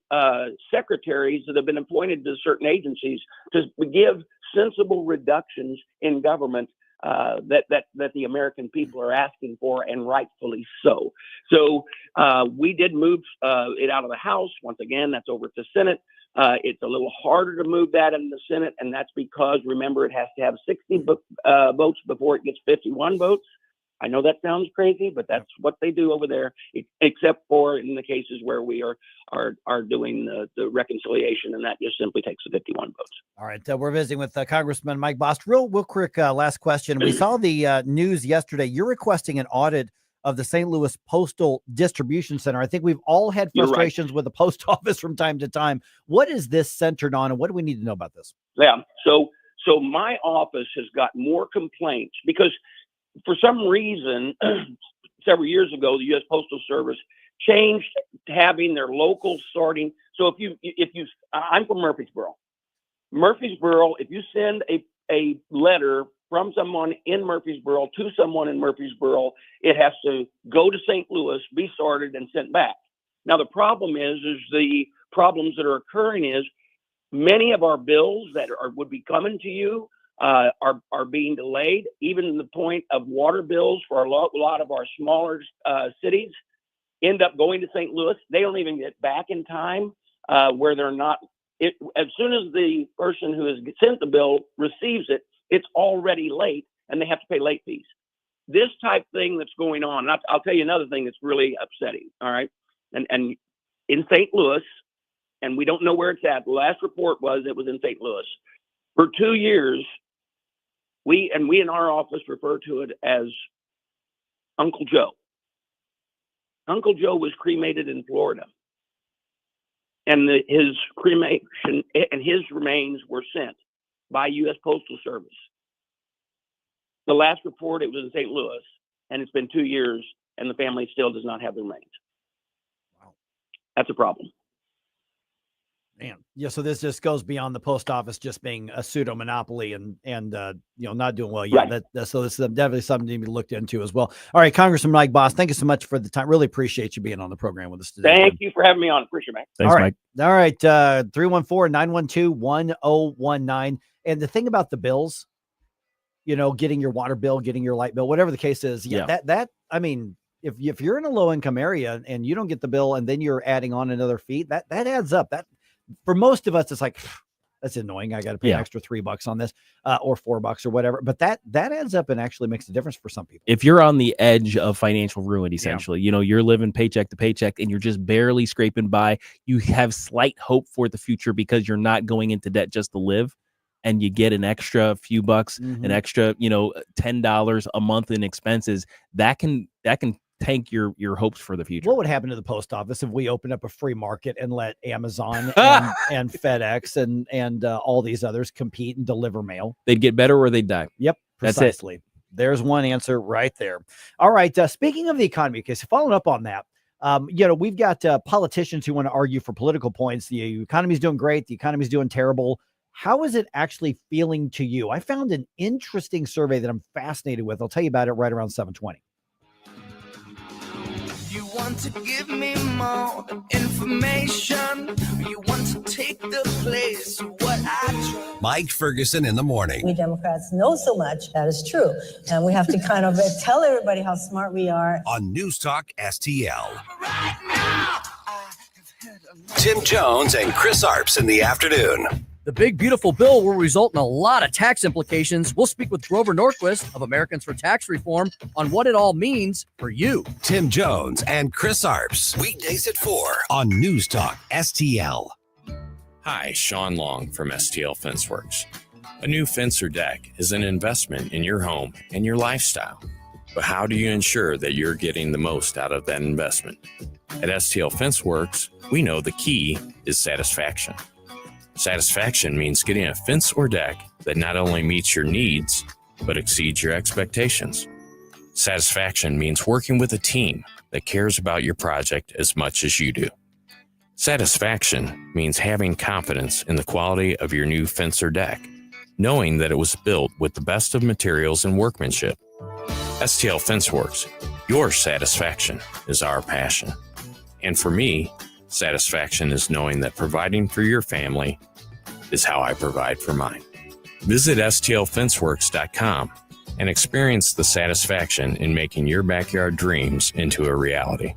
secretaries that have been appointed to certain agencies to give sensible reductions in government that the American people are asking for, and rightfully so. So we did move it out of the House. Once again, that's over to Senate. It's a little harder to move that in the Senate, and that's because, remember, it has to have 60 votes before it gets 51 votes. I know that sounds crazy, but that's what they do over there, except for in the cases where we are doing the reconciliation, and that just simply takes the 51 votes. All right, we're visiting with Congressman Mike Bost. Real quick last question. We saw the news yesterday. You're requesting an audit of the St. Louis Postal Distribution Center. I think we've all had frustrations with the post office from time to time. What is this centered on, and what do we need to know about this? Yeah, so my office has got more complaints because for some reason, several years ago, the U.S. Postal Service changed to having their local sorting. So I'm from Murfreesboro. If you send a letter from someone in Murfreesboro to someone in Murfreesboro, it has to go to St. Louis, be sorted, and sent back. Now, the problem is the problems that are occurring is many of our bills that would be coming to you are being delayed, even to the point of water bills for a lot of our smaller cities end up going to St. Louis. They don't even get back in time where they're not. As soon as the person who has sent the bill receives it, it's already late, and they have to pay late fees. This type thing that's going on, and I'll tell you another thing that's really upsetting, all right? And in St. Louis, and we don't know where it's at, the last report was it was in St. Louis. For 2 years, we in our office refer to it as Uncle Joe. Uncle Joe was cremated in Florida, and his cremation and his remains were sent by U.S. Postal Service. The last report, it was in St. Louis, and it's been 2 years, and the family still does not have the remains. Wow. That's a problem. Man, yeah. So this just goes beyond the post office just being a pseudo monopoly and not doing well. Yeah, Right. so this is definitely something to be looked into as well. All right, Congressman Mike Boss, thank you so much for the time. Really appreciate you being on the program with us today. Thank you for having me on. Appreciate it, man. All right. All right. 314-912-1019. And the thing about the bills, getting your water bill, getting your light bill, whatever the case is. Yeah. That I mean, if you're in a low income area and you don't get the bill and then you're adding on another fee, that adds up. That for most of us, it's like, that's annoying. I got to pay an extra $3 on this or $4 or whatever. But that adds up and actually makes a difference for some people. If you're on the edge of financial ruin, essentially, you're living paycheck to paycheck and you're just barely scraping by, you have slight hope for the future because you're not going into debt just to live, and you get an extra few bucks, an extra, $10 a month in expenses, that can tank your hopes for the future. What would happen to the post office if we opened up a free market and let Amazon and FedEx and all these others compete and deliver mail? They'd get better or they'd die. Yep, precisely. That's it. There's one answer right there. All right. Speaking of the economy, because following up on that, we've got politicians who want to argue for political points. The economy's doing great. The economy's doing terrible. How is it actually feeling to you? I found an interesting survey that I'm fascinated with. I'll tell you about it right around 7:20. You want to give me more information? You want to take the place of what I try? Mike Ferguson in the morning. We Democrats know so much, that is true. And we have to kind of tell everybody how smart we are. On NewsTalk-STL. Tim Jones and Chris Arps in the afternoon. The big, beautiful bill will result in a lot of tax implications. We'll speak with Grover Norquist of Americans for Tax Reform on what it all means for you. Tim Jones and Chris Arps. Weekdays at 4 on NewsTalk-STL. Hi, Sean Long from STL FenceWorks. A new fence or deck is an investment in your home and your lifestyle. But how do you ensure that you're getting the most out of that investment? At STL FenceWorks, we know the key is satisfaction. Satisfaction means getting a fence or deck that not only meets your needs, but exceeds your expectations. Satisfaction means working with a team that cares about your project as much as you do. Satisfaction means having confidence in the quality of your new fence or deck, knowing that it was built with the best of materials and workmanship. STL FenceWorks, your satisfaction is our passion. And for me, satisfaction is knowing that providing for your family is how I provide for mine. Visit STLFenceWorks.com and experience the satisfaction in making your backyard dreams into a reality.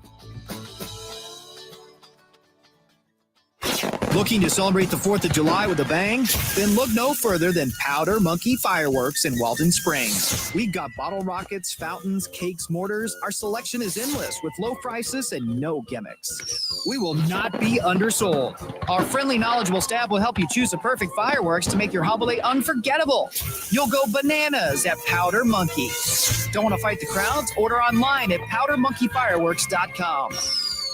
Looking to celebrate the 4th of July with a bang? Then look no further than Powder Monkey Fireworks in Walden Springs. We've got bottle rockets, fountains, cakes, mortars. Our selection is endless with low prices and no gimmicks. We will not be undersold. Our friendly, knowledgeable staff will help you choose the perfect fireworks to make your holiday unforgettable. You'll go bananas at Powder Monkey. Don't want to fight the crowds? Order online at powdermonkeyfireworks.com.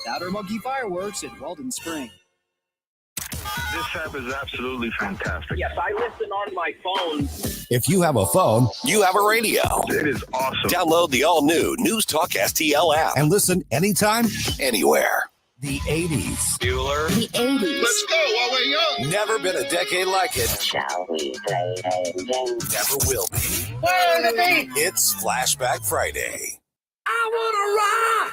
Powder Monkey Fireworks in Walden Springs. This app is absolutely fantastic. Yes, I listen on my phone. If you have a phone, you have a radio. It is awesome. Download the all-new NewsTalk-STL app and listen anytime, anywhere. The 80s. Bueller. The 80s. Let's go while we're young. Never been a decade like it. Shall we play a game? Never will be. Fire on the beat. It's Flashback Friday. I wanna rock.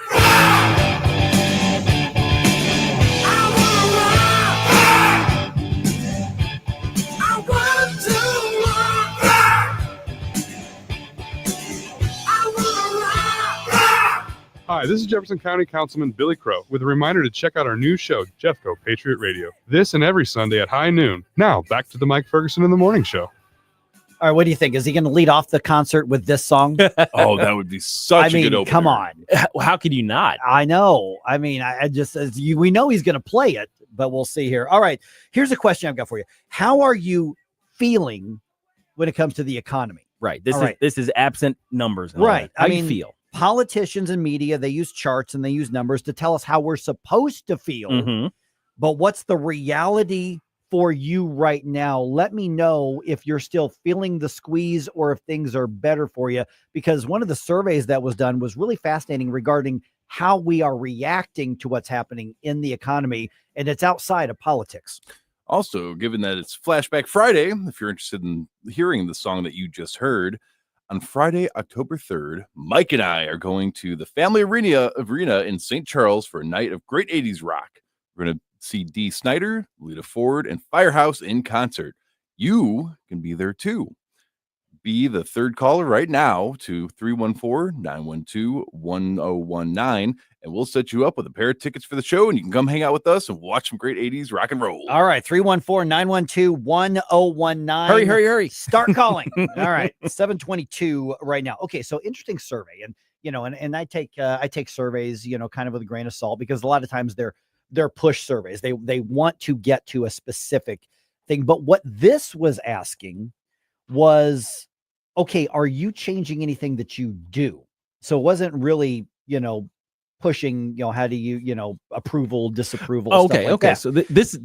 Hi, this is Jefferson County Councilman Billy Crow with a reminder to check out our new show, Jeffco Patriot Radio. This and every Sunday at high noon. Now, back to the Mike Ferguson in the Morning Show. All right, what do you think? Is he going to lead off the concert with this song? Oh, that would be such a good opener. Come on. How could you not? I know. I mean, I just, we know he's going to play it, but we'll see here. All right, here's a question I've got for you. How are you feeling when it comes to the economy? Right. This is absent numbers. Right. How do you feel? Politicians and media, they use charts and they use numbers to tell us how we're supposed to feel. Mm-hmm. But what's the reality for you right now? Let me know if you're still feeling the squeeze or if things are better for you, because one of the surveys that was done was really fascinating regarding how we are reacting to what's happening in the economy, and it's outside of politics. Also, given that it's Flashback Friday, if you're interested in hearing the song that you just heard, on Friday, October 3rd, Mike and I are going to the Family Arena in St. Charles for a night of great 80s rock. We're going to see Dee Snider, Lita Ford, and Firehouse in concert. You can be there too. Be the third caller right now to 314-912-1019, and we'll set you up with a pair of tickets for the show, and you can come hang out with us and watch some great 80s rock and roll. All right, 314-912-1019. Hurry. Start calling. All right, 722 right now. Okay, so interesting survey. And, and I take surveys, kind of with a grain of salt, because a lot of times they're push surveys. They want to get to a specific thing. But what this was asking was, okay, are you changing anything that you do? So it wasn't really, pushing, how do you, approval, disapproval. Okay. Stuff like that. So this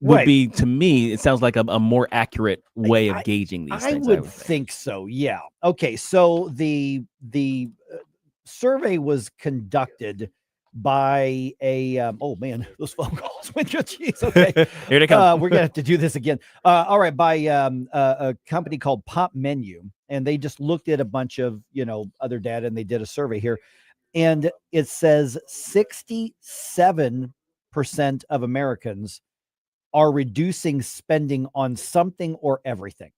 would Right. be, to me, it sounds like a more accurate way of gauging these things. I would think so. Yeah. Okay. So the survey was conducted by a oh man, those phone calls went. Jeez. Okay. Here they come. We're gonna have to do this again. All right, by a company called Pop Menu, and they just looked at a bunch of other data, and they did a survey here, and it says 67% of Americans are reducing spending on something or everything.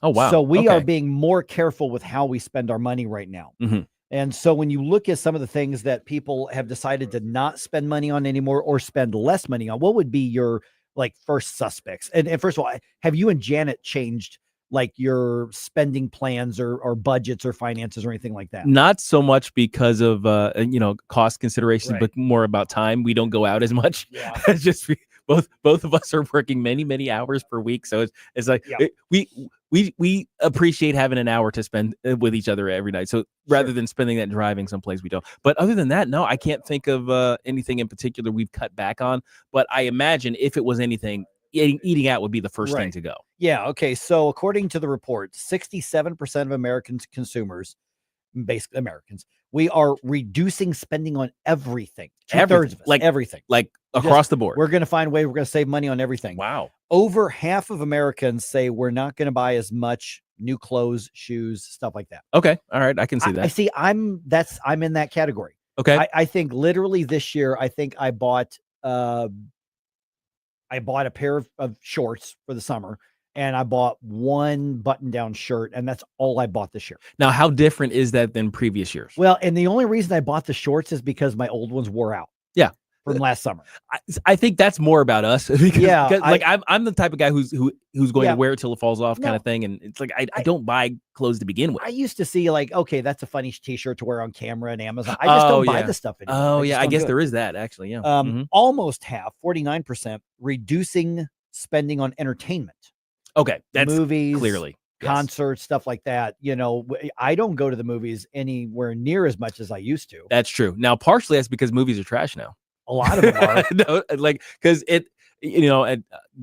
Oh wow. So we are Okay. being more careful with how we spend our money right now. Mhm. And so when you look at some of the things that people have decided to not spend money on anymore or spend less money on, what would be your first suspects? And first of all, have you and Janet changed your spending plans or budgets or finances or anything like that? Not so much because of cost considerations, Right. but more about time. We don't go out as much. Yeah. It's just both of us are working many hours per week, so it's like we appreciate having an hour to spend with each other every night. So rather than spending that driving someplace, we don't. But other than that, no, I can't think of anything in particular we've cut back on. But I imagine if it was anything, eating out would be the first thing to go. Yeah. Okay. So according to the report, 67% of American consumers, basically Americans, we are reducing spending on everything. Two-thirds of us, everything. Across the board. We're going to find a way. We're going to save money on everything. Wow. Over half of Americans say we're not going to buy as much new clothes, shoes, stuff like that. Okay. All right. I can see that. I see. I'm in that category. Okay. I think literally this year, I think I bought a pair of shorts for the summer, and I bought one button-down shirt, and that's all I bought this year. Now, how different is that than previous years? Well, and the only reason I bought the shorts is because my old ones wore out. Yeah. From last summer. I think that's more about us because, I- I'm the type of guy who's going Yeah. to wear it till it falls off kind No. of thing. And it's like, I don't buy clothes to begin with. I used to see okay, that's a funny t-shirt to wear on camera and Amazon. I just don't buy the stuff anymore. Oh just yeah. I don't guess do it. there is that actually. Yeah. Almost half, 49%, reducing spending on entertainment. Okay. That's movies, clearly. Yes. concerts, stuff like that. I don't go to the movies anywhere near as much as I used to. That's true. Now, partially that's because movies are trash now. A lot of them are. No, because and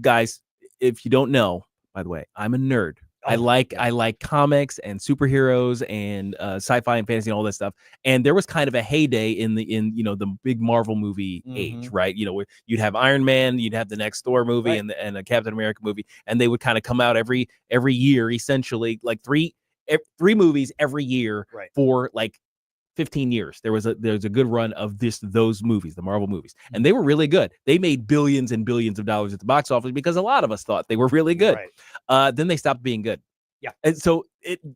guys, if you don't know, by the way, I'm a nerd. I like comics and superheroes and sci-fi and fantasy and all that stuff. And there was kind of a heyday in the big Marvel movie age, right? Where you'd have Iron Man, you'd have the next Thor movie and a Captain America movie, and they would kind of come out every year, essentially, like three movies every year for 15 years. There's a good run of those movies, the Marvel movies, and they were really good. They made billions and billions of dollars at the box office because a lot of us thought they were really good. Then they stopped being good. Yeah, and so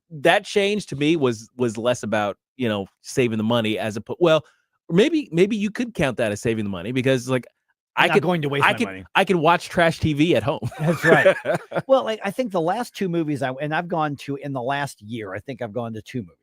that change to me was less about saving the money as maybe you could count that as saving the money because I'm not going to waste my money. I can watch trash TV at home. That's right. Well, I think the last two movies I've gone to in the last year, I think I've gone to two movies.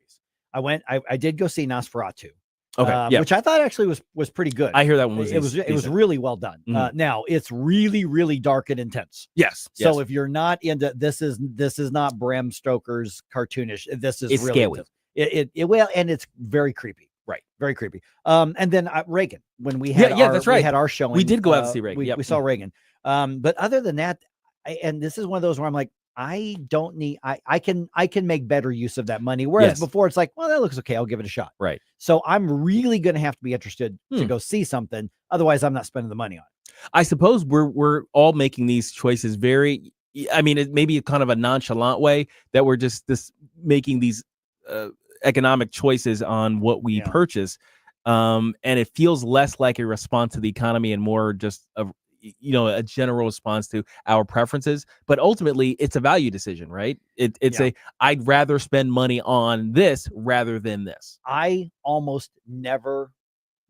I did go see Nosferatu. Okay. Which I thought actually was pretty good. I hear that one it was really well done. Now it's really, really dark and intense. Yes. So if you're not into this is not Bram Stoker's cartoonish. This is it's really scary. Well, and it's very creepy. Right. Very creepy. And then Reagan, when we had that's right. we had our showing. We did go out to see Reagan. We saw Reagan. But other than that, and this is one of those where I'm like, I don't need, I can make better use of that money. Whereas before it's like, well, that looks okay. I'll give it a shot. Right. So I'm really going to have to be interested to go see something. Otherwise I'm not spending the money on it. I suppose we're all making these choices very. I mean, it may be kind of a nonchalant way that we're just making these economic choices on what we purchase, and it feels less like a response to the economy and more just a general response to our preferences. But ultimately, it's a value decision, right? It's I'd rather spend money on this rather than this. I almost never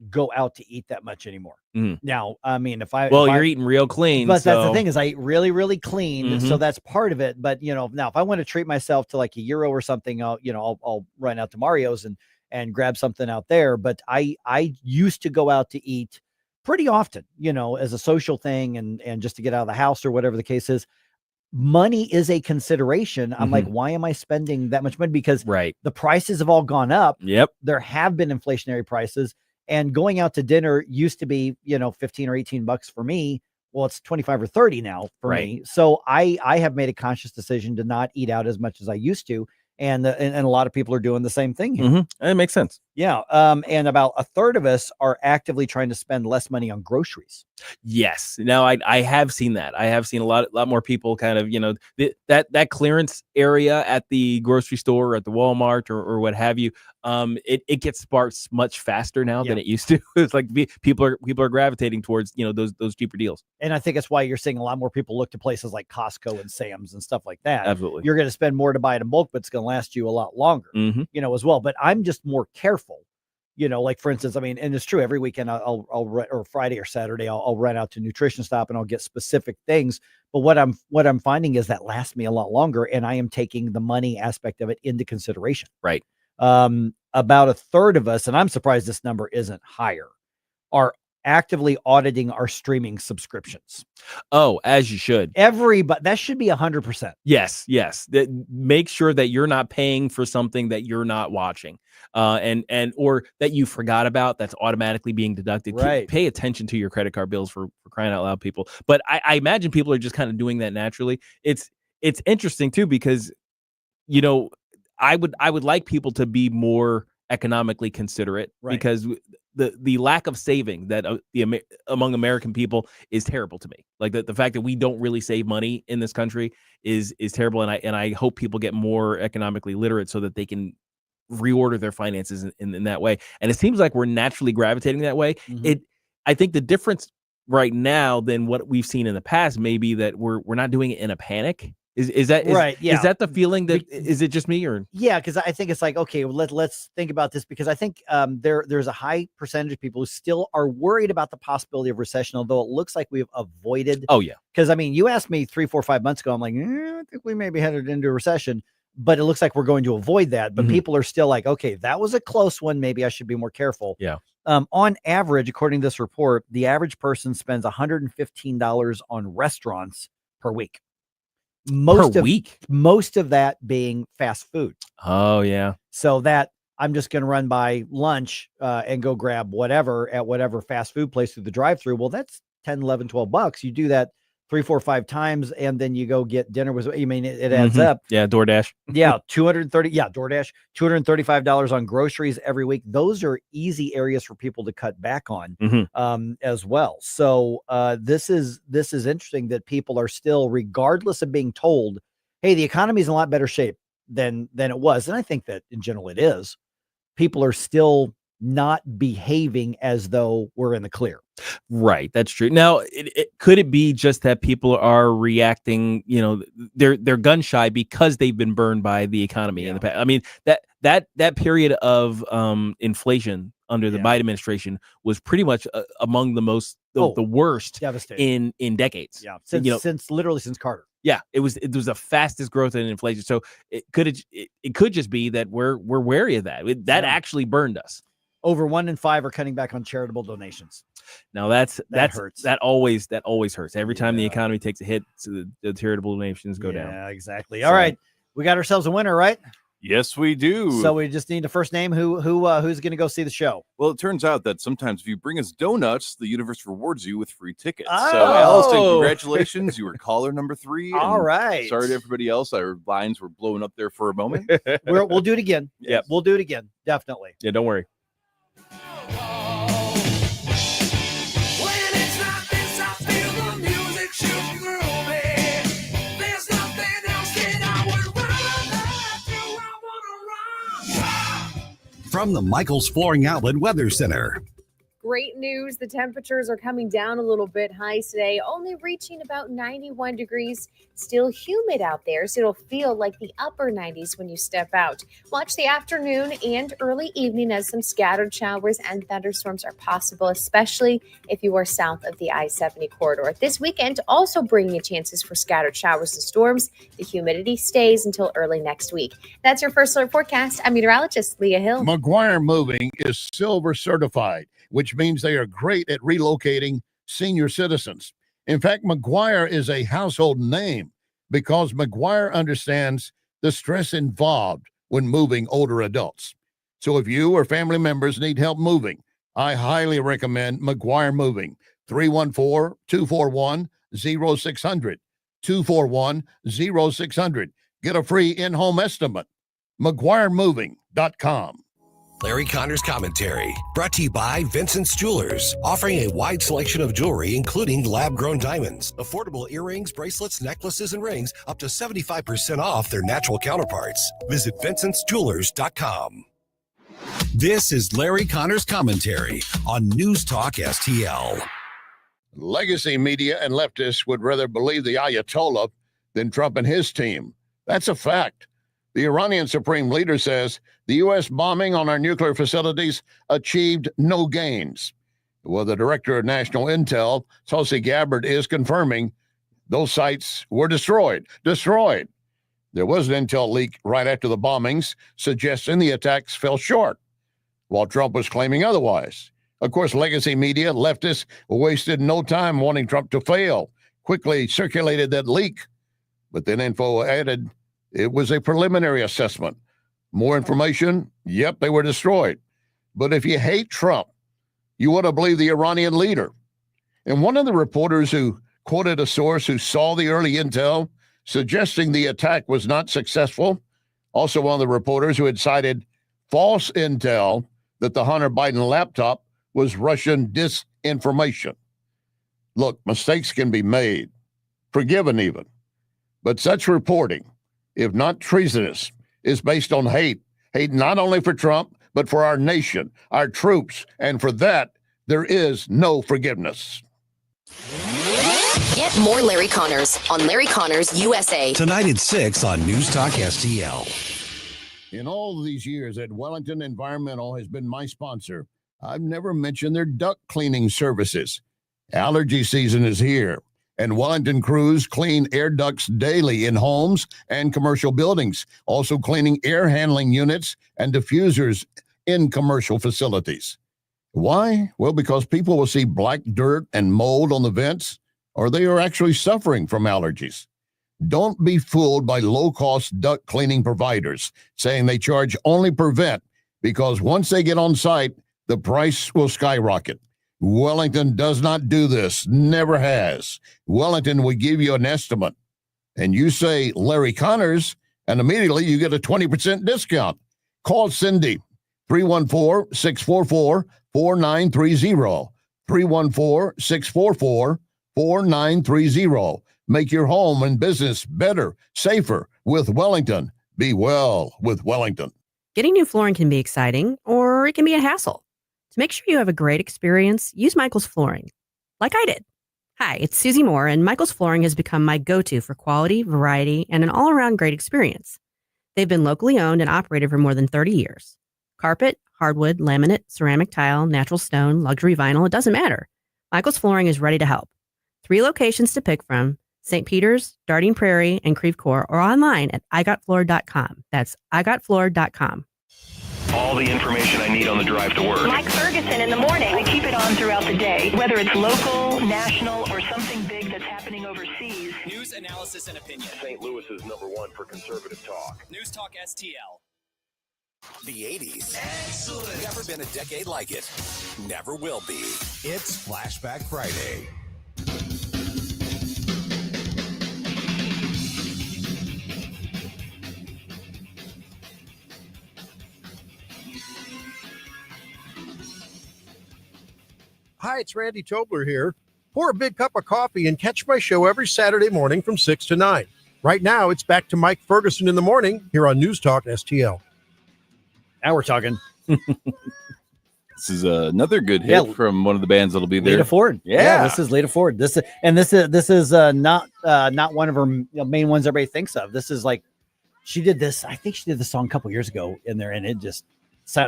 go out to eat that much anymore. Now, I mean, you're eating real clean, but that's the thing is I eat really, really clean. So Mhm. that's part of it. But now if I want to treat myself to like a Euro or something, I'll run out to Mario's and grab something out there. But I used to go out to eat pretty often, as a social thing and just to get out of the house or whatever the case is. Money is a consideration. I'm like, why am I spending that much money? Because the prices have all gone up. Yep. There have been inflationary prices. And going out to dinner used to be, 15 or $18 for me. Well, it's 25 or 30 now for me. So I have made a conscious decision to not eat out as much as I used to. And a lot of people are doing the same thing here. It makes sense. Yeah. And about a third of us are actively trying to spend less money on groceries. Yes. Now I have seen that. I have seen a lot more people kind of, that clearance area at the grocery store or at the Walmart or what have you. It gets sparked much faster now than it used to. It's like people are gravitating towards, those cheaper deals. And I think that's why you're seeing a lot more people look to places like Costco and Sam's and stuff like that. Absolutely. You're going to spend more to buy it in bulk, but it's going to last you a lot longer, as well. But I'm just more careful, like for instance, I mean, and it's true every weekend I'll or Friday or Saturday, I'll run out to Nutrition Stop and I'll get specific things. But what I'm finding is that lasts me a lot longer. And I am taking the money aspect of it into consideration. Right. About a third of us, and I'm surprised this number isn't higher, are actively auditing our streaming subscriptions. Oh, as you should. But that should be 100%. Yes. Make sure that you're not paying for something that you're not watching, and or that you forgot about that's automatically being deducted. Right. Pay attention to your credit card bills for crying out loud, people. But I imagine people are just kind of doing that naturally. It's interesting too because, I would like people to be more economically considerate because the lack of saving that among American people is terrible to me. Like the fact that we don't really save money in this country is terrible. And I hope people get more economically literate so that they can reorder their finances in that way. And it seems like we're naturally gravitating that way. I think the difference right now than what we've seen in the past may be that we're not doing it in a panic. Is that right? Yeah. Is that the feeling that is it just me or? Yeah, because I think it's like, okay, well, let's think about this because I think there's a high percentage of people who still are worried about the possibility of recession, although it looks like we've avoided. Oh yeah, because I mean, you asked me 3, 4, 5 months ago, I'm like, I think we may be headed into a recession, but it looks like we're going to avoid that. But people are still like, okay, that was a close one. Maybe I should be more careful. Yeah. On average, according to this report, the average person spends $115 on restaurants per week. Most of that being fast food. Oh yeah. So that I'm just going to run by lunch and go grab whatever at whatever fast food place through the drive-through. Well, that's 10, 11, 12 bucks. You do that 3, 4, 5 times, and then you go get dinner with, it adds up. Yeah. DoorDash. Yeah. DoorDash, $235 on groceries every week. Those are easy areas for people to cut back on as well. So this is interesting that people are still, regardless of being told, hey, the economy is in a lot better shape than it was. And I think that in general it is. People are still not behaving as though we're in the clear. Right. That's true. Now, could it be just that people are reacting, they're gun shy because they've been burned by the economy in the past? I mean, that period of inflation under the Biden administration was pretty much among the worst devastating in decades. Yeah. Since Carter. Yeah, it was the fastest growth in inflation. So it could just be that we're wary of that. That actually burned us. Over 1 in 5 are cutting back on charitable donations. Now that hurts. That always hurts. Every time the economy takes a hit, so the charitable donations go down. Yeah, exactly. All right, we got ourselves a winner, right? Yes, we do. So we just need a first name. Who's going to go see the show? Well, it turns out that sometimes if you bring us donuts, the universe rewards you with free tickets. Oh. So, Allison, congratulations. You were caller number 3. All right. Sorry to everybody else. Our lines were blowing up there for a moment. We'll do it again. Yeah, we'll do it again. Definitely. Yeah, don't worry. from the Michaels Flooring Outlet Weather Center. Great news. The temperatures are coming down a little bit. Highs today only reaching about 91 degrees. Still humid out there, so it'll feel like the upper 90s when you step out. Watch the afternoon and early evening as some scattered showers and thunderstorms are possible, especially if you are south of the I-70 corridor. This weekend also bringing chances for scattered showers and storms. The humidity stays until early next week. That's your first alert forecast. I'm meteorologist Leah Hill. McGuire Moving is silver certified, which means they are great at relocating senior citizens. In fact, McGuire is a household name because McGuire understands the stress involved when moving older adults. So if you or family members need help moving, I highly recommend McGuire Moving. 314-241-0600. 241-0600. Get a free in-home estimate. McGuireMoving.com. Larry Connor's Commentary, brought to you by Vincent's Jewelers, offering a wide selection of jewelry, including lab-grown diamonds, affordable earrings, bracelets, necklaces, and rings, up to 75% off their natural counterparts. Visit VincentsJewelers.com. This is Larry Connor's Commentary on News Talk STL. Legacy media and leftists would rather believe the Ayatollah than Trump and his team. That's a fact. The Iranian Supreme Leader says the U.S. bombing on our nuclear facilities achieved no gains. Well, the Director of National Intel, Tulsi Gabbard, is confirming those sites were destroyed. There was an intel leak right after the bombings suggesting the attacks fell short, while Trump was claiming otherwise. Of course, legacy media, leftists, wasted no time wanting Trump to fail, quickly circulated that leak. But then info added it was a preliminary assessment. More information, yep, they were destroyed. But if you hate Trump, you want to believe the Iranian leader. And one of the reporters who quoted a source who saw the early intel suggesting the attack was not successful, also one of the reporters who had cited false intel that the Hunter Biden laptop was Russian disinformation. Look, mistakes can be made, forgiven even. But such reporting, if not treasonous, is based on hate not only for Trump, but for our nation, our troops, and for that, there is no forgiveness. Get more Larry Connors on Larry Connors USA. Tonight at 6 on News Talk STL. In all these years that Wellington Environmental has been my sponsor, I've never mentioned their duct cleaning services. Allergy season is here, and Wellington crews clean air ducts daily in homes and commercial buildings, also cleaning air handling units and diffusers in commercial facilities. Why? Well, because people will see black dirt and mold on the vents, or they are actually suffering from allergies. Don't be fooled by low-cost duct cleaning providers saying they charge only per vent, because once they get on site, the price will skyrocket. Wellington does not do this, never has. Wellington will give you an estimate, and you say Larry Connors, and immediately you get a 20% discount. Call Cindy, 314-644-4930, 314-644-4930. Make your home and business better, safer with Wellington. Be well with Wellington. Getting new flooring can be exciting, or it can be a hassle. To make sure you have a great experience, use Michael's Flooring, like I did. Hi, it's Susie Moore, and Michael's Flooring has become my go-to for quality, variety, and an all-around great experience. They've been locally owned and operated for more than 30 years. Carpet, hardwood, laminate, ceramic tile, natural stone, luxury vinyl, it doesn't matter. Michael's Flooring is ready to help. 3 locations to pick from: St. Peter's, Darting Prairie, and Creve Coeur, or online at igotfloor.com. That's igotfloor.com. All the information I need on the drive to work. Mike Ferguson in the morning. We keep it on throughout the day, whether it's local, national, or something big that's happening overseas. News, analysis, and opinion. St. Louis is #1 for conservative talk. News Talk STL. The 80s. Excellent. Never been a decade like it. Never will be. It's Flashback Friday. Hi, it's Randy Tobler here. Pour a big cup of coffee and catch my show every Saturday morning from 6 to 9. Right now, it's back to Mike Ferguson in the morning here on News Talk STL. Now we're talking This is another good hit from one of the bands that'll be there. Lita Ford. Yeah. This is Lita Ford. This is not one of her main ones everybody thinks of. This is like she did this. I think she did the song a couple years ago in there, and it just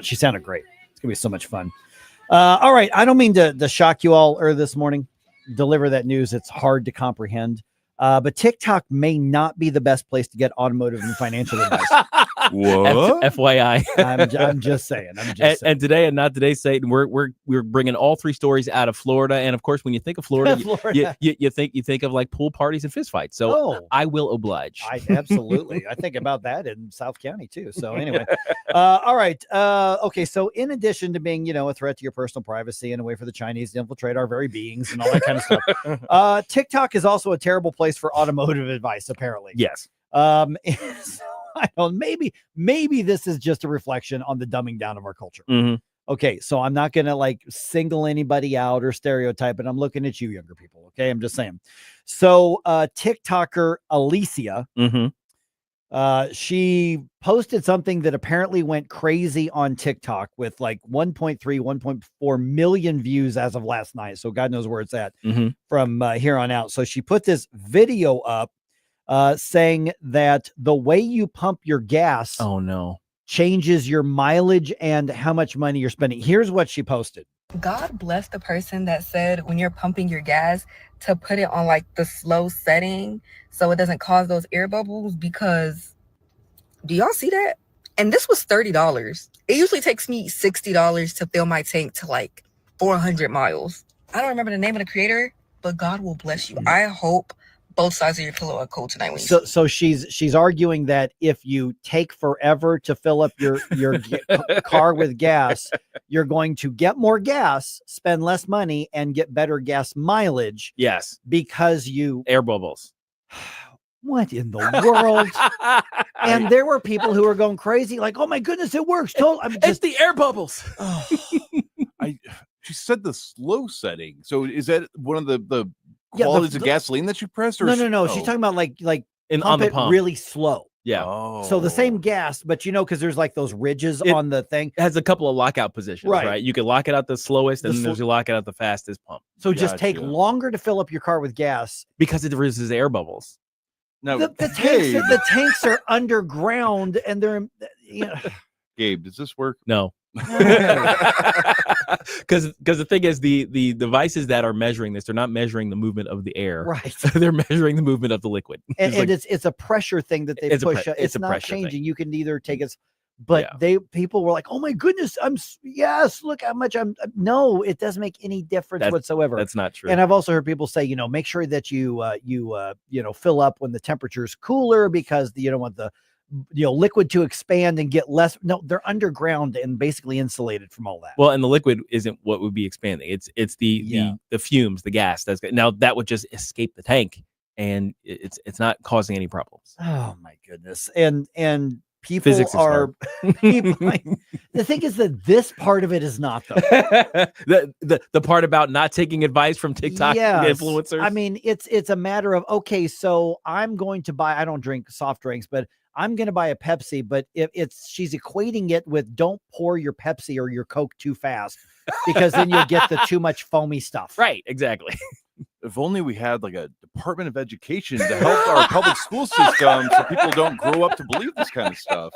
she sounded great. It's gonna be so much fun. All right, I don't mean to shock you all this morning. Deliver that news. It's hard to comprehend. But TikTok may not be the best place to get automotive and financial advice. What? FYI. I'm just saying. And today and not today, Satan, we're bringing all three stories out of Florida. And of course, when you think of Florida, you think of like pool parties and fistfights. So I will oblige. Absolutely. I think about that in South County too. So anyway, all right. Okay. So in addition to being, a threat to your personal privacy and a way for the Chinese to infiltrate our very beings and all that kind of stuff, TikTok is also a terrible place for automotive advice, apparently. Yes. So I don't. Maybe this is just a reflection on the dumbing down of our culture. Mm-hmm. Okay, so I'm not gonna like single anybody out or stereotype, but I'm looking at you, younger people. Okay, I'm just saying. So, TikToker Alicia, she posted something that apparently went crazy on TikTok with like 1.4 million views as of last night. So God knows where it's at from here on out. So she put this video up saying that the way you pump your gas changes your mileage and how much money you're spending. Here's what she posted. God bless the person that said when you're pumping your gas to put it on like the slow setting so it doesn't cause those air bubbles, because do y'all see that? And this was $30. It usually takes me $60 to fill my tank to like 400 miles. I don't remember the name of the creator, but God will bless you. I hope both sides of your pillow are cold tonight. When you so she's arguing that if you take forever to fill up your car with gas, you're going to get more gas, spend less money, and get better gas mileage. Yes, because you air bubbles. What in the world? And there were people who were going crazy, like, "Oh my goodness, it works!" It's the air bubbles. She said the slow setting. So is that one of the qualities of gasoline that you pressed? Or No. She's talking about like on the pump really slow. Yeah. So the same gas, but because there's like those ridges on the thing. It has a couple of lockout positions, right? You can lock it out the slowest, and then there's you lock it out the fastest pump. So just take longer to fill up your car with gas because it releases air bubbles. No, the tanks are underground, and they're Gabe, does this work? No. Because the thing is, the devices that are measuring this, they're not measuring the movement of the air, right? They're measuring the movement of the liquid, and it's a pressure thing that they push. It's not changing. Thing. You can either take it, but people were like, "Oh my goodness, look how much I'm." No, it doesn't make any difference whatsoever. That's not true. And I've also heard people say, make sure that you fill up when the temperature is cooler, because you don't want the liquid to expand and get less. No, they're underground and basically insulated from all that. Well, and the liquid isn't what would be expanding. It's the fumes, the gas now that would just escape the tank, and it's not causing any problems. Oh my goodness. And people Physics are the thing is that this part of it is not though. the part about not taking advice from TikTok influencers. I mean, it's a matter of, okay, so I'm going to buy, I don't drink soft drinks, but I'm going to buy a Pepsi, but she's equating it with don't pour your Pepsi or your Coke too fast, because then you'll get the too much foamy stuff. Right. Exactly. If only we had like a Department of Education to help our public school system so people don't grow up to believe this kind of stuff.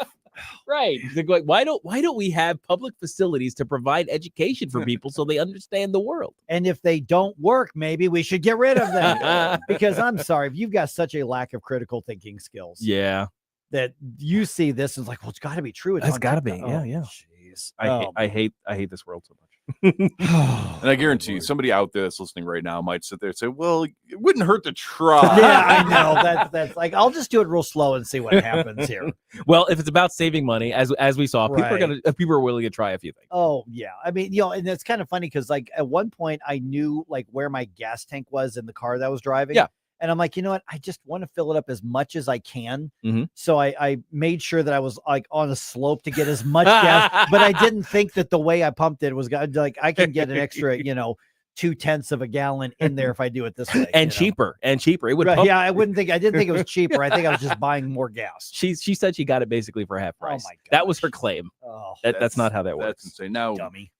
Right. Like, why don't we have public facilities to provide education for people so they understand the world? And if they don't work, maybe we should get rid of them. Because I'm sorry, if you've got such a lack of critical thinking skills. Yeah. That you see this is like, well, it's got to be true. It's got to be. Yeah. Jeez. I hate this world so much. And I guarantee you, somebody out there that's listening right now might sit there and say, "Well, it wouldn't hurt to try." Yeah, I know. That's like, I'll just do it real slow and see what happens here. Well, if it's about saving money, as we saw, people are willing to try a few things. Oh yeah, I mean, and it's kind of funny because like at one point I knew like where my gas tank was in the car that I was driving. Yeah. And I'm like, you know what? I just want to fill it up as much as I can. Mm-hmm. So I made sure that I was like on a slope to get as much gas, but I didn't think that the way I pumped it was like, I can get an extra, 2 2/10 of a gallon in there if I do it this way. And cheaper. It would Right, pump. yeah, I didn't think it was cheaper. I think I was just buying more gas. She said she got it basically for half price. Oh my That was her claim. Oh, that's not how that works. That's insane. Now, dummy.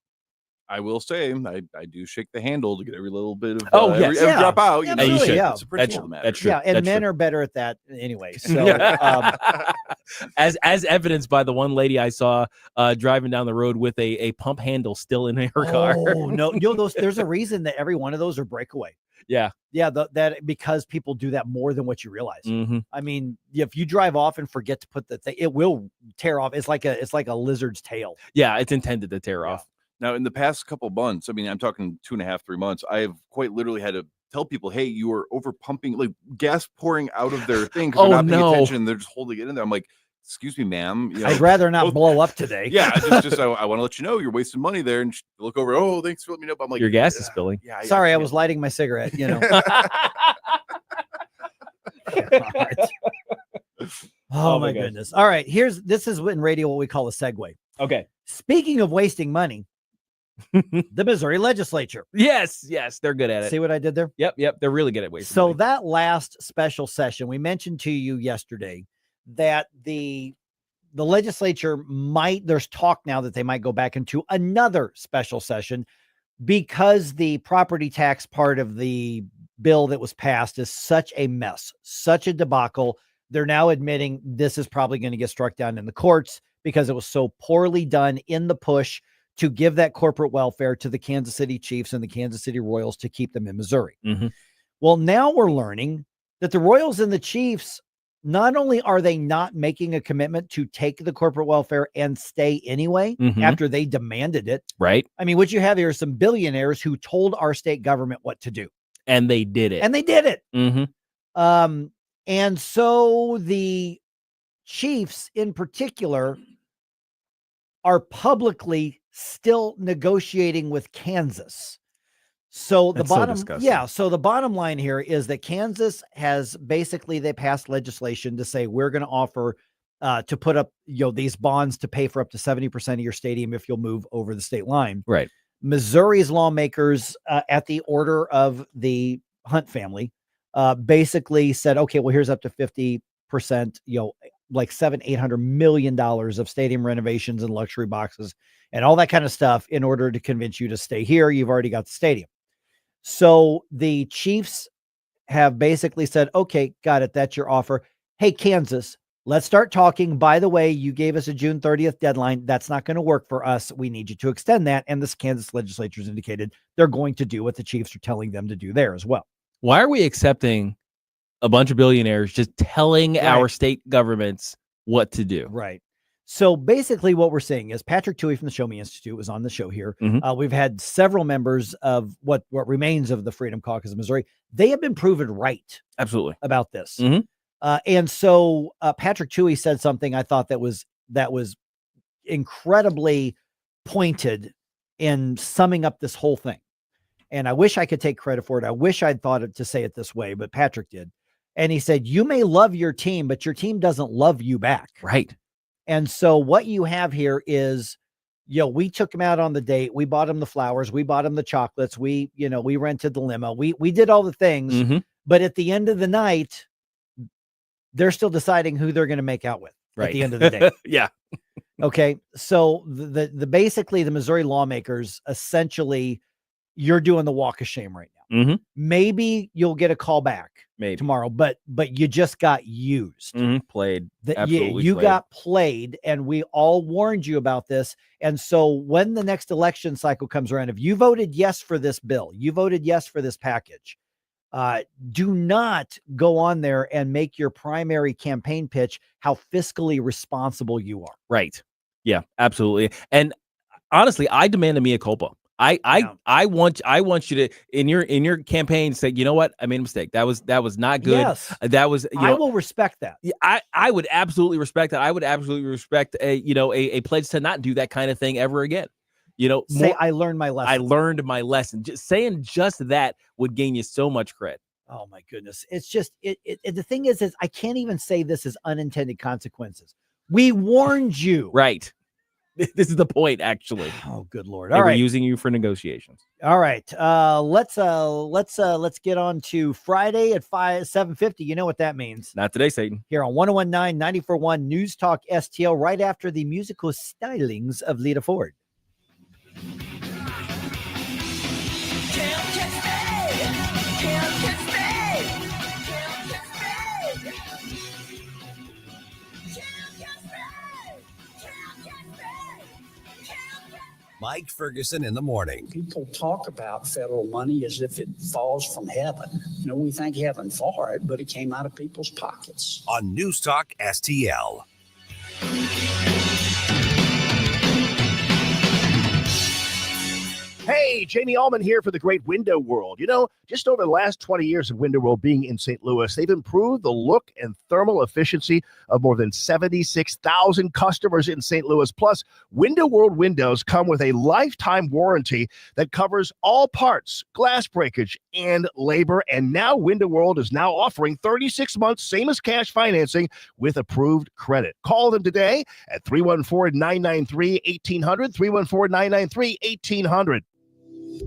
I will say I do shake the handle to get every little bit of yes. every drop out. You know, Absolutely, should. yeah. It's a principle matter. That's true. Yeah, and That's men true. are better at that anyway. So as evidenced by the one lady I saw driving down the road with a pump handle still in her car. Oh no, there's a reason that every one of those are breakaway. Yeah. That because people do that more than what you realize. Mm-hmm. I mean, if you drive off and forget to put the thing, it will tear off. It's like a lizard's tail. Yeah, it's intended to tear off. Now, in the past couple months, I mean, I'm talking 2.5, 3 months, I have quite literally had to tell people, hey, you are over pumping, like gas pouring out of their thing because they're not paying attention. They're just holding it in there. I'm like, excuse me, ma'am. You know, I'd rather not blow up today. Yeah, I want to let you know you're wasting money there. And look over, oh, thanks for letting me know. But I'm like, your gas is spilling. Yeah, Sorry, I was lighting my cigarette, you know. Oh my goodness. All right, this is in radio what we call a segue. Okay. Speaking of wasting money, the Missouri legislature. Yes, they're good at it. See what I did there? Yep, they're really good at wasting So money. that last special session, we mentioned to you yesterday that the legislature there's talk now that they might go back into another special session because the property tax part of the bill that was passed is such a mess, such a debacle. They're now admitting this is probably going to get struck down in the courts because it was so poorly done in the push to give that corporate welfare to the Kansas City Chiefs and the Kansas City Royals to keep them in Missouri. Mm-hmm. Well, now we're learning that the Royals and the Chiefs, not only are they not making a commitment to take the corporate welfare and stay anyway after they demanded it. Right. I mean, what you have here are some billionaires who told our state government what to do. And they did it. Mm-hmm. And so the Chiefs in particular are publicly still negotiating with Kansas. So the bottom line here is that Kansas has they passed legislation to say we're going to offer to put up these bonds to pay for up to 70% of your stadium if you'll move over the state line. Right. Missouri's lawmakers at the order of the Hunt family basically said, okay, well, here's up to 50%, like $700-800 million of stadium renovations and luxury boxes and all that kind of stuff in order to convince you to stay here. You've already got the stadium. So the Chiefs have basically said, okay, got it. That's your offer. Hey, Kansas, let's start talking. By the way, you gave us a June 30th deadline. That's not going to work for us. We need you to extend that. And this Kansas legislature's indicated they're going to do what the Chiefs are telling them to do there as well. Why are we accepting a bunch of billionaires just telling our state governments what to do? Right. So basically what we're saying is Patrick Tuohy from the Show Me Institute was on the show here. We've had several members of what remains of the Freedom Caucus of Missouri. They have been proven right. Absolutely. About this. And so Patrick Tuohy said something I thought that was incredibly pointed in summing up this whole thing. And I wish I could take credit for it. I wish I'd thought it to say it this way, but Patrick did. And he said, you may love your team, but your team doesn't love you back. Right. And so what you have here is, we took him out on the date. We bought him the flowers. We bought him the chocolates. We rented the limo. We did all the things. But at the end of the night, they're still deciding who they're going to make out with at the end of the day. Yeah. Okay. So basically the Missouri lawmakers, essentially, you're doing the walk of shame right now. Maybe you'll get a call back tomorrow, but you just got used. Played. You got played, and we all warned you about this. And so when the next election cycle comes around, if you voted yes for this bill, you voted yes for this package, do not go on there and make your primary campaign pitch how fiscally responsible you are. Right. Yeah, absolutely. And honestly, I demand a mea culpa. I want you to in your campaign say, you know what, I made a mistake. That was not good. Yes. That was. I will respect that. I would absolutely respect that. I would absolutely respect a pledge to not do that kind of thing ever again. I learned my lesson. I learned my lesson. Just saying just that would gain you so much credit. Oh my goodness. It's just the thing is I can't even say this as unintended consequences. We warned you. Right. This is the point, actually. Oh, good Lord. They All were right. using you for negotiations. All right. Let's get on to Friday at 7:50. You know what that means. Not today, Satan. Here on 101.9 94.1 News Talk STL, right after the musical stylings of Lita Ford. Mike Ferguson in the morning. People talk about federal money as if it falls from heaven. We thank heaven for it, but it came out of people's pockets. On News Talk STL. Hey, Jamie Allman here for the Great Window World. Just over the last 20 years of Window World being in St. Louis, they've improved the look and thermal efficiency of more than 76,000 customers in St. Louis. Plus, Window World windows come with a lifetime warranty that covers all parts, glass breakage, and labor. And now Window World is now offering 36 months, same as cash financing with approved credit. Call them today at 314-993-1800, 314-993-1800.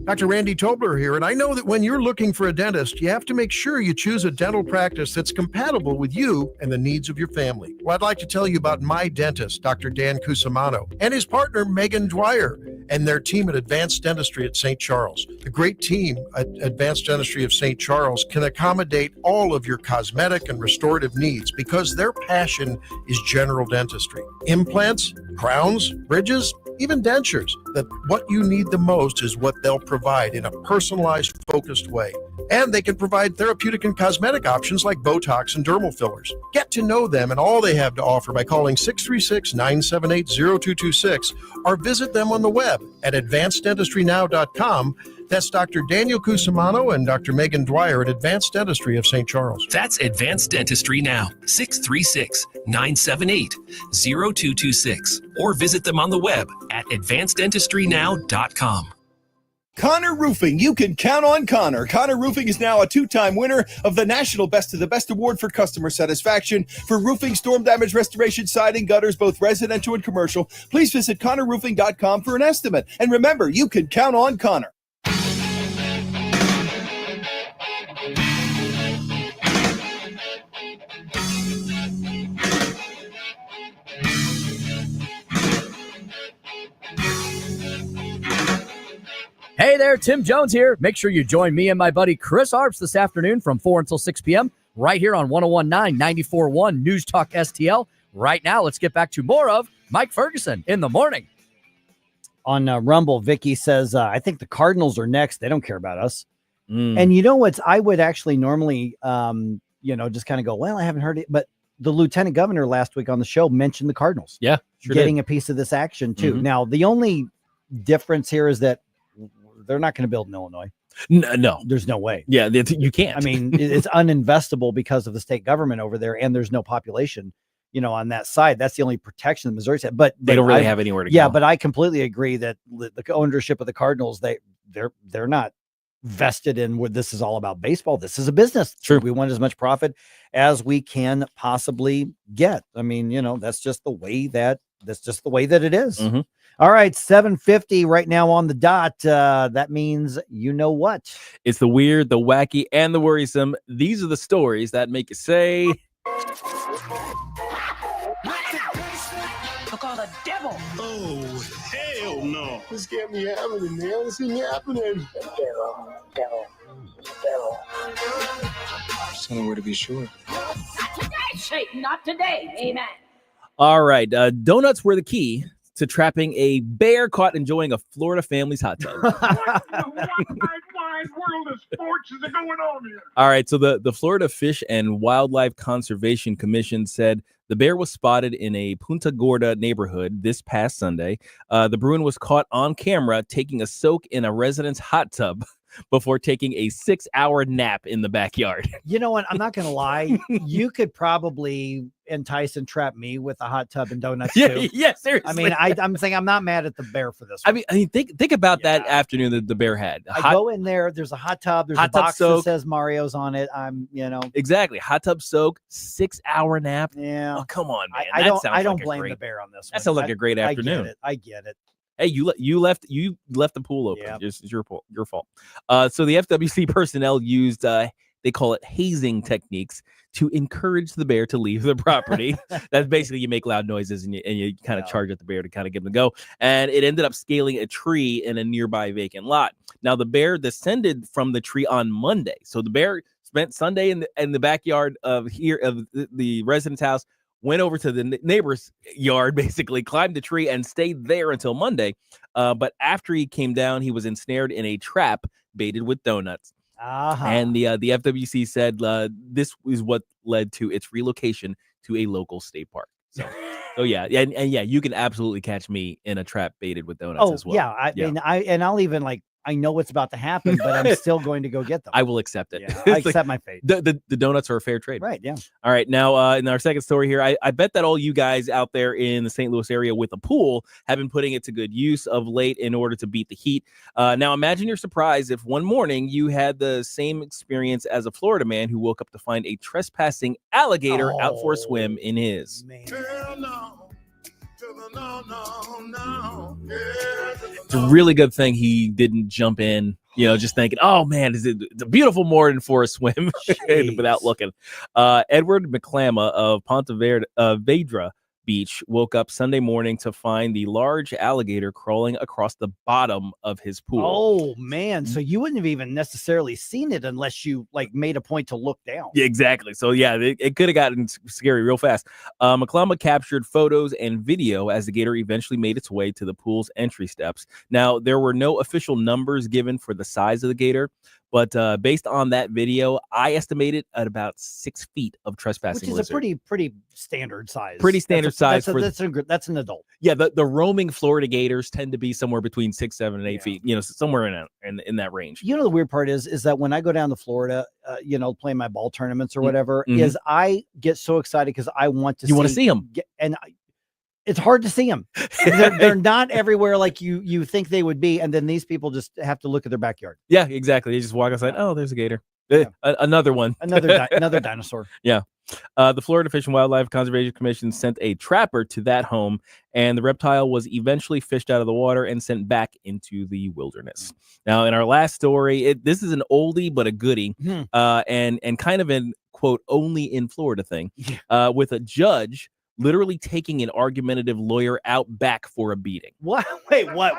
Dr. Randy Tobler here, and I know that when you're looking for a dentist, you have to make sure you choose a dental practice that's compatible with you and the needs of your family. Well, I'd like to tell you about my dentist, Dr. Dan Cusimano, and his partner, Megan Dwyer, and their team at Advanced Dentistry at St. Charles. The great team at Advanced Dentistry of St. Charles can accommodate all of your cosmetic and restorative needs because their passion is general dentistry. Implants, crowns, bridges, even dentures. That what you need the most is what they'll provide in a personalized, focused way. And they can provide therapeutic and cosmetic options like Botox and dermal fillers. Get to know them and all they have to offer by calling 636-978-0226 or visit them on the web at advanceddentistrynow.com. That's Dr. Daniel Cusimano and Dr. Megan Dwyer at Advanced Dentistry of St. Charles. That's Advanced Dentistry Now, 636-978-0226. Or visit them on the web at advanceddentistrynow.com. Connor Roofing, you can count on Connor. Connor Roofing is now a two-time winner of the National Best of the Best Award for customer satisfaction for roofing, storm damage restoration, siding, gutters, both residential and commercial. Please visit ConnorRoofing.com for an estimate. And remember, you can count on Connor. Hey there, Tim Jones here. Make sure you join me and my buddy Chris Arps this afternoon from 4 until 6 p.m. right here on 101.9 94.1 News Talk STL. Right now, let's get back to more of Mike Ferguson in the morning. On Rumble, Vicky says, I think the Cardinals are next. They don't care about us. And you know what? I would actually normally, just kind of go, well, I haven't heard it. But the lieutenant governor last week on the show mentioned the Cardinals. Yeah, sure getting did. a piece of this action, too. Now, the only difference here is that they're not going to build in Illinois. No, there's no way. Yeah, you can't. I mean, it's uninvestable because of the state government over there, and there's no population, on that side. That's the only protection the Missouri said. But they don't really have anywhere to go. Yeah, but I completely agree that the ownership of the Cardinals, they're not vested in what this is all about. Baseball. This is a business. True. We want as much profit as we can possibly get. I mean, that's just the way that it is. All right, 7:50 right now on the dot. That means you know what? It's the weird, the wacky, and the worrisome. These are the stories that make you say, Look, all the devil. Oh, hell no. This can't be happening, man. This ain't happening. Devil. Just anywhere to be sure. Not today, Satan. Not today. Amen. all right, donuts were the key to trapping a bear caught enjoying a Florida family's hot tub. What in the wide world of sports is going on here? All right, so the Florida Fish and Wildlife Conservation Commission said the bear was spotted in a Punta Gorda neighborhood this past Sunday. The Bruin was caught on camera taking a soak in a resident's hot tub. before taking a 6-hour nap in the backyard. You know what? I'm not going to lie. You could probably entice and trap me with a hot tub and donuts too. Yeah, seriously. I mean, I'm saying I'm not mad at the bear for this I one. mean, think about that afternoon that the bear had. I go in there. There's a hot tub. There's a box that says Mario's on it. Exactly. Hot tub soak, 6-hour nap. Yeah. Oh, come on, man. I don't blame the bear on this one. That sounds like a great afternoon. I get it. Hey, you left the pool open. Yeah. It's your fault. So the FWC personnel used they call it hazing techniques to encourage the bear to leave the property. That's basically you make loud noises and you kind of charge at the bear to kind of give them a go. And it ended up scaling a tree in a nearby vacant lot. Now the bear descended from the tree on Monday. So the bear spent Sunday in the backyard of the resident's house, went over to the neighbor's yard, basically climbed the tree and stayed there until Monday. But after he came down, he was ensnared in a trap baited with donuts. And the FWC said this is what led to its relocation to a local state park. So yeah, and yeah, you can absolutely catch me in a trap baited with donuts as well. Yeah, I mean, I'll even I know what's about to happen, but I'm still going to go get them. I will accept it. Yeah, I accept my fate. The donuts are a fair trade. Right, yeah. All right, now in our second story here, I bet that all you guys out there in the St. Louis area with a pool have been putting it to good use of late in order to beat the heat. Now imagine your surprise if one morning you had the same experience as a Florida man who woke up to find a trespassing alligator out for a swim in his. It's a really good thing he didn't jump in, just thinking, oh man, it's a beautiful morning for a swim without looking. Edward McClama of Ponte Vedra Beach woke up Sunday morning to find the large alligator crawling across the bottom of his pool. Oh man, so you wouldn't have even necessarily seen it unless you made a point to look down. Yeah, exactly. So yeah, it could have gotten scary real fast. McClama captured photos and video as the gator eventually made its way to the pool's entry steps. Now there were no official numbers given for the size of the gator, but based on that video, I estimated at about 6 feet of trespassing Which is lizard. a pretty standard size. Pretty standard size. That's an adult. Yeah, the roaming Florida gators tend to be somewhere between 6, 7, and 8 feet. Somewhere in that range. The weird part is that when I go down to Florida, play my ball tournaments or whatever, is I get so excited because I want to. You want to see them, it's hard to see them. They're not everywhere like you think they would be, and then these people just have to look at their backyard. Yeah, exactly. They just walk outside. Oh, there's a gator. Yeah. Another one. Another dinosaur. Yeah. The Florida Fish and Wildlife Conservation Commission sent a trapper to that home, and the reptile was eventually fished out of the water and sent back into the wilderness. Now, in our last story, this is an oldie but a goodie, and kind of an quote only in Florida thing, with a judge literally taking an argumentative lawyer out back for a beating. What? Wait, what?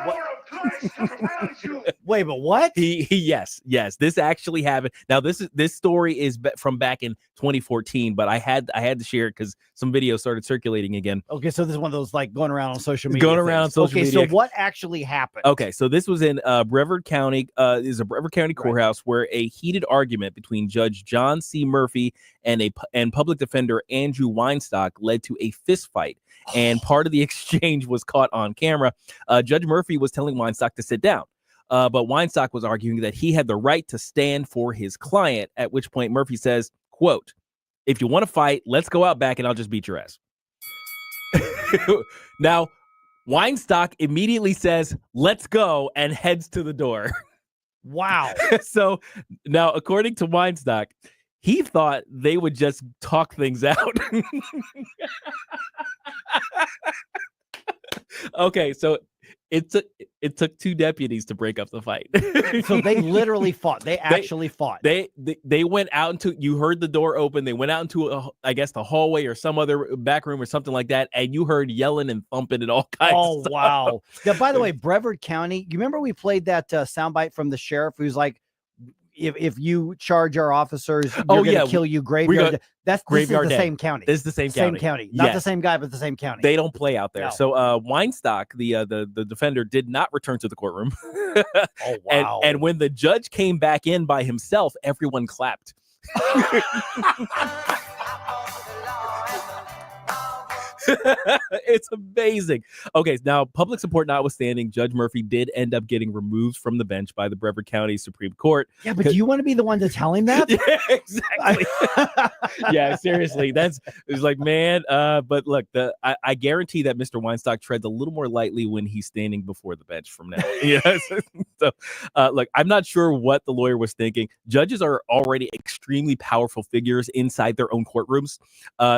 Wait, but what? Yes. This actually happened. Now, this story is from back in 2014, but I had to share it because some videos started circulating again. Okay, so this is one of those going around on social media. Media. So what actually happened? Okay, so this was in Brevard County. Is a Brevard County courthouse where a heated argument between Judge John C. Murphy and public defender Andrew Weinstock led to a fist fight, and part of the exchange was caught on camera. Judge Murphy was telling Weinstock to sit down, but Weinstock was arguing that he had the right to stand for his client, at which point Murphy says, quote, "If you want to fight, let's go out back and I'll just beat your ass." Now, Weinstock immediately says, "Let's go," and heads to the door. Wow. So now, according to Weinstock, he thought they would just talk things out. Okay, so it took two deputies to break up the fight. So they literally fought. They actually fought. They went out into, you heard the door open. They went out into I guess the hallway or some other back room or something like that, and you heard yelling and thumping and all kinds of stuff. Wow. Now, by the way, Brevard County, you remember we played that soundbite from the sheriff who's like, if you charge our officers, you're going to kill you, graveyard. This is the same county. This is the same county. Same county. Not the same guy, but the same county. They don't play out there. No. So Weinstock, the defender, did not return to the courtroom. Oh, wow. And when the judge came back in by himself, everyone clapped. It's amazing. Okay, now public support notwithstanding, Judge Murphy did end up getting removed from the bench by the Brevard County Supreme Court. Yeah, but do you want to be the one to tell him that? Yeah, exactly. Yeah, seriously. It's like, man, but look, I guarantee that Mr. Weinstock treads a little more lightly when he's standing before the bench from now. Yes. So look, I'm not sure what the lawyer was thinking. Judges are already extremely powerful figures inside their own courtrooms.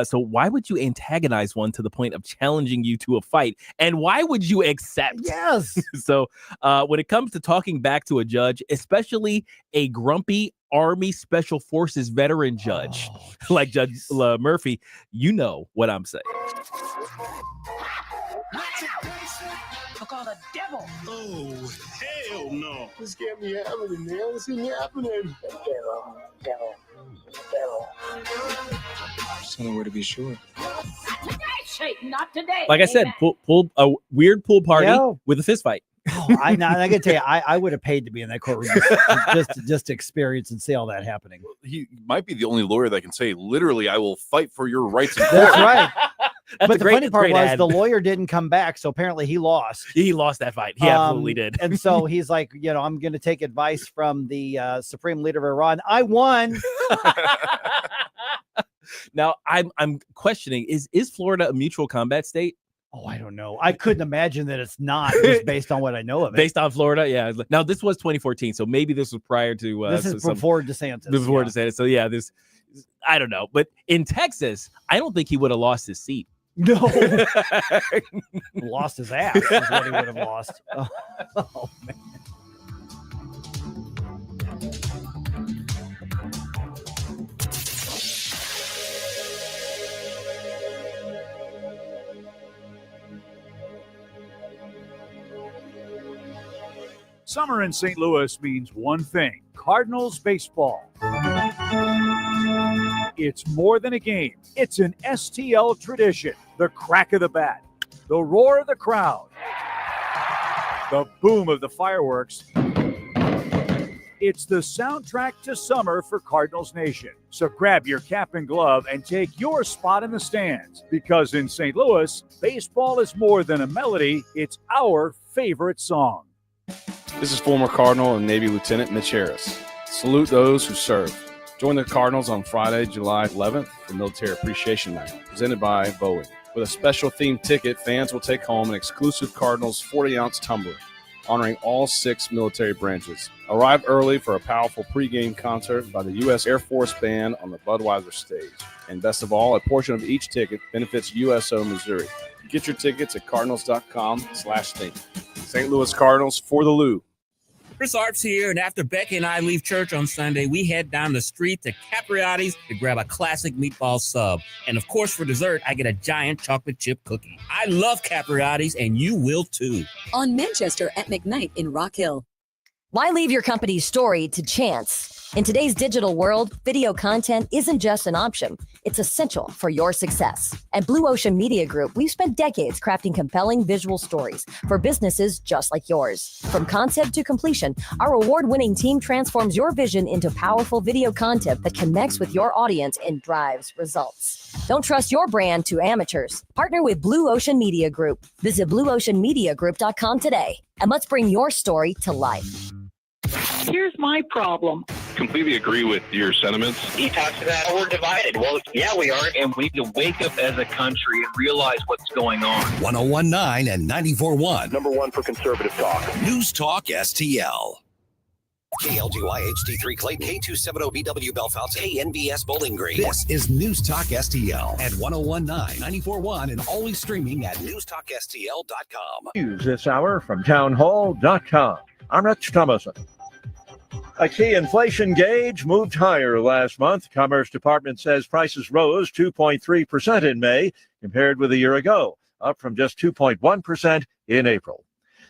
So why would you antagonize one to the point of challenging you to a fight? And why would you accept? Yes. So when it comes to talking back to a judge, especially a grumpy Army Special Forces veteran judge like Judge Murphy, you know what I'm saying. Look all the devil. Oh, hell no. This can't be happening, man. This ain't happening. Devil. Somewhere to be sure. Not today. Like I said, pull a weird pool party with a fist fight. I gotta tell you, I would have paid to be in that courtroom just to experience and see all that happening. He might be the only lawyer that can say, literally, I will fight for your rights in court. That's right. That's but the funny part was the lawyer didn't come back, so apparently he lost. He lost that fight. He absolutely did. And so he's like, I'm going to take advice from the Supreme Leader of Iran. I won. Now I'm questioning: is Florida a mutual combat state? Oh, I don't know. I couldn't imagine that it's not, just based on what I know of it. Based on Florida, yeah. Now this was 2014, so maybe this was prior to. This is before DeSantis. Before DeSantis, so yeah, I don't know. But in Texas, I don't think he would have lost his seat. No, lost his ass is what he would have lost. Oh man. Summer in St. Louis means one thing: Cardinals baseball. It's more than a game. It's an STL tradition. The crack of the bat, the roar of the crowd, the boom of the fireworks. It's the soundtrack to summer for Cardinals Nation. So grab your cap and glove and take your spot in the stands, because in St. Louis, baseball is more than a melody. It's our favorite song. This is former Cardinal and Navy Lieutenant Mitch Harris. Salute those who serve. Join the Cardinals on Friday, July 11th for Military Appreciation Night, presented by Boeing. With a special themed ticket, fans will take home an exclusive Cardinals 40-ounce tumbler, honoring all 6 military branches. Arrive early for a powerful pregame concert by the U.S. Air Force Band on the Budweiser stage. And best of all, a portion of each ticket benefits USO Missouri. Get your tickets at cardinals.com/think. St. Louis Cardinals for the Lou. Chris Arps here, and after Becky and I leave church on Sunday, we head down the street to Capriotti's to grab a classic meatball sub. And of course, for dessert, I get a giant chocolate chip cookie. I love Capriotti's, and you will too. On Manchester at McKnight in Rock Hill. Why leave your company's story to chance? In today's digital world, video content isn't just an option. It's essential for your success. At Blue Ocean Media Group, we've spent decades crafting compelling visual stories for businesses just like yours. From concept to completion, our award-winning team transforms your vision into powerful video content that connects with your audience and drives results. Don't trust your brand to amateurs. Partner with Blue Ocean Media Group. Visit blueoceanmediagroup.com today, and let's bring your story to life. Here's my problem. Completely agree with your sentiments. He talks about we're divided. Well, yeah, we are. And we need to wake up as a country and realize what's going on. 101.9 and 94.1. Number one for conservative talk. News Talk STL. KLGY HD3 Clayton, K270BW Belfast, KNBS Bowling Green. This is News Talk STL at 101.9, 94.1, and always streaming at newstalkstl.com. News this hour from townhall.com. I'm Rich Thomason. A key inflation gauge moved higher last month. Commerce Department says prices rose 2.3% in May compared with a year ago, up from just 2.1% in April.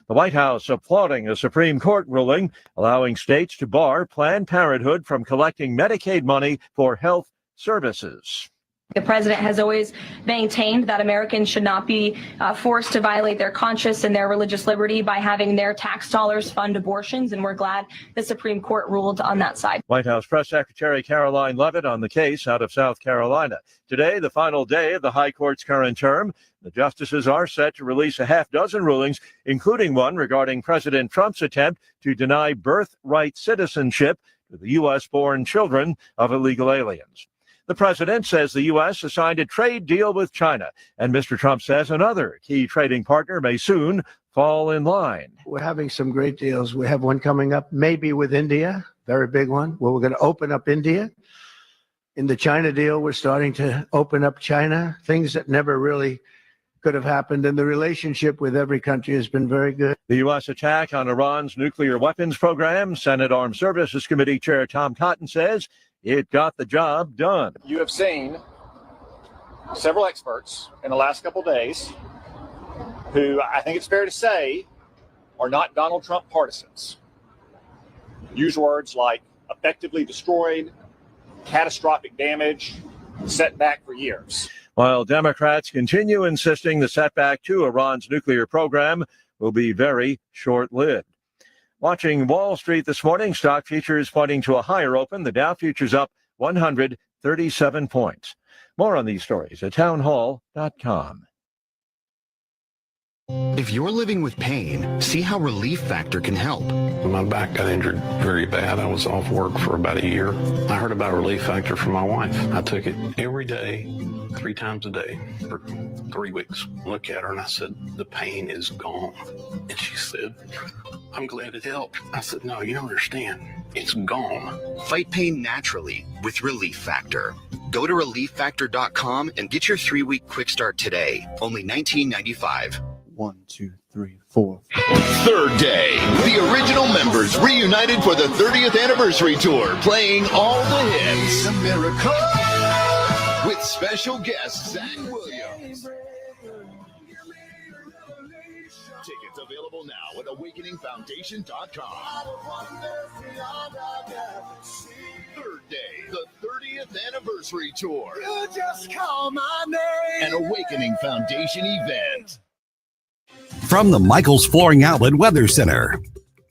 The White House applauding a Supreme Court ruling allowing states to bar Planned Parenthood from collecting Medicaid money for health services. The president has always maintained that Americans should not be forced to violate their conscience and their religious liberty by having their tax dollars fund abortions, and we're glad the Supreme Court ruled on that side. White House Press Secretary Caroline Leavitt on the case out of South Carolina. Today, the final day of the High Court's current term. The justices are set to release a half dozen rulings, including one regarding President Trump's attempt to deny birthright citizenship to the U.S.-born children of illegal aliens. The president says the U.S. has signed a trade deal with China, and Mr. Trump says another key trading partner may soon fall in line. We're having some great deals. We have one coming up, maybe with India, very big one, where we're going to open up India. In the China deal, we're starting to open up China, things that never really could have happened, and the relationship with every country has been very good. The U.S. attack on Iran's nuclear weapons program, Senate Armed Services Committee Chair Tom Cotton says it got the job done. You have seen several experts in the last couple of days who I think it's fair to say are not Donald Trump partisans. Use words like effectively destroyed, catastrophic damage, setback for years. While Democrats continue insisting the setback to Iran's nuclear program will be very short-lived. Watching Wall Street this morning, stock futures pointing to a higher open. The Dow futures up 137 points. More on these stories at townhall.com. If you're living with pain, see how Relief Factor can help. My back got injured very bad. I was off work for about a year. I heard about Relief Factor from my wife. I took it every day, 3 times a day for 3 weeks. Look at her and I said, the pain is gone. And she said, I'm glad it helped. I said, no, you don't understand. It's gone. Fight pain naturally with Relief Factor. Go to relieffactor.com and get your 3-week quick start today. Only $19.95. 1, 2, 3, 4. Third day. The original members reunited for the 30th anniversary tour, playing all the hits. A miracle. With special guest Zach Williams. Tickets available now at awakeningfoundation.com. Third day, the 30th anniversary tour. You just call my name. An Awakening Foundation event. From the Michael's Flooring Outlet Weather Center.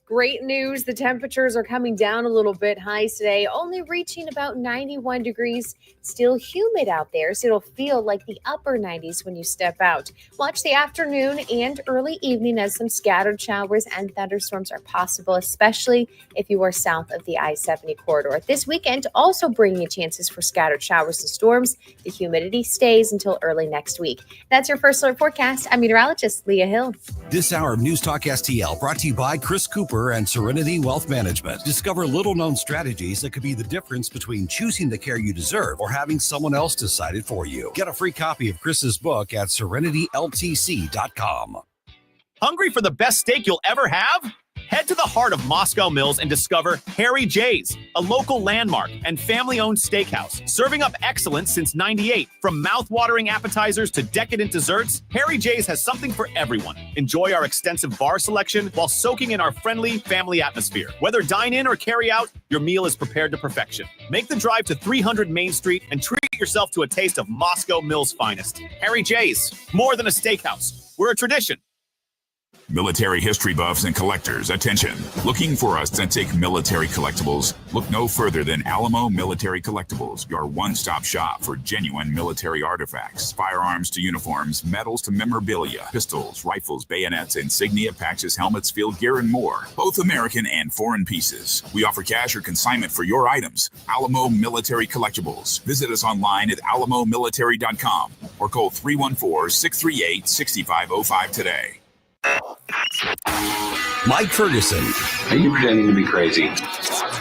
Great news. The temperatures are coming down a little bit. Highs today only reaching about 91 degrees. Still humid out there, so it'll feel like the upper 90s when you step out. Watch the afternoon and early evening as some scattered showers and thunderstorms are possible, especially if you are south of the I-70 corridor. This weekend also bringing chances for scattered showers and storms. The humidity stays until early next week. That's your first alert forecast. I'm meteorologist Leah Hill. This hour of News Talk STL brought to you by Chris Cooper and Serenity Wealth Management. Discover little-known strategies that could be the difference between choosing the care you deserve or having someone else decide it for you. Get a free copy of Chris's book at serenityltc.com. Hungry for the best steak you'll ever have? Head to the heart of Moscow Mills and discover Harry J's, a local landmark and family-owned steakhouse, serving up excellence since '98. From mouth-watering appetizers to decadent desserts, Harry J's has something for everyone. Enjoy our extensive bar selection while soaking in our friendly family atmosphere. Whether dine-in or carry-out, your meal is prepared to perfection. Make the drive to 300 Main Street and treat yourself to a taste of Moscow Mills' finest. Harry J's, more than a steakhouse. We're a tradition. Military history buffs and collectors, attention. Looking for authentic military collectibles? Look no further than Alamo Military Collectibles, your one-stop shop for genuine military artifacts, firearms to uniforms, medals to memorabilia, pistols, rifles, bayonets, insignia, patches, helmets, field gear, and more. Both American and foreign pieces. We offer cash or consignment for your items. Alamo Military Collectibles. Visit us online at alamomilitary.com or call 314-638-6505 today. Mike Ferguson. Are you pretending to be crazy?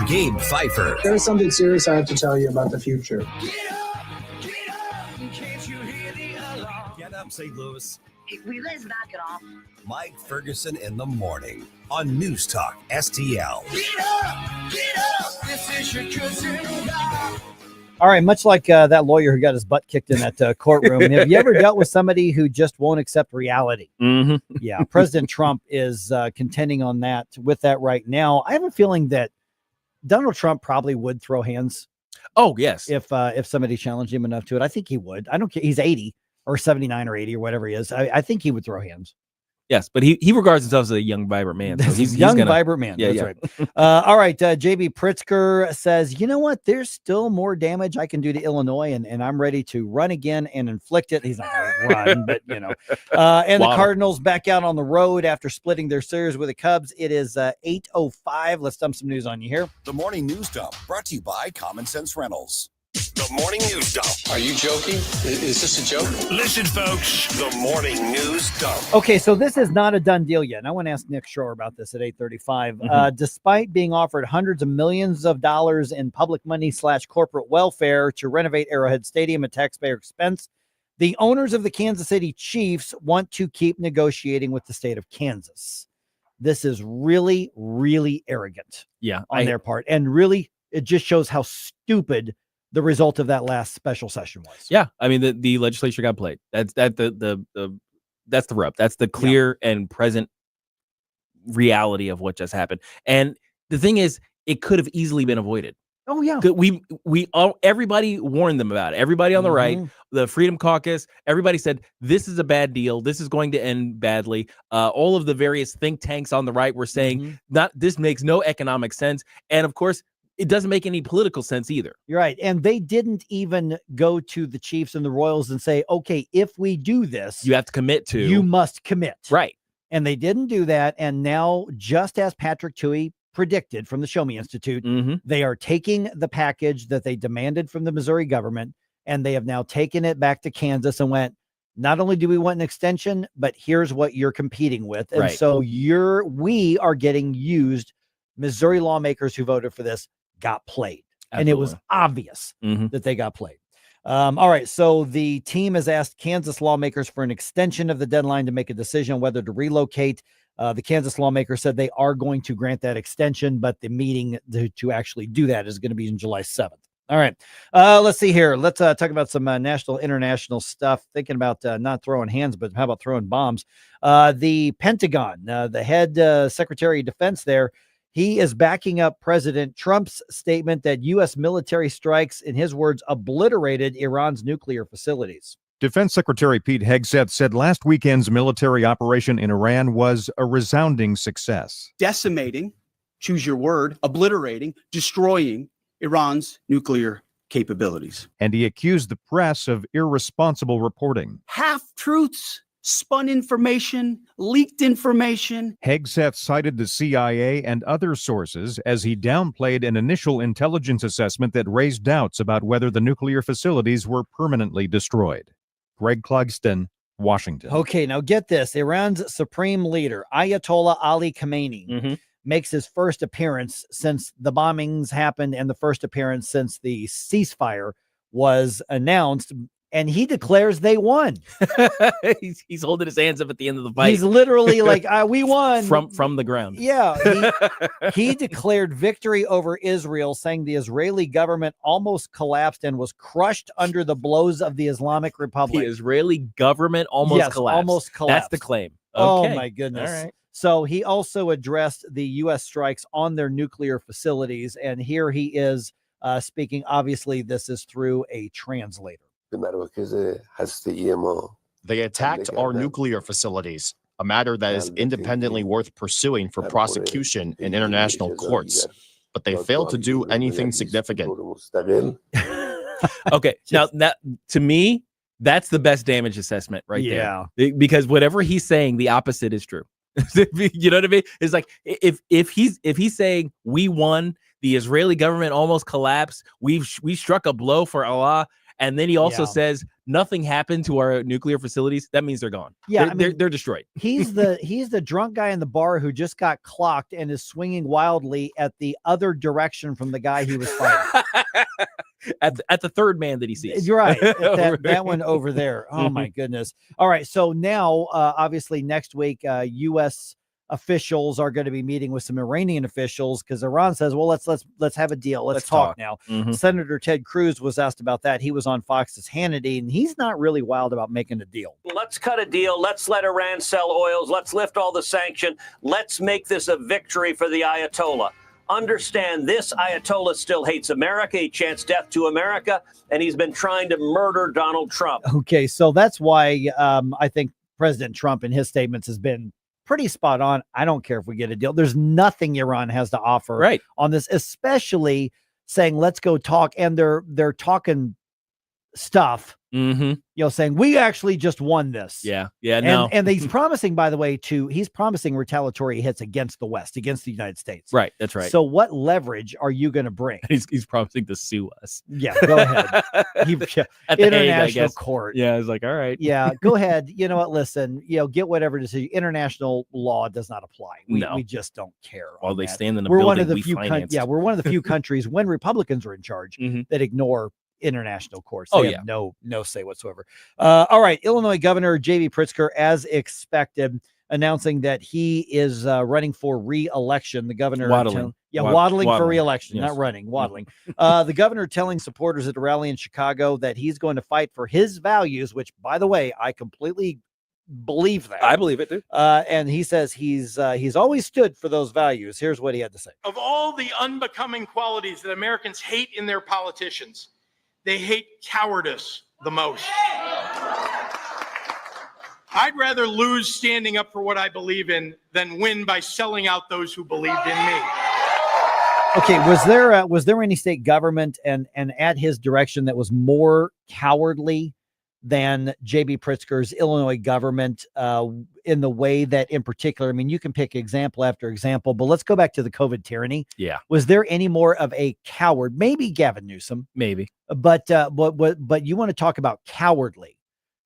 Gabe Pfeiffer. There's something serious I have to tell you about the future. Get up, St. Louis. Will you guys knock it off? Mike Ferguson in the morning on News Talk STL. Get up, this is your cousin. All right, much like that lawyer who got his butt kicked in that courtroom, have you ever dealt with somebody who just won't accept reality? Mm-hmm. Yeah, President Trump is contending on that right now. I have a feeling that Donald Trump probably would throw hands Oh, yes. If somebody challenged him enough to it, I think he would. I don't care. He's 80 or 79 or 80 or whatever he is. I think he would throw hands. Yes, but he regards himself as a young, vibrant man. So he's young, gonna, vibrant man. Yeah, That's yeah. right. All right. JB Pritzker says, you know what? There's still more damage I can do to Illinois, and I'm ready to run again and inflict it. He's not going to run, but, you know. And the Cardinals back out on the road after splitting their series with the Cubs. It is 8:05. Let's dump some news on you here. The Morning News Dump, brought to you by Common Sense Rentals. The Morning News Dump. Are you joking? Is this a joke? Listen, folks, the Morning News Dump. Okay, so this is not a done deal yet. And I want to ask Nick Schroer about this at 8:35. Despite being offered hundreds of millions of dollars in public money / corporate welfare to renovate Arrowhead Stadium at taxpayer expense, the owners of the Kansas City Chiefs want to keep negotiating with the state of Kansas. This is really, really arrogant on their part. And really, it just shows how stupid the result of that last special session was. Yeah, I mean the legislature got played. That's the rub. That's the clear and present reality of what just happened. And the thing is, it could have easily been avoided. Oh yeah, everybody warned them about it. Everybody on the right, the Freedom Caucus, everybody said this is a bad deal. This is going to end badly. All of the various think tanks on the right were saying this makes no economic sense, and of course, it doesn't make any political sense either. You're right. And they didn't even go to the Chiefs and the Royals and say, okay, if we do this, you have to commit to. You must commit. Right. And they didn't do that. And now, just as Patrick Tuohy predicted from the Show Me Institute, they are taking the package that they demanded from the Missouri government, and they have now taken it back to Kansas and went, not only do we want an extension, but here's what you're competing with. And so we are getting used. Missouri lawmakers who voted for this got played. Absolutely. And it was obvious that they got played. All right. So the team has asked Kansas lawmakers for an extension of the deadline to make a decision on whether to relocate. The Kansas lawmakers said they are going to grant that extension, but the meeting to actually do that is going to be on July 7th. All right. Let's see here. Let's talk about some national, international stuff. Thinking about not throwing hands, but how about throwing bombs? The Pentagon, the head Secretary of Defense there, he is backing up President Trump's statement that U.S. military strikes, in his words, obliterated Iran's nuclear facilities. Defense Secretary Pete Hegseth said last weekend's military operation in Iran was a resounding success. Decimating, choose your word, obliterating, destroying Iran's nuclear capabilities. And he accused the press of irresponsible reporting. Half-truths, spun information, leaked information. Hegseth cited the CIA and other sources as he downplayed an initial intelligence assessment that raised doubts about whether the nuclear facilities were permanently destroyed. Greg Clugston, Washington. Okay, now get this. Iran's supreme leader, Ayatollah Ali Khamenei, makes his first appearance since the bombings happened and the first appearance since the ceasefire was announced. And he declares they won. he's holding his hands up at the end of the fight. He's literally like, we won. From the ground. Yeah. He declared victory over Israel, saying the Israeli government almost collapsed and was crushed under the blows of the Islamic Republic. The Israeli government almost collapsed. Almost collapsed. That's the claim. Okay. Oh, my goodness. All right. So he also addressed the U.S. strikes on their nuclear facilities. And here he is speaking. Obviously, this is through a translator. They attacked our nuclear facilities, a matter that is independently worth pursuing for prosecution in international courts, but they failed to do anything significant. Okay, now that to me, that's the best damage assessment right there. Because whatever he's saying, the opposite is true. You know what I mean? It's like if he's saying we won, the Israeli government almost collapsed, we struck a blow for Allah. And then he also says nothing happened to our nuclear facilities. That means they're gone. Yeah, they're destroyed. He's the drunk guy in the bar who just got clocked and is swinging wildly at the other direction from the guy he was fighting. at the third man that he sees. You're right. That one over there. Oh my goodness. All right. So now, obviously, next week, U.S. officials are going to be meeting with some Iranian officials because Iran says, well, let's have a deal. Let's talk now. Senator Ted Cruz was asked about that. He was on Fox's Hannity, and he's not really wild about making a deal. Let's cut a deal. Let's let Iran sell oils. Let's lift all the sanction. Let's make this a victory for the Ayatollah. Understand this, Ayatollah still hates America. He chants death to America, and he's been trying to murder Donald Trump. Okay, so that's why I think President Trump in his statements has been pretty spot on. I don't care if we get a deal. There's nothing Iran has to offer on this, especially saying let's go talk. And they're talking stuff, saying we actually just won this. And he's promising, by the way, he's promising retaliatory hits against the West, against the United States. Right, that's right. So what leverage are you going to bring? He's promising to sue us. Yeah, go ahead. At the International Hague, court. Yeah, I was like, all right. Yeah, go ahead. You know what? Listen, get whatever decision. International law does not apply. We just don't care. While they stand in the we're building, one of the we few. financed. We're one of the few countries when Republicans are in charge that ignore international courts. They have no say whatsoever. All right, Illinois Governor J.B. Pritzker, as expected, announcing that he is running for re-election. The governor waddling for re-election, not running, waddling. The governor telling supporters at a rally in Chicago that he's going to fight for his values, which, by the way, I completely believe that. I believe it too. And he says he's always stood for those values. Here's what he had to say. Of all the unbecoming qualities that Americans hate in their politicians, they hate cowardice the most. I'd rather lose standing up for what I believe in than win by selling out those who believed in me. Okay, was there any state government and at his direction that was more cowardly than J.B. Pritzker's Illinois government in the way that, in particular, I mean, you can pick example after example, but let's go back to the COVID tyranny. Yeah. Was there any more of a coward? Maybe Gavin Newsom. Maybe. But you want to talk about cowardly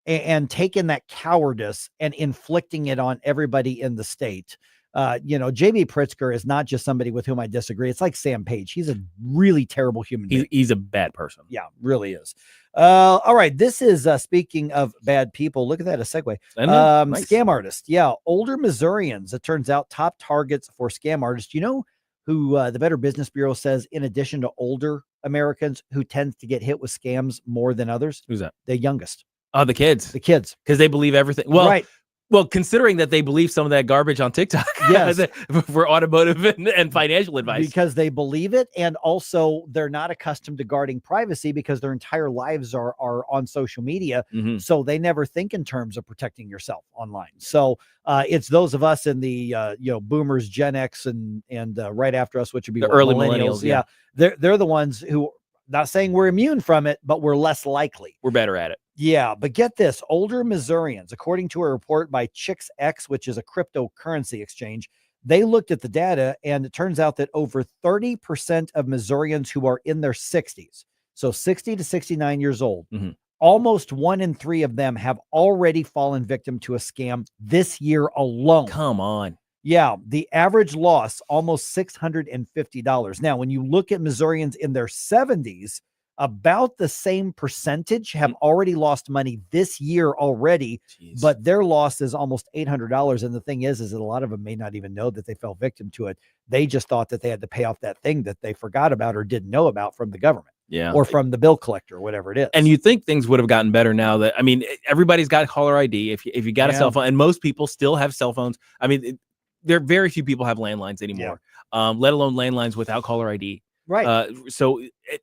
and taking that cowardice and inflicting it on everybody in the state. J.B. Pritzker is not just somebody with whom I disagree. It's like Sam Page. He's a really terrible human being. He's a bad person. Yeah, really is. All right. This is speaking of bad people. Look at that, a segue. Nice. Scam artist. Yeah. Older Missourians, it turns out, top targets for scam artists. You know who the Better Business Bureau says, in addition to older Americans, who tends to get hit with scams more than others? Who's that? The youngest. Oh, the kids. The kids. Because they believe everything. Well, right. Well, considering that they believe some of that garbage on TikTok yes. for automotive and financial advice. Because they believe it, and also they're not accustomed to guarding privacy because their entire lives are on social media. So they never think in terms of protecting yourself online. So it's those of us in the boomers, Gen X, and right after us, which would be the early millennials. Yeah. They're the ones who, not saying we're immune from it, but we're less likely. We're better at it. Yeah, but get this, older Missourians, according to a report by ChicksX, which is a cryptocurrency exchange, they looked at the data, and it turns out that over 30% of Missourians who are in their 60s, so 60 to 69 years old, almost 1 in 3 of them have already fallen victim to a scam this year alone. Come on. Yeah, the average loss, almost $650. Now, when you look at Missourians in their 70s, about the same percentage have already lost money this year already. Jeez. But their loss is almost $800. And the thing is that a lot of them may not even know that they fell victim to it. They just thought that they had to pay off that thing that they forgot about or didn't know about from the government. Yeah. Or from the bill collector, or whatever it is. And you think things would have gotten better now that, I mean, everybody's got caller ID. If you got a cell phone, and most people still have cell phones. I mean, there are very few people have landlines anymore, let alone landlines without caller ID. Right.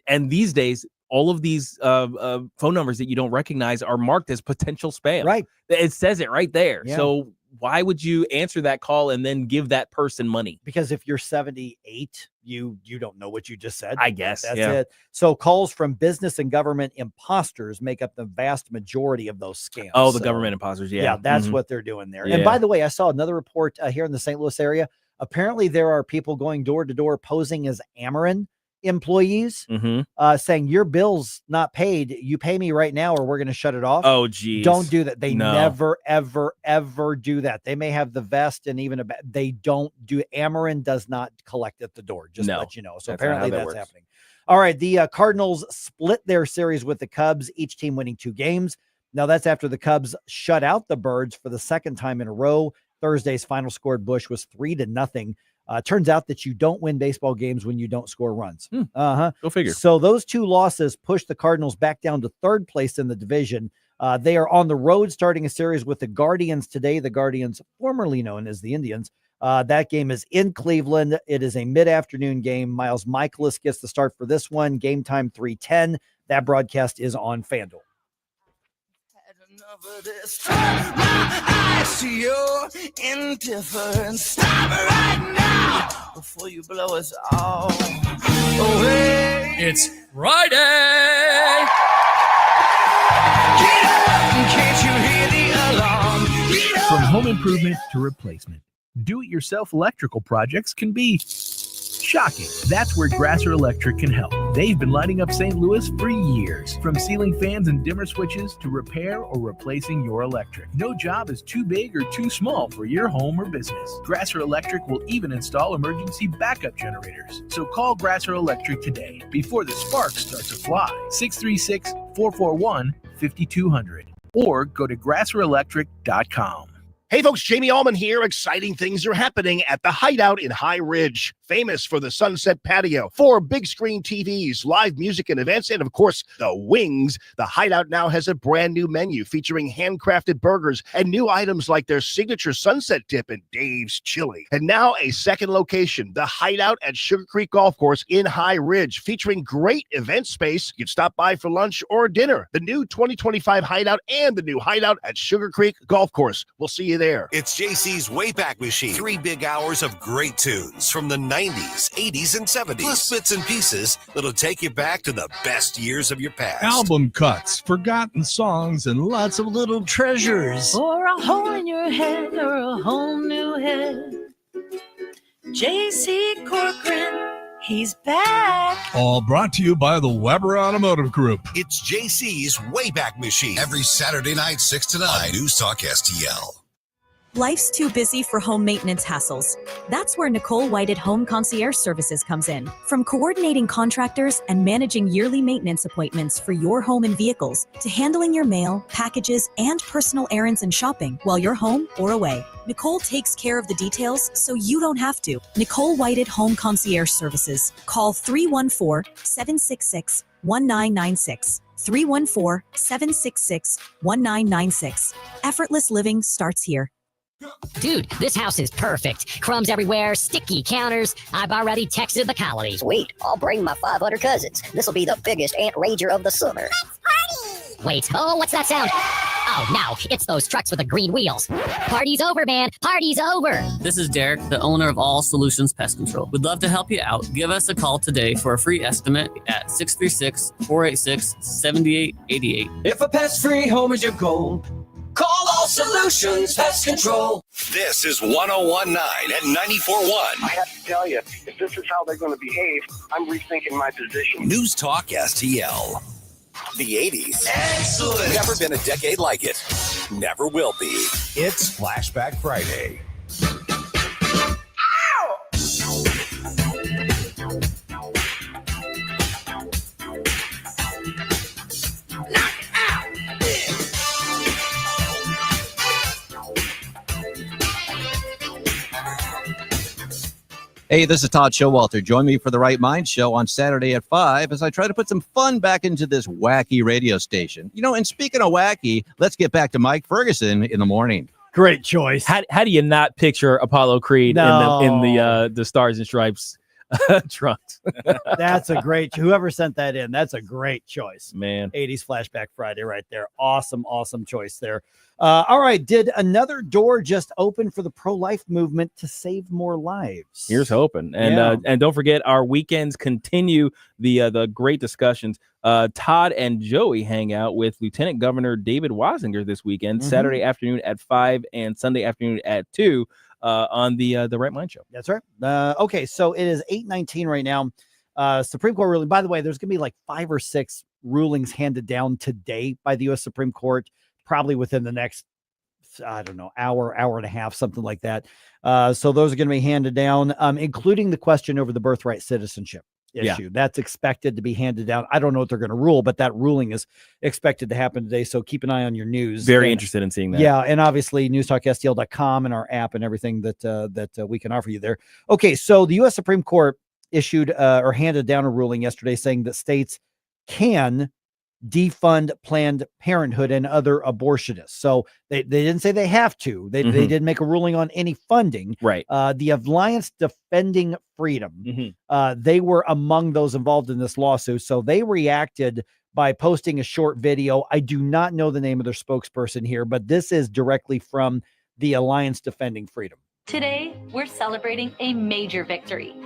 And these days, all of these phone numbers that you don't recognize are marked as potential spam. Right. It says it right there. Yeah. So why would you answer that call and then give that person money? Because if you're 78, you don't know what you just said. I guess. That's it. So calls from business and government imposters make up the vast majority of those scams. Oh, the government imposters. Yeah. Yeah, that's what they're doing there. And by the way, I saw another report here in the St. Louis area. Apparently there are people going door to door posing as Ameren employees, saying your bill's not paid. You pay me right now or we're going to shut it off. Oh, geez. Don't do that. They never, ever, ever do that. They may have the vest and even they don't do. Ameren does not collect at the door. Just to let you know. So apparently that's happening. All right. The Cardinals split their series with the Cubs, each team winning 2 games. Now that's after the Cubs shut out the Birds for the second time in a row. Thursday's final score at Busch was 3-0. Turns out that you don't win baseball games when you don't score runs. Go figure. So those 2 losses pushed the Cardinals back down to 3rd place in the division. They are on the road starting a series with the Guardians today. The Guardians, formerly known as the Indians, That game is in Cleveland. It is a mid-afternoon game. Miles Michaelis gets the start for this one. Game time 3:10. That broadcast is on FanDuel. I see your indifference. Stop it right now before you blow us all away. It's Friday. Get up, can't you hear the alarm? Get up. From home improvement to replacement, do-it-yourself electrical projects can be shocking. That's where Grasser Electric can help. They've been lighting up St. Louis for years. From ceiling fans and dimmer switches to repair or replacing your electric. No job is too big or too small for your home or business. Grasser Electric will even install emergency backup generators. So call Grasser Electric today before the sparks start to fly. 636-441-5200 or go to grasserelectric.com. Hey folks, Jamie Allman here. Exciting things are happening at the Hideout in High Ridge. Famous for the Sunset Patio, 4 big screen TVs, live music and events, and of course, the wings. The Hideout now has a brand new menu featuring handcrafted burgers and new items like their signature sunset dip and Dave's Chili. And now a second location, the Hideout at Sugar Creek Golf Course in High Ridge, featuring great event space. You can stop by for lunch or dinner. The new 2025 Hideout and the new Hideout at Sugar Creek Golf Course. We'll see you there. It's JC's Wayback Machine. 3 big hours of great tunes from the 90s, 80s, and 70s. Plus bits and pieces that'll take you back to the best years of your past. Album cuts, forgotten songs, and lots of little treasures. Or a hole in your head or a whole new head. JC Corcoran, he's back. All brought to you by the Weber Automotive Group. It's JC's Wayback Machine. Every Saturday night, 6 to 9. On News Talk STL. Life's too busy for home maintenance hassles. That's where Nicole Whited Home Concierge Services comes in. From coordinating contractors and managing yearly maintenance appointments for your home and vehicles, to handling your mail, packages, and personal errands and shopping while you're home or away. Nicole takes care of the details so you don't have to. Nicole Whited Home Concierge Services. Call 314-766-1996. 314-766-1996. Effortless living starts here. Dude, this house is perfect. Crumbs everywhere, sticky counters. I've already texted the colonies. Sweet, I'll bring my 500 cousins. This'll be the biggest ant rager of the summer. Let's party! Wait, oh, what's that sound? Oh, no, it's those trucks with the green wheels. Party's over, man. Party's over. This is Derek, the owner of All Solutions Pest Control. We'd love to help you out. Give us a call today for a free estimate at 636-486-7888. If a pest-free home is your goal, call All Solutions Pest Control. This is 1019 and 94.1. I have to tell you, if this is how they're going to behave, I'm rethinking my position. News Talk STL. The 80s. Excellent. Never been a decade like it. Never will be. It's Flashback Friday. Hey, this is Todd Showalter. Join me for the Right Mind Show on Saturday at 5 as I try to put some fun back into this wacky radio station. You know, and speaking of wacky, let's get back to Mike Ferguson in the morning. Great choice. How do you not picture Apollo Creed in the Stars and Stripes trunks? That's a great, whoever sent that in, that's a great choice. Man. 80s Flashback Friday right there. Awesome choice there. All right. Did another door just open for the pro-life movement to save more lives? Here's hoping. And don't forget, our weekends continue the great discussions. Todd and Joey hang out with Lieutenant Governor David Wasinger this weekend, Saturday afternoon at 5 and Sunday afternoon at 2 on the Right Mind Show. That's right. Okay, so it is 8:19 right now. Supreme Court ruling. By the way, there's going to be like 5 or 6 rulings handed down today by the U.S. Supreme Court, probably within the next, I don't know, hour and a half, something like that. So those are going to be handed down, including the question over the birthright citizenship issue. Yeah. That's expected to be handed down. I don't know what they're going to rule, but that ruling is expected to happen today. So keep an eye on your news. Very interested in seeing that. Yeah. And obviously NewsTalkSTL.com and our app and everything that we can offer you there. Okay. So the U.S. Supreme Court issued or handed down a ruling yesterday saying that states can defund Planned Parenthood and other abortionists. So they didn't say they have to. They didn't make a ruling on any funding. Right. The Alliance Defending Freedom, they were among those involved in this lawsuit. So they reacted by posting a short video. I do not know the name of their spokesperson here, but this is directly from the Alliance Defending Freedom. Today, we're celebrating a major victory.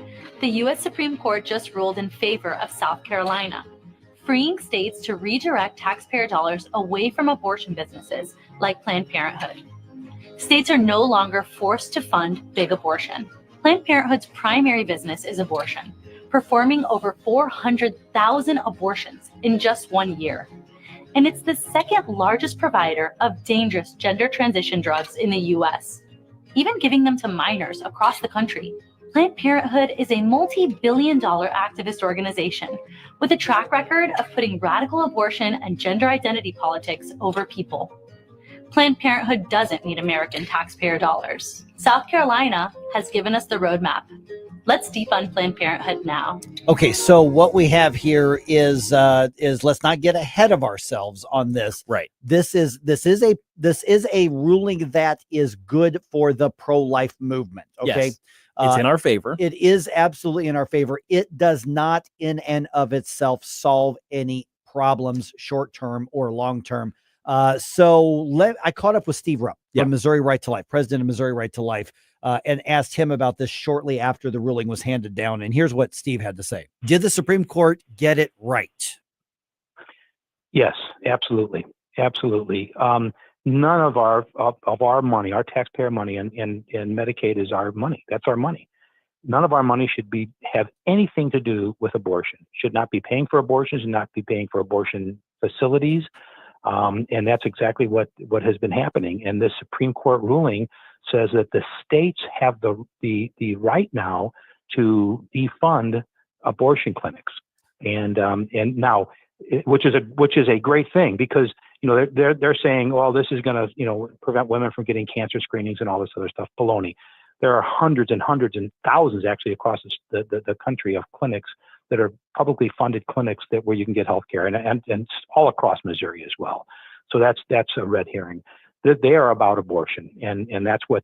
The U.S. Supreme Court just ruled in favor of South Carolina, freeing states to redirect taxpayer dollars away from abortion businesses like Planned Parenthood. States are no longer forced to fund big abortion. Planned Parenthood's primary business is abortion, performing over 400,000 abortions in just 1 year. And it's the second largest provider of dangerous gender transition drugs in the U.S., even giving them to minors across the country. Planned Parenthood is a multi-billion-dollar activist organization with a track record of putting radical abortion and gender identity politics over people. Planned Parenthood doesn't need American taxpayer dollars. South Carolina has given us the roadmap. Let's defund Planned Parenthood now. Okay, so what we have here is let's not get ahead of ourselves on this. Right. This is a ruling that is good for the pro-life movement. Okay. Yes. It's in our favor. It is absolutely in our favor. It does not in and of itself solve any problems, short-term or long-term. I caught up with Steve Rupp from Missouri Right to Life, president of Missouri Right to Life, and asked him about this shortly after the ruling was handed down. And here's what Steve had to say. Did the Supreme Court get it right? Yes, absolutely. Absolutely. None of our money, our taxpayer money and Medicaid is our money. That's our money. None of our money should have anything to do with abortion. Should not be paying for abortions, should not be paying for abortion facilities. And that's exactly what has been happening. And this Supreme Court ruling says that the states have the right now to defund abortion clinics. And now, which is a great thing, because they're saying, well, this is going to prevent women from getting cancer screenings and all this other stuff. Baloney. There are hundreds and thousands actually across the country of clinics that are publicly funded clinics where you can get health care, and all across Missouri as well. So that's a red herring. They are about abortion, and that's what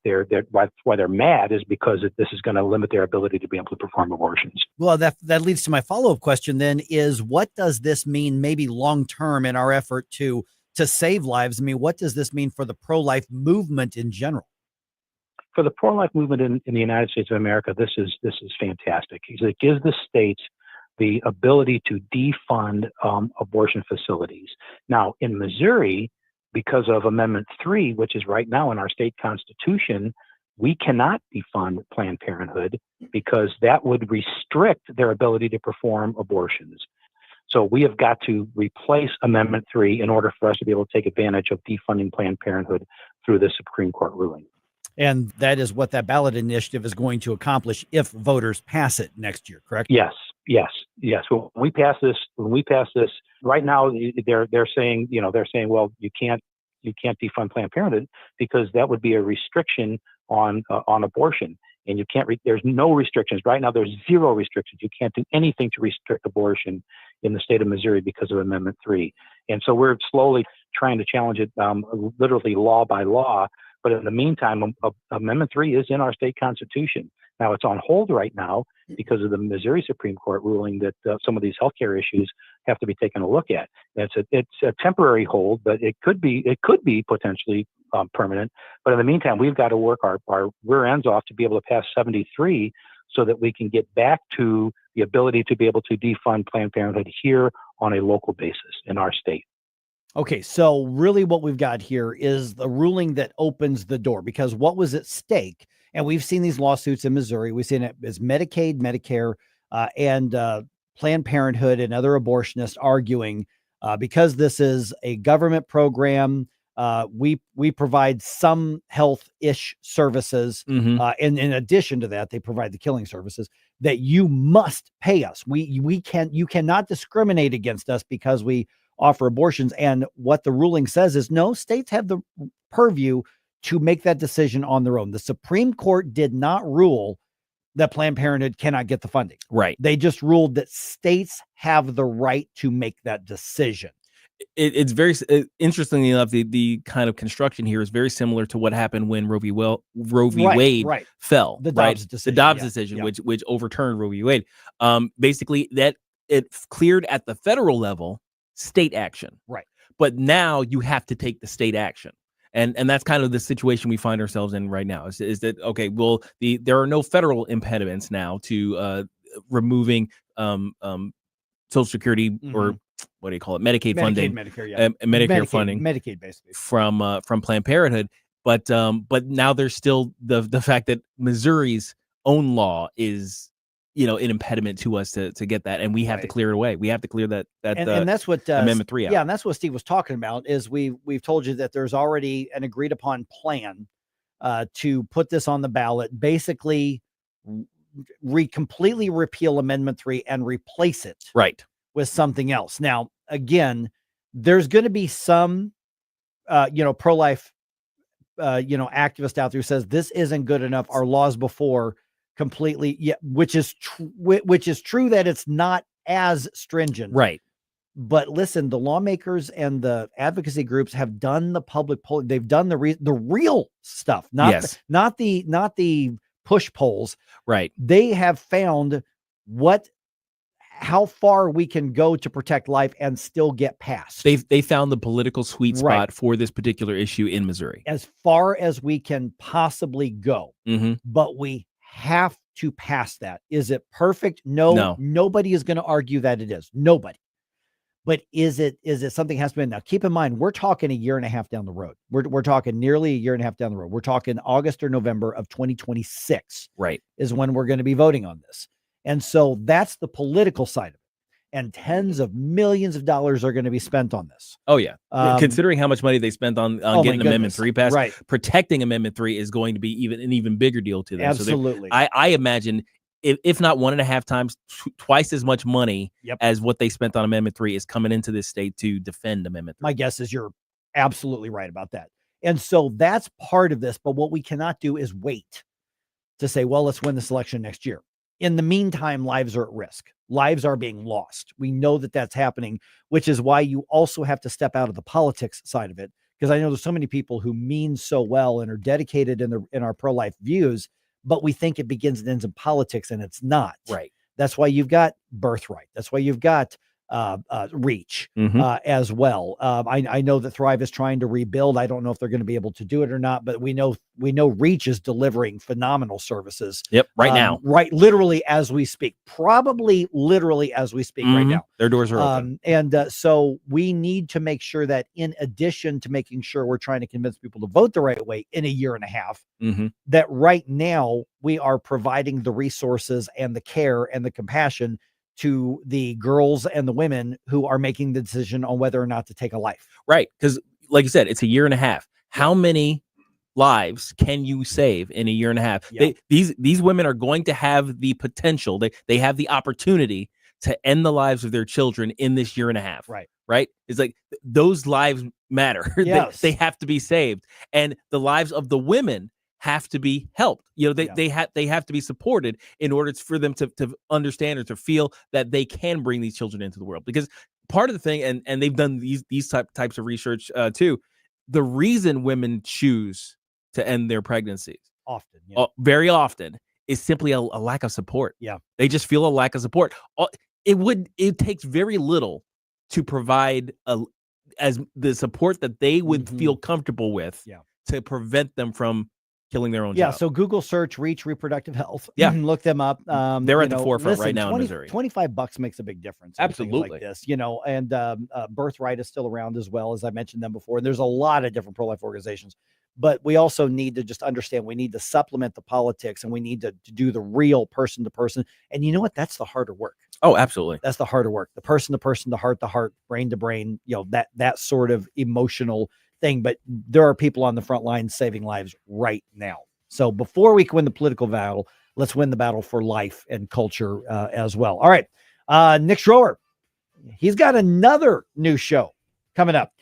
why they're mad, is because this is going to limit their ability to be able to perform abortions. Well, that leads to my follow-up question then, is what does this mean maybe long-term in our effort to save lives? I mean, what does this mean for the pro-life movement in general? For the pro-life movement in the United States of America, this is fantastic. It gives the states the ability to defund abortion facilities. Now, in Missouri, because of Amendment 3, which is right now in our state constitution, we cannot defund Planned Parenthood because that would restrict their ability to perform abortions. So we have got to replace Amendment 3 in order for us to be able to take advantage of defunding Planned Parenthood through the Supreme Court ruling. And that is what that ballot initiative is going to accomplish if voters pass it next year, correct? Yes. Well, when we pass this right now, they're saying, well, you can't defund Planned Parenthood because that would be a restriction on abortion, and you can't. There's no restrictions right now. There's zero restrictions. You can't do anything to restrict abortion in the state of Missouri because of Amendment 3. And so we're slowly trying to challenge it, literally law by law. But in the meantime, Amendment 3 is in our state constitution. Now, it's on hold right now because of the Missouri Supreme Court ruling that some of these healthcare issues have to be taken a look at. It's a temporary hold, but it could be potentially permanent. But in the meantime, we've got to work our rear ends off to be able to pass 73 so that we can get back to the ability to be able to defund Planned Parenthood here on a local basis in our state. Okay, so really what we've got here is the ruling that opens the door, because what was at stake, and we've seen these lawsuits in Missouri, we've seen it as Medicaid, Medicare, and Planned Parenthood and other abortionists arguing because this is a government program, we provide some health-ish services, and in addition to that, they provide the killing services, that you must pay us. You cannot discriminate against us because we offer abortions. And what the ruling says is no, states have the purview to make that decision on their own. The Supreme Court did not rule that Planned Parenthood cannot get the funding. Right. They just ruled that states have the right to make that decision. It's very interestingly enough, the kind of construction here is very similar to what happened when Roe v. Wade fell. The Dobbs decision, the Dobbs decision, which overturned Roe v. Wade. Basically, that it cleared at the federal level state action. Right. But now you have to take the state action. And that's kind of the situation we find ourselves in right now. Is that okay? Well, there are no federal impediments now to removing Social Security or what do you call it? Medicaid funding, Medicare funding, Medicaid basically from Planned Parenthood. But now there's still the fact that Missouri's own law is an impediment to us to get that, and we have to clear it away. We have to clear that and that's what Amendment 3 out. Yeah, and that's what Steve was talking about. Is we've told you that there's already an agreed upon plan to put this on the ballot, basically completely repeal Amendment 3 and replace it with something else. Now, again, there's going to be some pro-life activist out there who says this isn't good enough. Our laws before completely, which is true that it's not as stringent, right? But listen, the lawmakers and the advocacy groups have done the public polling. They've done the real stuff, not the push polls. Right. They have found how far we can go to protect life and still get past. They found the political sweet spot for this particular issue in Missouri. As far as we can possibly go. But we have to pass that. Is it perfect? No. Nobody is going to argue that it is. Nobody. But is it something has to be? Now, keep in mind, we're talking a year and a half down the road. We're talking nearly a year and a half down the road. We're talking August or November of 2026. Right. Is when we're going to be voting on this. And so that's the political side of it. And tens of millions of dollars are going to be spent on this. Oh, yeah. Considering how much money they spent on getting Amendment 3 passed, protecting Amendment 3 is going to be an even bigger deal to them. Absolutely. So I imagine, if not 1.5 times, twice as much money as what they spent on Amendment 3 is coming into this state to defend Amendment 3. My guess is you're absolutely right about that. And so that's part of this. But what we cannot do is wait to say, well, let's win this election next year. In the meantime, lives are at risk. Lives are being lost. We know that that's happening, which is why you also have to step out of the politics side of it. Because I know there's so many people who mean so well and are dedicated in our pro-life views, but we think it begins and ends in politics, and it's not. Right. That's why you've got birthright. That's why you've got reach as well. I know that Thrive is trying to rebuild. I don't know if they're going to be able to do it or not, but we know Reach is delivering phenomenal services. Right now. Right. Literally as we speak, probably literally as we speak right now. Their doors are open. So we need to make sure that in addition to making sure we're trying to convince people to vote the right way in a year and a half, that right now we are providing the resources and the care and the compassion to the girls and the women who are making the decision on whether or not to take a life. Right. Because like you said, it's a year and a half. How many lives can you save in a year and a half? These women are going to have the potential. They have the opportunity to end the lives of their children in this year and a half. Right. It's like those lives matter. Yes. They have to be saved. And the lives of the women have to be helped. They have to be supported in order for them to understand or to feel that they can bring these children into the world. Because part of the thing, and they've done these types of research too, the reason women choose to end their pregnancies very often is simply a lack of support. They just feel a lack of support. It takes very little to provide as the support that they would feel comfortable with to prevent them from killing their own child. So Google search Reach Reproductive Health. Look them up. They're at the forefront right now in Missouri. $25 makes a big difference. Absolutely. Like this, and Birthright is still around as well, as I mentioned them before. And there's a lot of different pro-life organizations, but we also need to just understand we need to supplement the politics, and we need to do the real person to person. And you know what? That's the harder work. Oh, absolutely. That's the harder work. The person to person, the heart to heart, brain to brain, that sort of emotional thing. But there are people on the front line saving lives right now. So before we can win the political battle, let's win the battle for life and culture as well. All right. Nick Schroer, he's got another new show coming up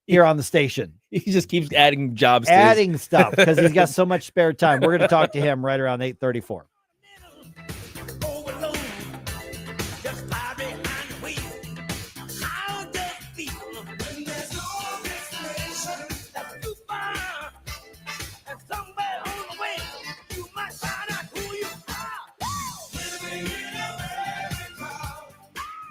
here on the station. He just keeps adding jobs. Adding stuff because he's got so much spare time. We're going to talk to him right around 8:34.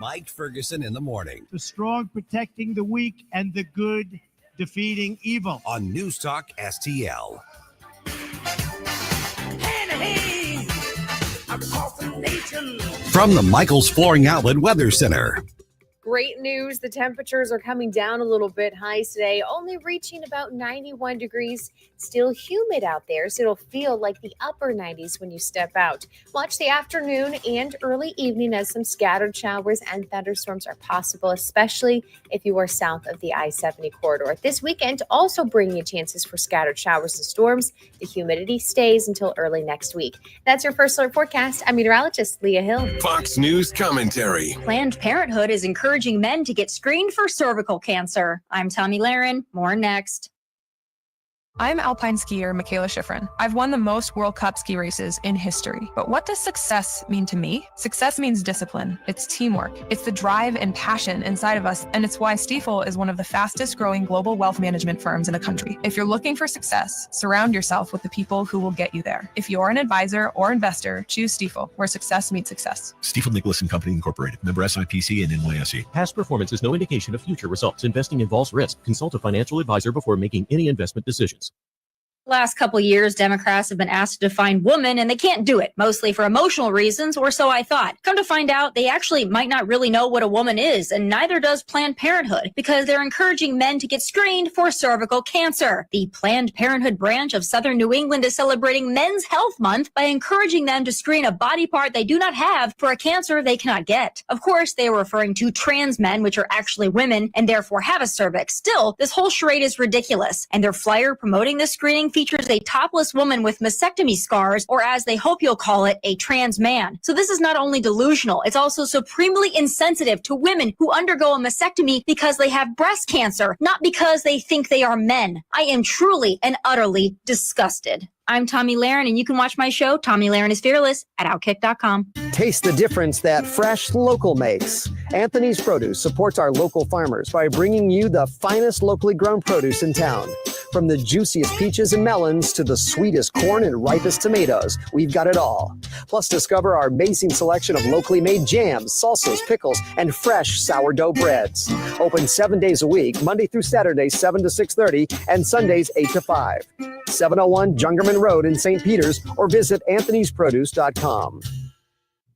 Mike Ferguson in the morning. The strong protecting the weak and the good defeating evil. On News Talk STL. From the Michaels Flooring Outlet Weather Center. Great news. The temperatures are coming down a little bit. Highs today only reaching about 91 degrees. Still humid out there, so it'll feel like the upper 90s when you step out. Watch the afternoon and early evening as some scattered showers and thunderstorms are possible, especially if you are south of the I-70 corridor. This weekend also bringing you chances for scattered showers and storms. The humidity stays until early next week. That's your First Alert forecast. I'm meteorologist Leah Hill. Fox News commentary. Planned Parenthood is encouraging men to get screened for cervical cancer. I'm Tommy Laren. More next. I'm alpine skier Michaela Schifrin. I've won the most World Cup ski races in history. But what does success mean to me? Success means discipline. It's teamwork. It's the drive and passion inside of us. And it's why Stifel is one of the fastest growing global wealth management firms in the country. If you're looking for success, surround yourself with the people who will get you there. If you're an advisor or investor, choose Stifel, where success meets success. Stifel Nicholas and Company Incorporated. Member SIPC and NYSE. Past performance is no indication of future results. Investing involves risk. Consult a financial advisor before making any investment decisions. Last couple years, Democrats have been asked to define woman, and they can't do it, mostly for emotional reasons, or so I thought. Come to find out, they actually might not really know what a woman is, and neither does Planned Parenthood, because they're encouraging men to get screened for cervical cancer. The Planned Parenthood branch of Southern New England is celebrating Men's Health Month by encouraging them to screen a body part they do not have for a cancer they cannot get. Of course, they are referring to trans men, which are actually women, and therefore have a cervix. Still, this whole charade is ridiculous, and their flyer promoting this screening features a topless woman with mastectomy scars, or as they hope you'll call it, a trans man. So this is not only delusional, it's also supremely insensitive to women who undergo a mastectomy because they have breast cancer, not because they think they are men. I am truly and utterly disgusted. I'm Tommy Laren, and you can watch my show, Tommy Laren is Fearless, at Outkick.com. Taste the difference that fresh local makes. Anthony's Produce supports our local farmers by bringing you the finest locally grown produce in town. From the juiciest peaches and melons to the sweetest corn and ripest tomatoes, we've got it all. Plus, discover our amazing selection of locally made jams, salsas, pickles, and fresh sourdough breads. Open 7 days a week, Monday through Saturday, 7 to 6:30, and Sundays, 8 to 5. 701 Jungerman Road in St. Peters, or visit anthonysproduce.com.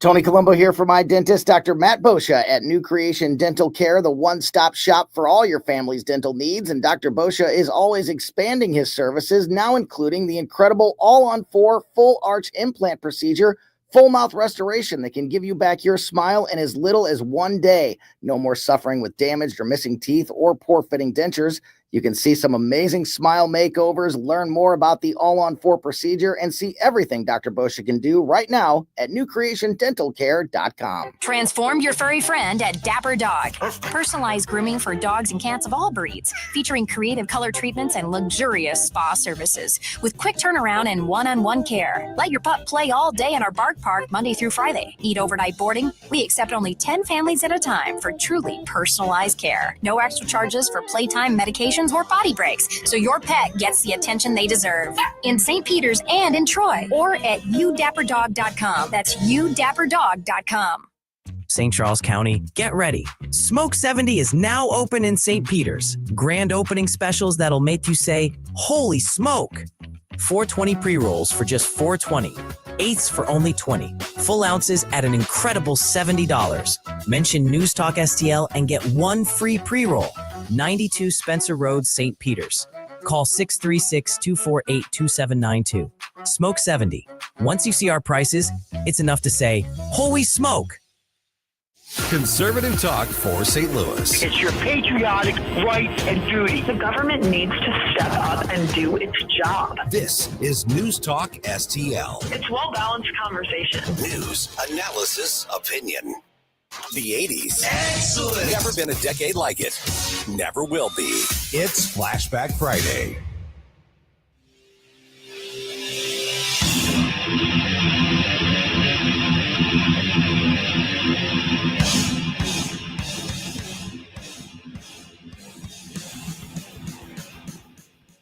Tony Colombo here for my dentist, Dr. Matt Boscia at New Creation Dental Care, the one-stop shop for all your family's dental needs. And Dr. Boscia is always expanding his services, now including the incredible all-on-4 full arch implant procedure, full mouth restoration that can give you back your smile in as little as 1 day. No more suffering with damaged or missing teeth or poor fitting dentures. You can see some amazing smile makeovers, learn more about the all-on-4 procedure, and see everything Dr. Boscia can do right now at newcreationdentalcare.com. Transform your furry friend at Dapper Dog. Personalized grooming for dogs and cats of all breeds, featuring creative color treatments and luxurious spa services with quick turnaround and one-on-one care. Let your pup play all day in our Bark Park Monday through Friday. Need overnight boarding? We accept only 10 families at a time for truly personalized care. No extra charges for playtime, medication, or potty breaks, so your pet gets the attention they deserve. In St. Peters and in Troy, or at youdapperdog.com. That's youdapperdog.com. St. Charles County, get ready. Smoke 70 is now open in St. Peters. Grand opening specials that'll make you say, holy smoke. 420 pre-rolls for just $4.20. Eighths for only $20. Full ounces at an incredible $70. Mention News Talk STL and get one free pre-roll. 92 Spencer Road, St. Peters. Call 636-248-2792. Smoke 70. Once you see our prices, it's enough to say, holy smoke. Conservative talk for St. Louis. It's your patriotic right and duty. The government needs to step up and do its job. This is News Talk STL. It's well-balanced conversation. News, analysis, opinion. The 80s. Excellent. Never been a decade like it. Never will be. It's Flashback Friday.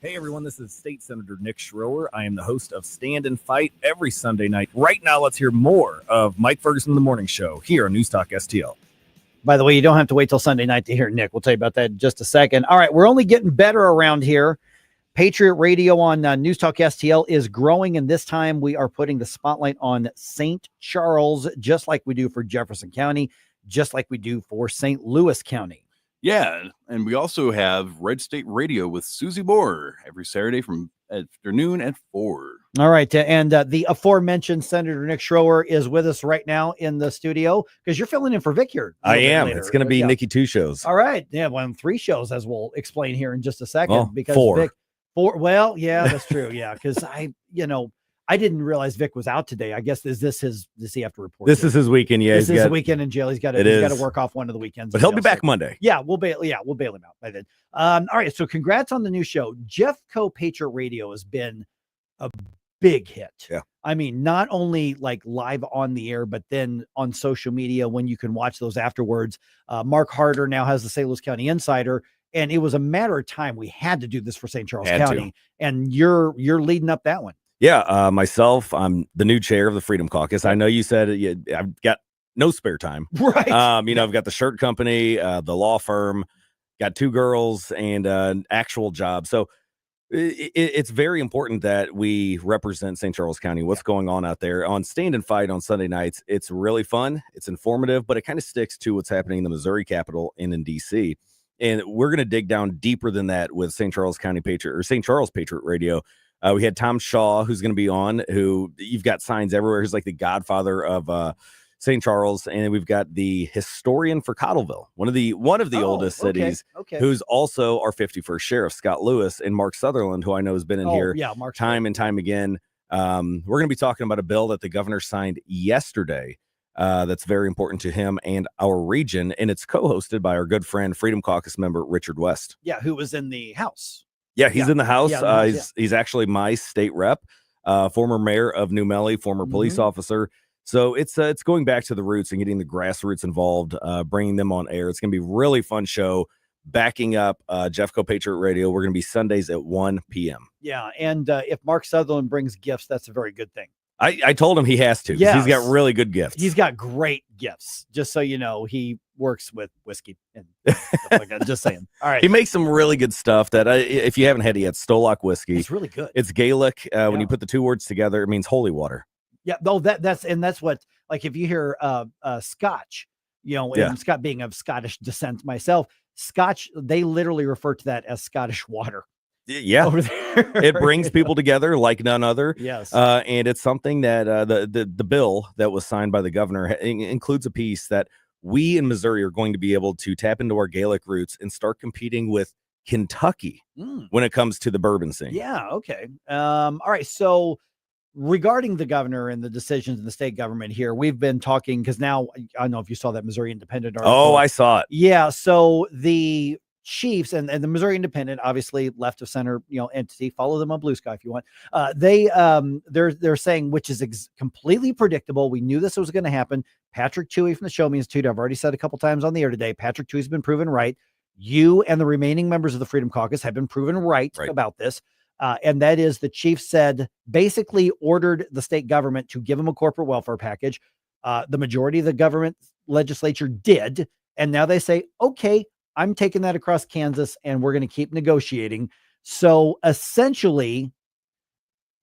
Hey everyone, this is State Senator Nick Schroer. I am the host of Stand and Fight every Sunday night. Right now, let's hear more of Mike Ferguson in the Morning Show here on News Talk STL. By the way, you don't have to wait till Sunday night to hear Nick. We'll tell you about that in just a second. All right, we're only getting better around here. Patriot Radio on News Talk STL is growing, and this time we are putting the spotlight on St. Charles, just like we do for Jefferson County, just like we do for St. Louis County. Yeah, and we also have Red State Radio with Susie Moore every Saturday from afternoon at 4. All right, and the aforementioned Senator Nick Schroer is with us right now in the studio because you're filling in for Vic here. I am. It's going to be Nikki 2 shows. All right, yeah, well, 3 shows, as we'll explain here in just a second. Well, because 4. Vic, 4. Well, yeah, that's true. Yeah, because I didn't realize Vic was out today. I guess does he have to report? This is his weekend. Yeah, this is a weekend in jail. He's got to work off one of the weekends. But he'll be back Monday. Yeah, we'll bail him out by then. All right, so congrats on the new show. Jeffco Patriot Radio has been a big hit. Yeah. I mean, not only like live on the air, but then on social media when you can watch those afterwards. Mark Harder now has the St. Louis County Insider. And it was a matter of time. We had to do this for St. Charles County. And you're leading up that one. Yeah. Myself, I'm the new chair of the Freedom Caucus. I know you said I've got no spare time. Right. I've got the shirt company, the law firm, got 2 girls and an actual job. So it's very important that we represent St. Charles County, what's going on out there on Stand and Fight on Sunday nights. It's really fun. It's informative, but it kind of sticks to what's happening in the Missouri Capitol and in DC. And we're going to dig down deeper than that with St. Charles County Patriot or St. Charles Patriot Radio. We had Tom Shaw, who's going to be on, who you've got signs everywhere. He's like the godfather of St. Charles. And we've got the historian for Cottleville, one of the oldest cities, who's also our 51st sheriff, Scott Lewis, and Mark Sutherland, who I know has been in here time and time again. We're going to be talking about a bill that the governor signed yesterday. That's very important to him and our region, and it's co-hosted by our good friend, Freedom Caucus member Richard West. Yeah, who was in the House. Yeah, he's in the House. Yeah, he's actually my state rep, former mayor of New Melle, former police officer. So it's going back to the roots and getting the grassroots involved, bringing them on air. It's going to be a really fun show. Backing up Jeffco Patriot Radio, we're going to be Sundays at 1 p.m. Yeah, and if Mark Sutherland brings gifts, that's a very good thing. I told him he has to. Yes. He's got really good gifts. He's got great gifts. Just so you know, he works with whiskey and stuff like that. Just saying. All right. He makes some really good stuff that if you haven't had it yet, Stolock whiskey. It's really good. It's Gaelic. When you put the 2 words together, it means holy water. Yeah. No, that's what, like, if you hear Scotch, and Scott being of Scottish descent myself, Scotch, they literally refer to that as Scottish water. Yeah, over there. It brings people together like none other. Yes, and it's something that the bill that was signed by the governor includes a piece that we in Missouri are going to be able to tap into our Gaelic roots and start competing with Kentucky when it comes to the bourbon scene. Yeah. Okay. All right. So regarding the governor and the decisions in the state government here, we've been talking because now I don't know if you saw that Missouri Independent article. Oh, I saw it. Yeah. So the Chiefs and the Missouri Independent, obviously left of center, entity. Follow them on Blue Sky if you want. They're saying, which is completely predictable. We knew this was going to happen. Patrick Tuohy from the Show Me Institute, I've already said a couple times on the air today. Patrick Tuohy's been proven right. You and the remaining members of the Freedom Caucus have been proven right. About this. And that is the chief said, basically ordered the state government to give them a corporate welfare package. The majority of the government legislature did. And now they say, okay, I'm taking that across Kansas and we're going to keep negotiating. So essentially,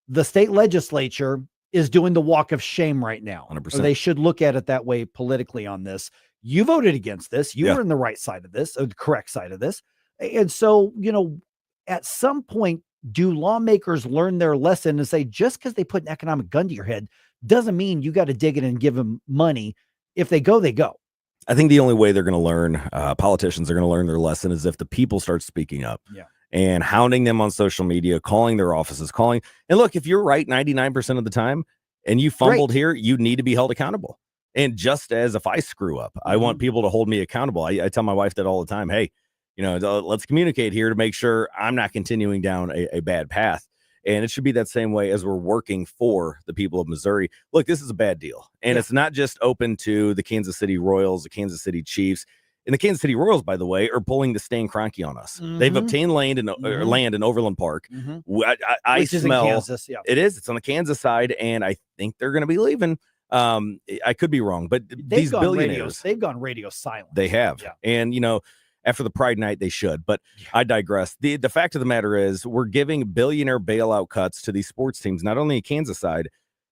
the state legislature is doing the walk of shame right now. 100%. Or they should look at it that way politically on this. You voted against this. You were in the right side of this, or the correct side of this. And so, at some point, do lawmakers learn their lesson and say, just because they put an economic gun to your head doesn't mean you got to dig in and give them money. If they go, they go. I think the only way they're going to learn, politicians are going to learn their lesson, is if the people start speaking up and hounding them on social media, calling their offices, And look, if you're right 99% of the time and you fumbled here, you need to be held accountable. And just as if I screw up, I want people to hold me accountable. I tell my wife that all the time. Hey, let's communicate here to make sure I'm not continuing down a bad path. And it should be that same way as we're working for the people of Missouri. Look, this is a bad deal. And it's not just open to the Kansas City Royals, the Kansas City Chiefs. And the Kansas City Royals, by the way, are pulling the Stan Kroenke on us. They've obtained land in Overland Park. I Which is smell in Kansas, it is. It's on the Kansas side. And I think they're going to be leaving. I could be wrong, but these billionaires, they've gone radio silent. they have. Yeah. And, after the Pride night, they should. But I digress. The fact of the matter is we're giving billionaire bailout cuts to these sports teams, not only in Kansas side,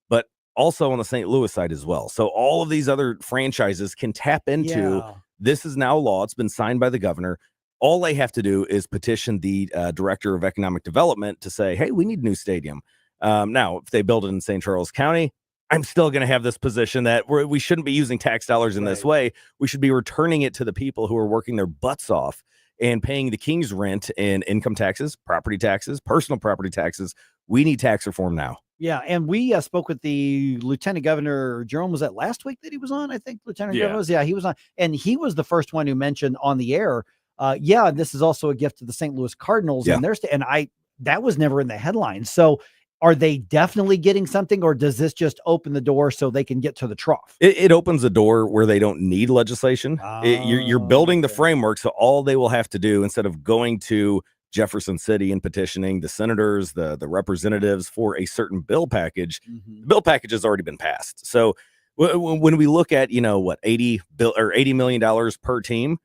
but also on the St. Louis side as well. So all of these other franchises can tap into this is now law. It's been signed by the governor. All they have to do is petition the director of economic development to say, hey, we need a new stadium. Now, if they build it in St. Charles County, I'm still going to have this position that we shouldn't be using tax dollars in this way. We should be returning it to the people who are working their butts off and paying the king's rent and income taxes, property taxes, personal property taxes. We need tax reform now. Yeah, and we spoke with the Lieutenant Governor Jerome. Was that last week that he was on? I think Lieutenant Governor was. Yeah, he was on, and he was the first one who mentioned on the air. This is also a gift to the St. Louis Cardinals, and that was never in the headlines. So, are they definitely getting something, or does this just open the door so they can get to the trough? It opens the door where they don't need legislation. You're building the framework, so all they will have to do, instead of going to Jefferson City and petitioning the senators, the representatives for a certain bill package, the bill package has already been passed. So when we look at $80 million per team,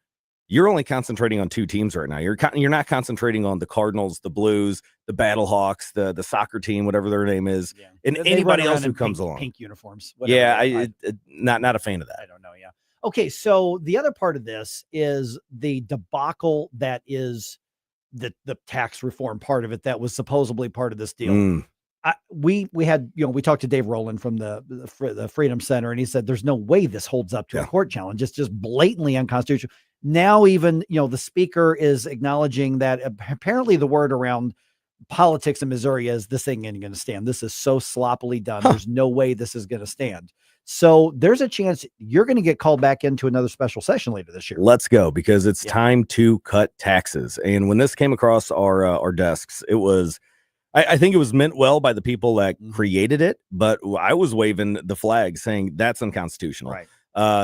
you're only concentrating on two teams right now. You're not concentrating on the Cardinals, the Blues, the Battlehawks, the soccer team, whatever their name is, and anybody else who comes along. Pink uniforms. Not a fan of that. I don't know. Yeah. Okay. So the other part of this is the debacle that is the tax reform part of it that was supposedly part of this deal. We had, we talked to Dave Rowland from the Freedom Center, and he said there's no way this holds up to a court challenge. It's just blatantly unconstitutional. Now, even, the speaker is acknowledging that apparently the word around politics in Missouri is this thing ain't going to stand. This is so sloppily done. There's no way this is going to stand. So there's a chance you're going to get called back into another special session later this year. Let's go, because it's time to cut taxes. And when this came across our desks, it was, I think it was meant well by the people that created it, but I was waving the flag saying that's unconstitutional. Right.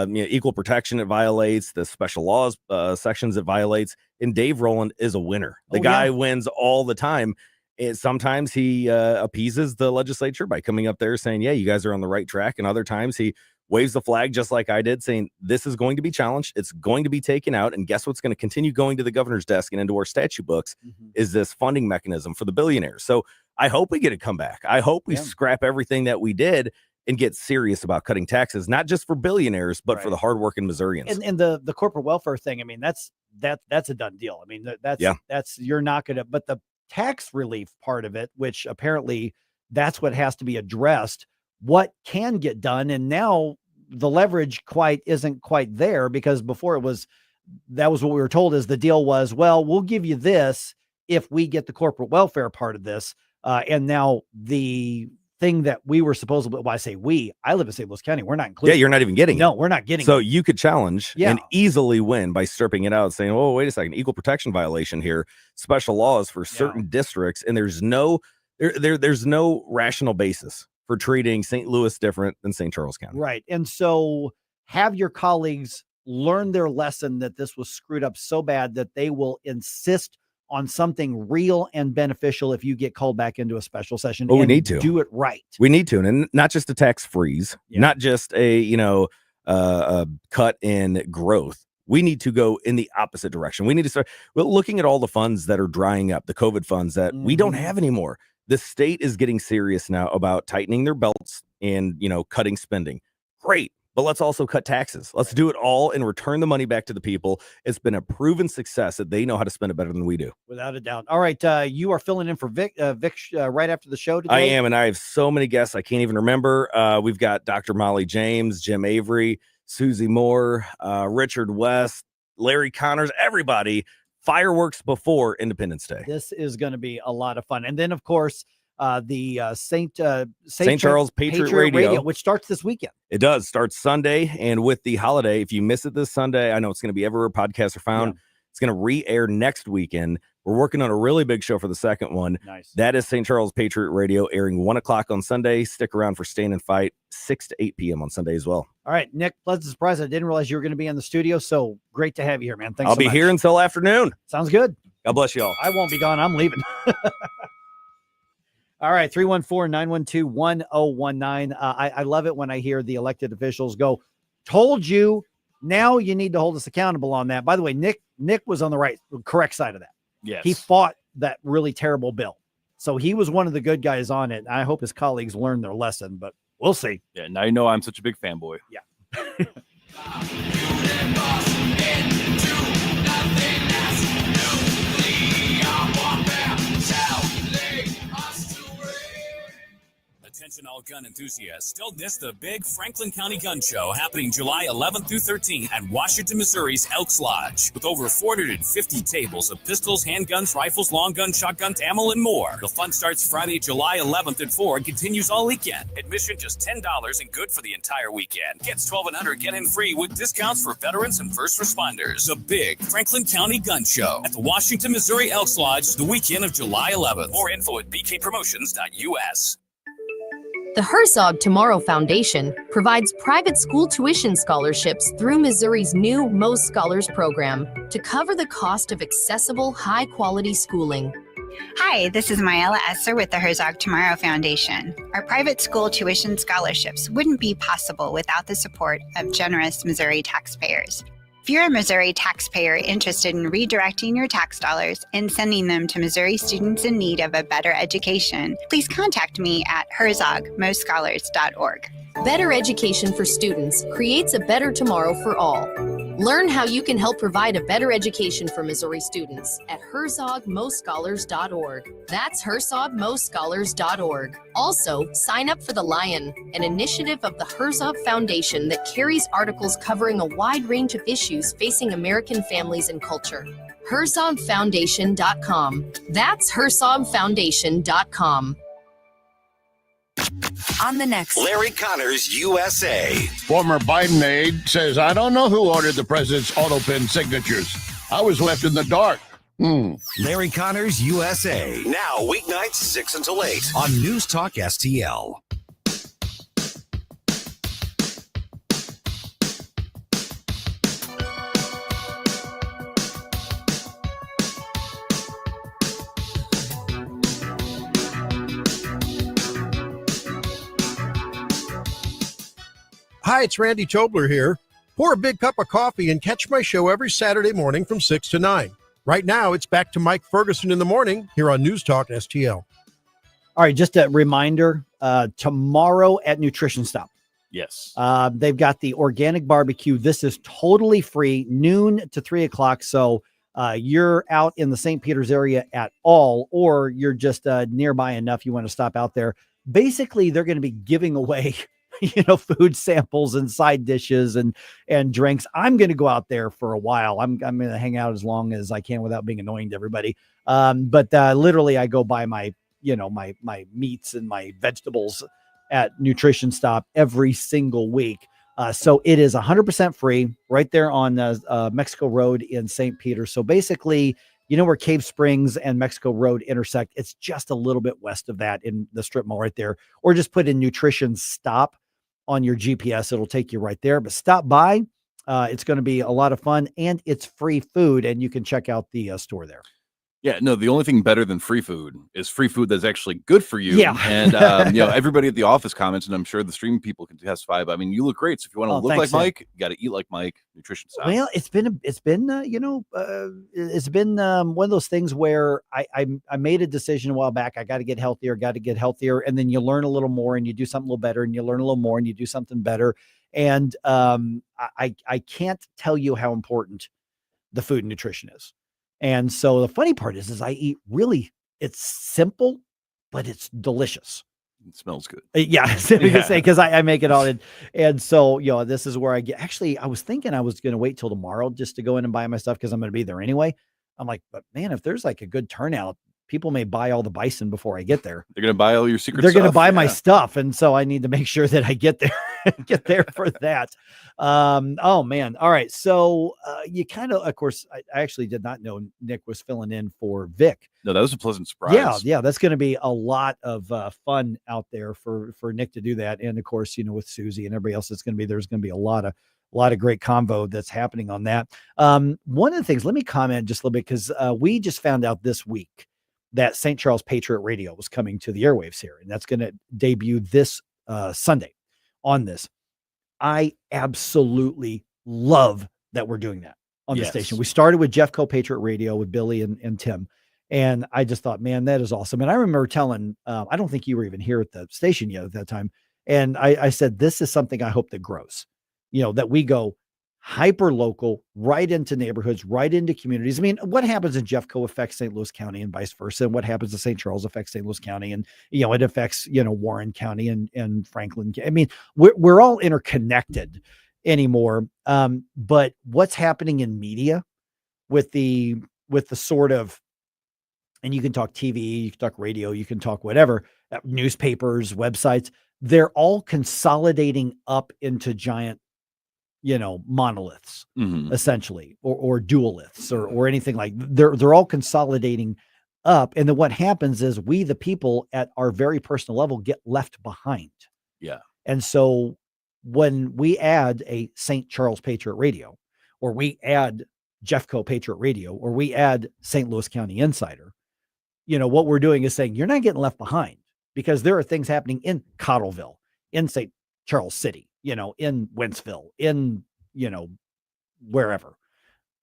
Equal protection, it violates the special laws sections, it violates. And Dave Rowland is a winner. The guy wins all the time. And sometimes he appeases the legislature by coming up there saying, yeah, you guys are on the right track. And other times he waves the flag just like I did, saying this is going to be challenged. It's going to be taken out. And guess what's going to continue going to the governor's desk and into our statute books is this funding mechanism for the billionaires. So I hope we get a comeback. I hope we scrap everything that we did and get serious about cutting taxes, not just for billionaires, but for the hardworking Missourians. And the corporate welfare thing, I mean, that's a done deal. I mean, that's you're not going to, but the tax relief part of it, which apparently that's what has to be addressed, what can get done. And now the leverage isn't quite there, because before that was what we were told is the deal was, well, we'll give you this if we get the corporate welfare part of this. And now the thing that we were supposedly, I live in St. Louis County. We're not included. Yeah, you're not even getting it. No, we're not getting it. So you could challenge and easily win by stripping it out, saying, oh, wait a second, equal protection violation here, special laws for certain districts. And there's no rational basis for treating St. Louis different than St. Charles County. Right. And so have your colleagues learn their lesson that this was screwed up so bad that they will insist on something real and beneficial if you get called back into a special session. Well, we need to do it right. We need to, and not just a tax freeze, not just a cut in growth. We need to go in the opposite direction. We need to start looking at all the funds that are drying up, the COVID funds that we don't have anymore. The state is getting serious now about tightening their belts and cutting spending. Great. But let's also cut taxes. Let's do it all and return the money back to the people. It's been a proven success that they know how to spend it better than we do. Without a doubt. All right. You are filling in for Vic right after the show today. I am. And I have so many guests I can't even remember. We've got Dr. Molly James, Jim Avery, Susie Moore, Richard West, Larry Connors, everybody. Fireworks before Independence Day. This is going to be a lot of fun. And then, of course, the St. Charles Patriot Radio, which starts this weekend. It does. Starts Sunday. And with the holiday, if you miss it this Sunday, I know it's going to be everywhere podcasts are found. It's going to re-air next weekend. We're working on a really big show for the second one. Nice. That is St. Charles Patriot Radio, airing 1 o'clock on Sunday. Stick around for Stand and Fight, 6 to 8 p.m. on Sunday as well. All right, Nick, pleasant surprise. I didn't realize you were going to be in the studio, so great to have you here, man. Thanks I'll be here until afternoon. Sounds good. God bless you all. I won't be gone. I'm leaving. All right, 314-912-1019. I love it when I hear the elected officials go, told you, now you need to hold us accountable on that. By the way, Nick was on the correct side of that. Yes. He fought that really terrible bill. So he was one of the good guys on it. I hope his colleagues learned their lesson, but we'll see. Yeah, now you know I'm such a big fanboy. Yeah. Attention all gun enthusiasts. Don't miss the big Franklin County Gun Show happening July 11th through 13th at Washington, Missouri's Elks Lodge. With over 450 tables of pistols, handguns, rifles, long guns, shotguns, ammo, and more. The fun starts Friday, July 11th at 4 and continues all weekend. Admission just $10 and good for the entire weekend. Kids 12 and under get in free with discounts for veterans and first responders. The big Franklin County Gun Show at the Washington, Missouri Elks Lodge the weekend of July 11th. More info at bkpromotions.us. The Herzog Tomorrow Foundation provides private school tuition scholarships through Missouri's new Most Scholars program to cover the cost of accessible, high-quality schooling. Hi, this is Myella Esser with the Herzog Tomorrow Foundation. Our private school tuition scholarships wouldn't be possible without the support of generous Missouri taxpayers. If you're a Missouri taxpayer interested in redirecting your tax dollars and sending them to Missouri students in need of a better education, please contact me at herzogmostscholars.org. Better education for students creates a better tomorrow for all. Learn how you can help provide a better education for Missouri students at herzogmostscholars.org. That's herzogmostscholars.org. Also, sign up for The Lion, an initiative of the Herzog Foundation that carries articles covering a wide range of issues facing American families and culture. herzogfoundation.com. That's herzogfoundation.com. On the next Larry Connors USA. Former Biden aide says, I don't know who ordered the president's auto pen signatures. I was left in the dark. Larry Connors USA. Now weeknights 6 until 8 on News Talk STL. Hi, it's Randy Tobler here. Pour a big cup of coffee and catch my show every Saturday morning from 6 to 9. Right now, it's back to Mike Ferguson in the morning here on News Talk STL. All right, just a reminder, tomorrow at Nutrition Stop. Yes. They've got the organic barbecue. This is totally free, noon to 3 o'clock. So you're out in the St. Peter's area at all, or you're just nearby enough you want to stop out there. Basically, they're going to be giving away food samples and side dishes and drinks. I'm going to go out there for a while. I'm going to hang out as long as I can without being annoying to everybody. But literally I go buy my meats and my vegetables at Nutrition Stop every single week. So it is 100% free right there on Mexico Road in St. Peter. So basically, where Cave Springs and Mexico Road intersect, it's just a little bit west of that in the strip mall right there, or just put in Nutrition Stop on your GPS. It'll take you right there, but stop by. It's going to be a lot of fun and it's free food, and you can check out the store there. Yeah, no, the only thing better than free food is free food that's actually good for you. Yeah. And, everybody at the office comments, and I'm sure the streaming people can testify, but I mean, you look great. So if you want to look thanks, like Mike, you got to eat like Mike. Nutrition Stop. Well, it's been one of those things where I made a decision a while back. I got to get healthier, and then you learn a little more and you do something a little better, and you learn a little more and you do something better. And I can't tell you how important the food and nutrition is. And so the funny part is I eat it's simple, but it's delicious. It smells good. Yeah, because I make it all in. And so, this is where I get, actually, I was thinking I was going to wait till tomorrow just to go in and buy my stuff because I'm going to be there anyway. I'm like, but man, if there's like a good turnout, people may buy all the bison before I get there. They're going to buy all your secret They're stuff. going to buy my stuff. And so I need to make sure that I get there for that. Oh man. All right. So you kind of course, I actually did not know Nick was filling in for Vic. No, that was a pleasant surprise. Yeah. That's going to be a lot of fun out there for Nick to do that. And of course, with Susie and everybody else, there's going to be a lot of great convo that's happening on that. One of the things, let me comment just a little bit, because we just found out this week that St. Charles Patriot Radio was coming to the airwaves here, and that's going to debut this Sunday on this. I absolutely love that we're doing that on the station. We started with Jeffco Patriot Radio with Billy and Tim. And I just thought, man, that is awesome. And I remember telling, I don't think you were even here at the station yet at that time. And I said, this is something I hope that grows, that we go hyper local, right into neighborhoods, right into communities. I mean, what happens in Jeffco affects St. Louis County and vice versa. And what happens in St. Charles affects St. Louis County. And, it affects, Warren County and Franklin. I mean, we're all interconnected anymore. But what's happening in media with the sort of, and you can talk TV, you can talk radio, you can talk whatever, newspapers, websites, they're all consolidating up into giant, monoliths, essentially, or duoliths or anything like they're all consolidating up. And then what happens is we, the people at our very personal level, get left behind. Yeah. And so when we add a St. Charles Patriot Radio, or we add Jeffco Patriot Radio, or we add St. Louis County Insider, what we're doing is saying, you're not getting left behind, because there are things happening in Cottleville, in St. Charles City, in Wentzville, in, wherever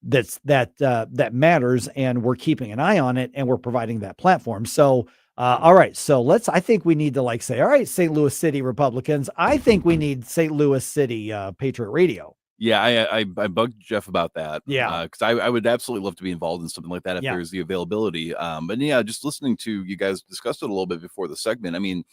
that matters. And we're keeping an eye on it, and we're providing that platform. So, all right. So I think we need to say, all right, St. Louis City Republicans, I think we need St. Louis City Patriot Radio. Yeah, I bugged Jeff about that. Yeah. Because I would absolutely love to be involved in something like that if there's the availability. But yeah, just listening to you guys discuss it a little bit before the segment. I mean,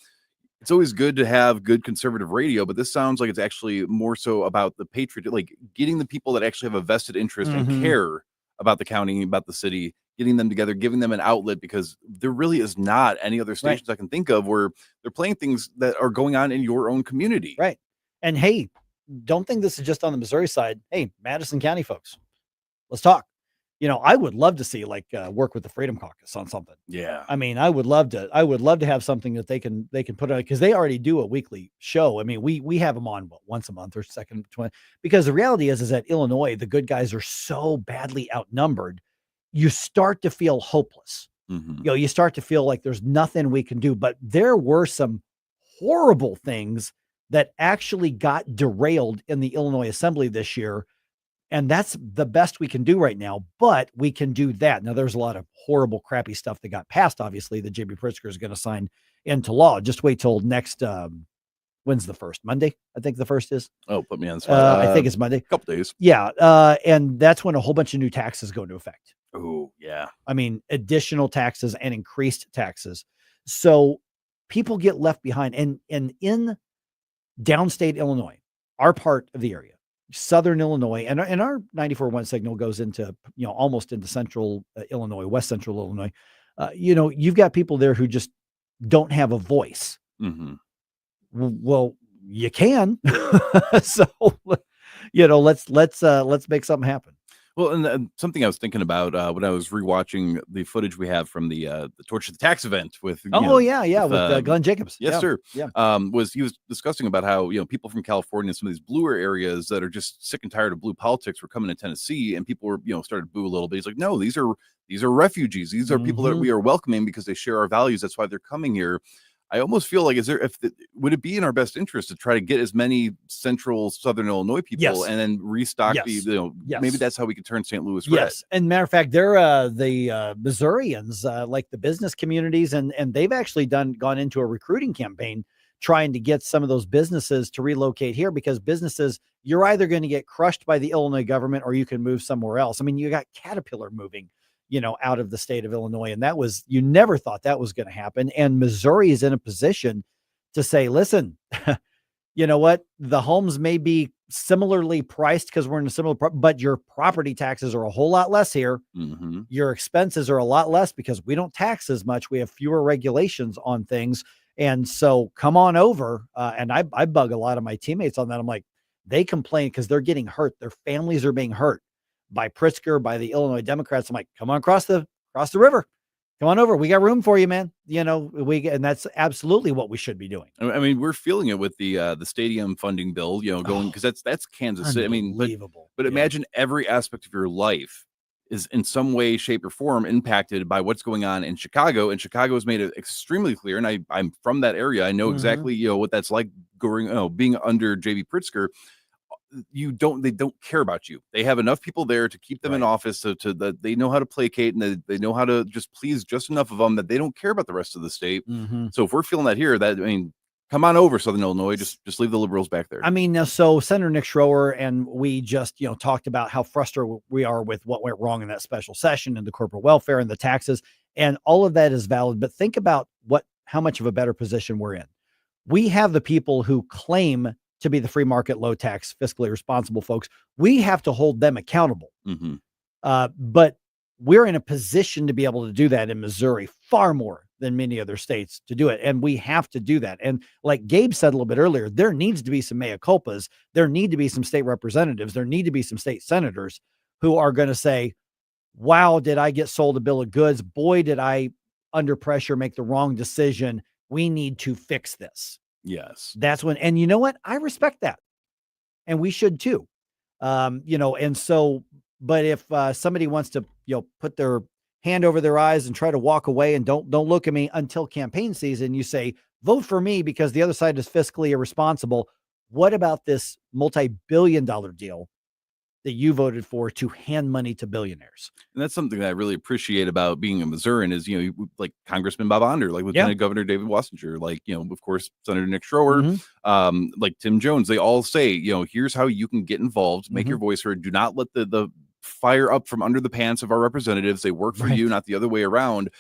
it's always good to have good conservative radio, but this sounds like it's actually more so about the patriot, like getting the people that actually have a vested interest and care about the county, about the city, getting them together, giving them an outlet, because there really is not any other stations I can think of where they're playing things that are going on in your own community. Right. And hey, don't think this is just on the Missouri side. Hey, Madison County folks, let's talk. I would love to see work with the Freedom Caucus on something. Yeah. I mean, I would love to have something that they can put on, because they already do a weekly show. I mean, we have them on once a month or second, because the reality is that Illinois, the good guys are so badly outnumbered. You start to feel hopeless. You start to feel like there's nothing we can do, but there were some horrible things that actually got derailed in the Illinois Assembly this year. And that's the best we can do right now, but we can do that. Now, there's a lot of horrible, crappy stuff that got passed, obviously, that J.B. Pritzker is going to sign into law. Just wait till next, when's the first? Monday, I think the first is. Oh, put me on the spot. I think it's Monday. A couple days. Yeah. And that's when a whole bunch of new taxes go into effect. Oh, yeah. I mean, additional taxes and increased taxes. So people get left behind. And in downstate Illinois, our part of the area, Southern Illinois, and our 94.1 signal goes into, almost into central Illinois, west central Illinois. You've got people there who just don't have a voice. Well, you can. So, let's make something happen. Well, and something I was thinking about when I was rewatching the footage we have from the Torch of the Tax event with with Glenn Jacobs. Yes, sir. Yeah. He was discussing about how people from California and some of these bluer areas that are just sick and tired of blue politics were coming to Tennessee, and people were started to boo a little bit. He's like, no, these are refugees. These are people that we are welcoming because they share our values. That's why they're coming here. I almost feel like, would it be in our best interest to try to get as many central Southern Illinois people and then restock maybe that's how we could turn St. Louis red. Yes. And matter of fact, they're the Missourians, like the business communities, and they've actually gone into a recruiting campaign trying to get some of those businesses to relocate here, because businesses, you're either going to get crushed by the Illinois government or you can move somewhere else. I mean, you got Caterpillar moving out of the state of Illinois. And you never thought that was going to happen. And Missouri is in a position to say, listen, you know what? The homes may be similarly priced because we're in a similar, but your property taxes are a whole lot less here. Your expenses are a lot less because we don't tax as much. We have fewer regulations on things. And so come on over. And I bug a lot of my teammates on that. I'm like, they complain because they're getting hurt. Their families are being hurt by Pritzker, by the Illinois Democrats. I'm like, come on, cross the river, come on over. We got room for you, man. And that's absolutely what we should be doing. I mean, we're feeling it with the stadium funding bill, going, because that's Kansas City. I mean, but imagine every aspect of your life is in some way, shape, or form impacted by what's going on in Chicago. And Chicago has made it extremely clear. And I'm from that area. I know exactly, what that's like being under JB Pritzker. They don't care about you. They have enough people there to keep them in office so that they know how to placate, and they know how to just please just enough of them that they don't care about the rest of the state. So if we're feeling that here, come on over, Southern Illinois. Just leave the liberals back there. I mean, so Senator Nick Schroer and we just, talked about how frustrated we are with what went wrong in that special session and the corporate welfare and the taxes, and all of that is valid. But think about how much of a better position we're in. We have the people who claim to be the free market, low tax, fiscally responsible folks. We have to hold them accountable. But we're in a position to be able to do that in Missouri far more than many other states to do it. And we have to do that. And like Gabe said a little bit earlier, there needs to be some mea culpas. There need to be some state representatives. There need to be some state senators who are going to say, wow, did I get sold a bill of goods? Boy, did I under pressure make the wrong decision. We need to fix this. Yes. That's when, and you know what? I respect that. And we should too. And so, but if somebody wants to, put their hand over their eyes and try to walk away and don't look at me until campaign season, you say, vote for me because the other side is fiscally irresponsible. What about this multi-billion-dollar deal that you voted for to hand money to billionaires? And that's something that I really appreciate about being a Missourian is, like Congressman Bob Onder, like Lieutenant Governor David Wassinger, like, of course, Senator Nick Schroer, like Tim Jones, they all say, here's how you can get involved, make your voice heard. Do not let the fire up from under the pants of our representatives. They work for you, not the other way around.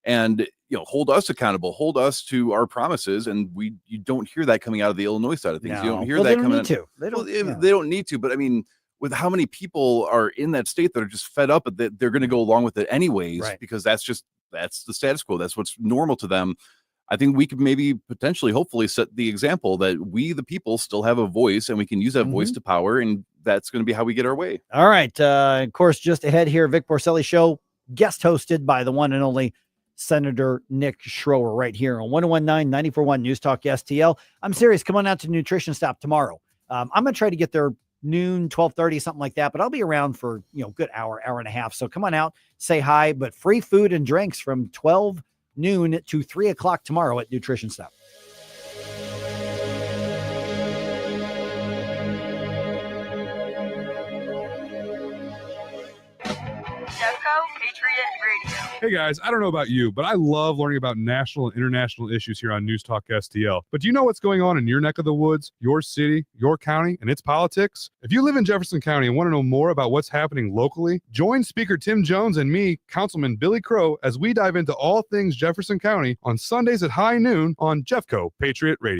And, hold us accountable, hold us to our promises. And you don't hear that coming out of the Illinois side of things. No. You don't hear that coming out. They don't need to, but I mean, with how many people are in that state that are just fed up that they're going to go along with it anyways, because that's the status quo. That's what's normal to them. I think we could maybe potentially, hopefully set the example that we, the people, still have a voice and we can use that voice to power. And that's going to be how we get our way. All right. Of course, just ahead here, Vic Porcelli Show, guest hosted by the one and only Senator Nick Schroer right here on 101.9 94.1 News Talk STL. I'm serious. Come on out to Nutrition Stop tomorrow. I'm going to try to get there noon, 12:30, something like that, but I'll be around for, good hour and a half. So come on out, say hi, but free food and drinks from 12 noon to 3 o'clock tomorrow at Nutrition Stop. Patriot Radio. Hey guys, I don't know about you, but I love learning about national and international issues here on News Talk STL. But do you know what's going on in your neck of the woods, your city, your county, and its politics? If you live in Jefferson County and want to know more about what's happening locally, join Speaker Tim Jones and me, Councilman Billy Crow, as we dive into all things Jefferson County on Sundays at high noon on Jeffco Patriot Radio.